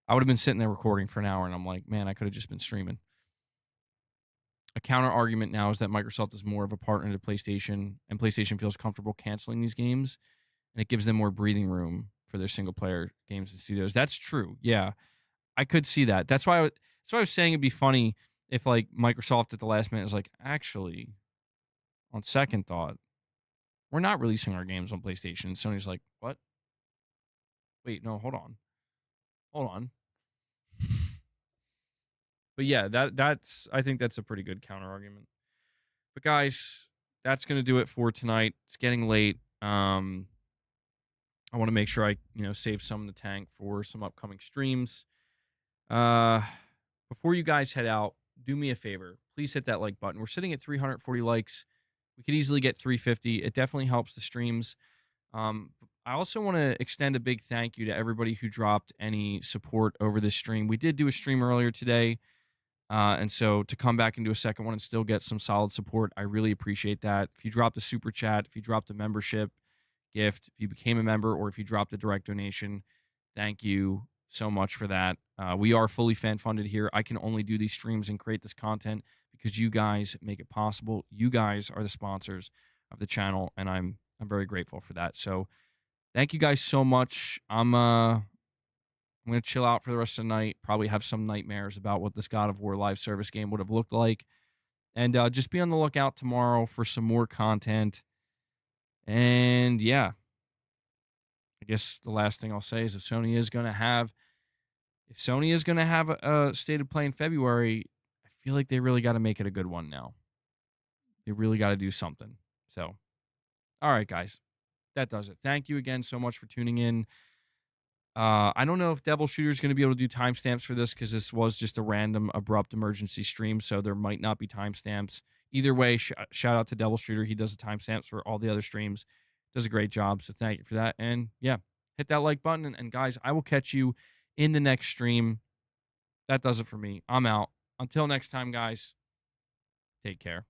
I would have been sitting there recording for an hour, and I'm like, man, I could have just been streaming. A counter argument now is that Microsoft is more of a partner to PlayStation, and PlayStation feels comfortable canceling these games, and it gives them more breathing room for their single player games and studios. That's true. Yeah, I could see that. That's why I was saying it'd be funny if like Microsoft at the last minute is like, actually, on second thought, we're not releasing our games on PlayStation. And Sony's like, what? Wait, no, hold on. But yeah, that's I think that's a pretty good counter argument. But guys, that's gonna do it for tonight. It's getting late. I want to make sure I save some in the tank for some upcoming streams. Before you guys head out, do me a favor. Please hit that like button. We're sitting at 340 likes. We could easily get 350. It definitely helps the streams. I also want to extend a big thank you to everybody who dropped any support over this stream. We did do a stream earlier today. And so to come back and do a second one and still get some solid support, I really appreciate that. If you dropped a super chat, if you dropped a membership gift, if you became a member, or if you dropped a direct donation, thank you so much for that. We are fully fan funded here. I can only do these streams and create this content because you guys make it possible. You guys are the sponsors of the channel, and I'm very grateful for that. So thank you guys so much. I'm going to chill out for the rest of the night, probably have some nightmares about what this God of War live service game would have looked like. And just be on the lookout tomorrow for some more content. And yeah, I guess the last thing I'll say is if Sony is going to have a state of play in February, I feel like they really got to make it a good one now. They really got to do something. So, all right, guys, that does it. Thank you again so much for tuning in. I don't know if Devil Shooter is going to be able to do timestamps for this because this was just a random, abrupt emergency stream, so there might not be timestamps. Either way, shout out to Devil Shooter. He does the timestamps for all the other streams. Does a great job, so thank you for that. And yeah, hit that like button. And guys, I will catch you in the next stream. That does it for me. I'm out. Until next time, guys, take care.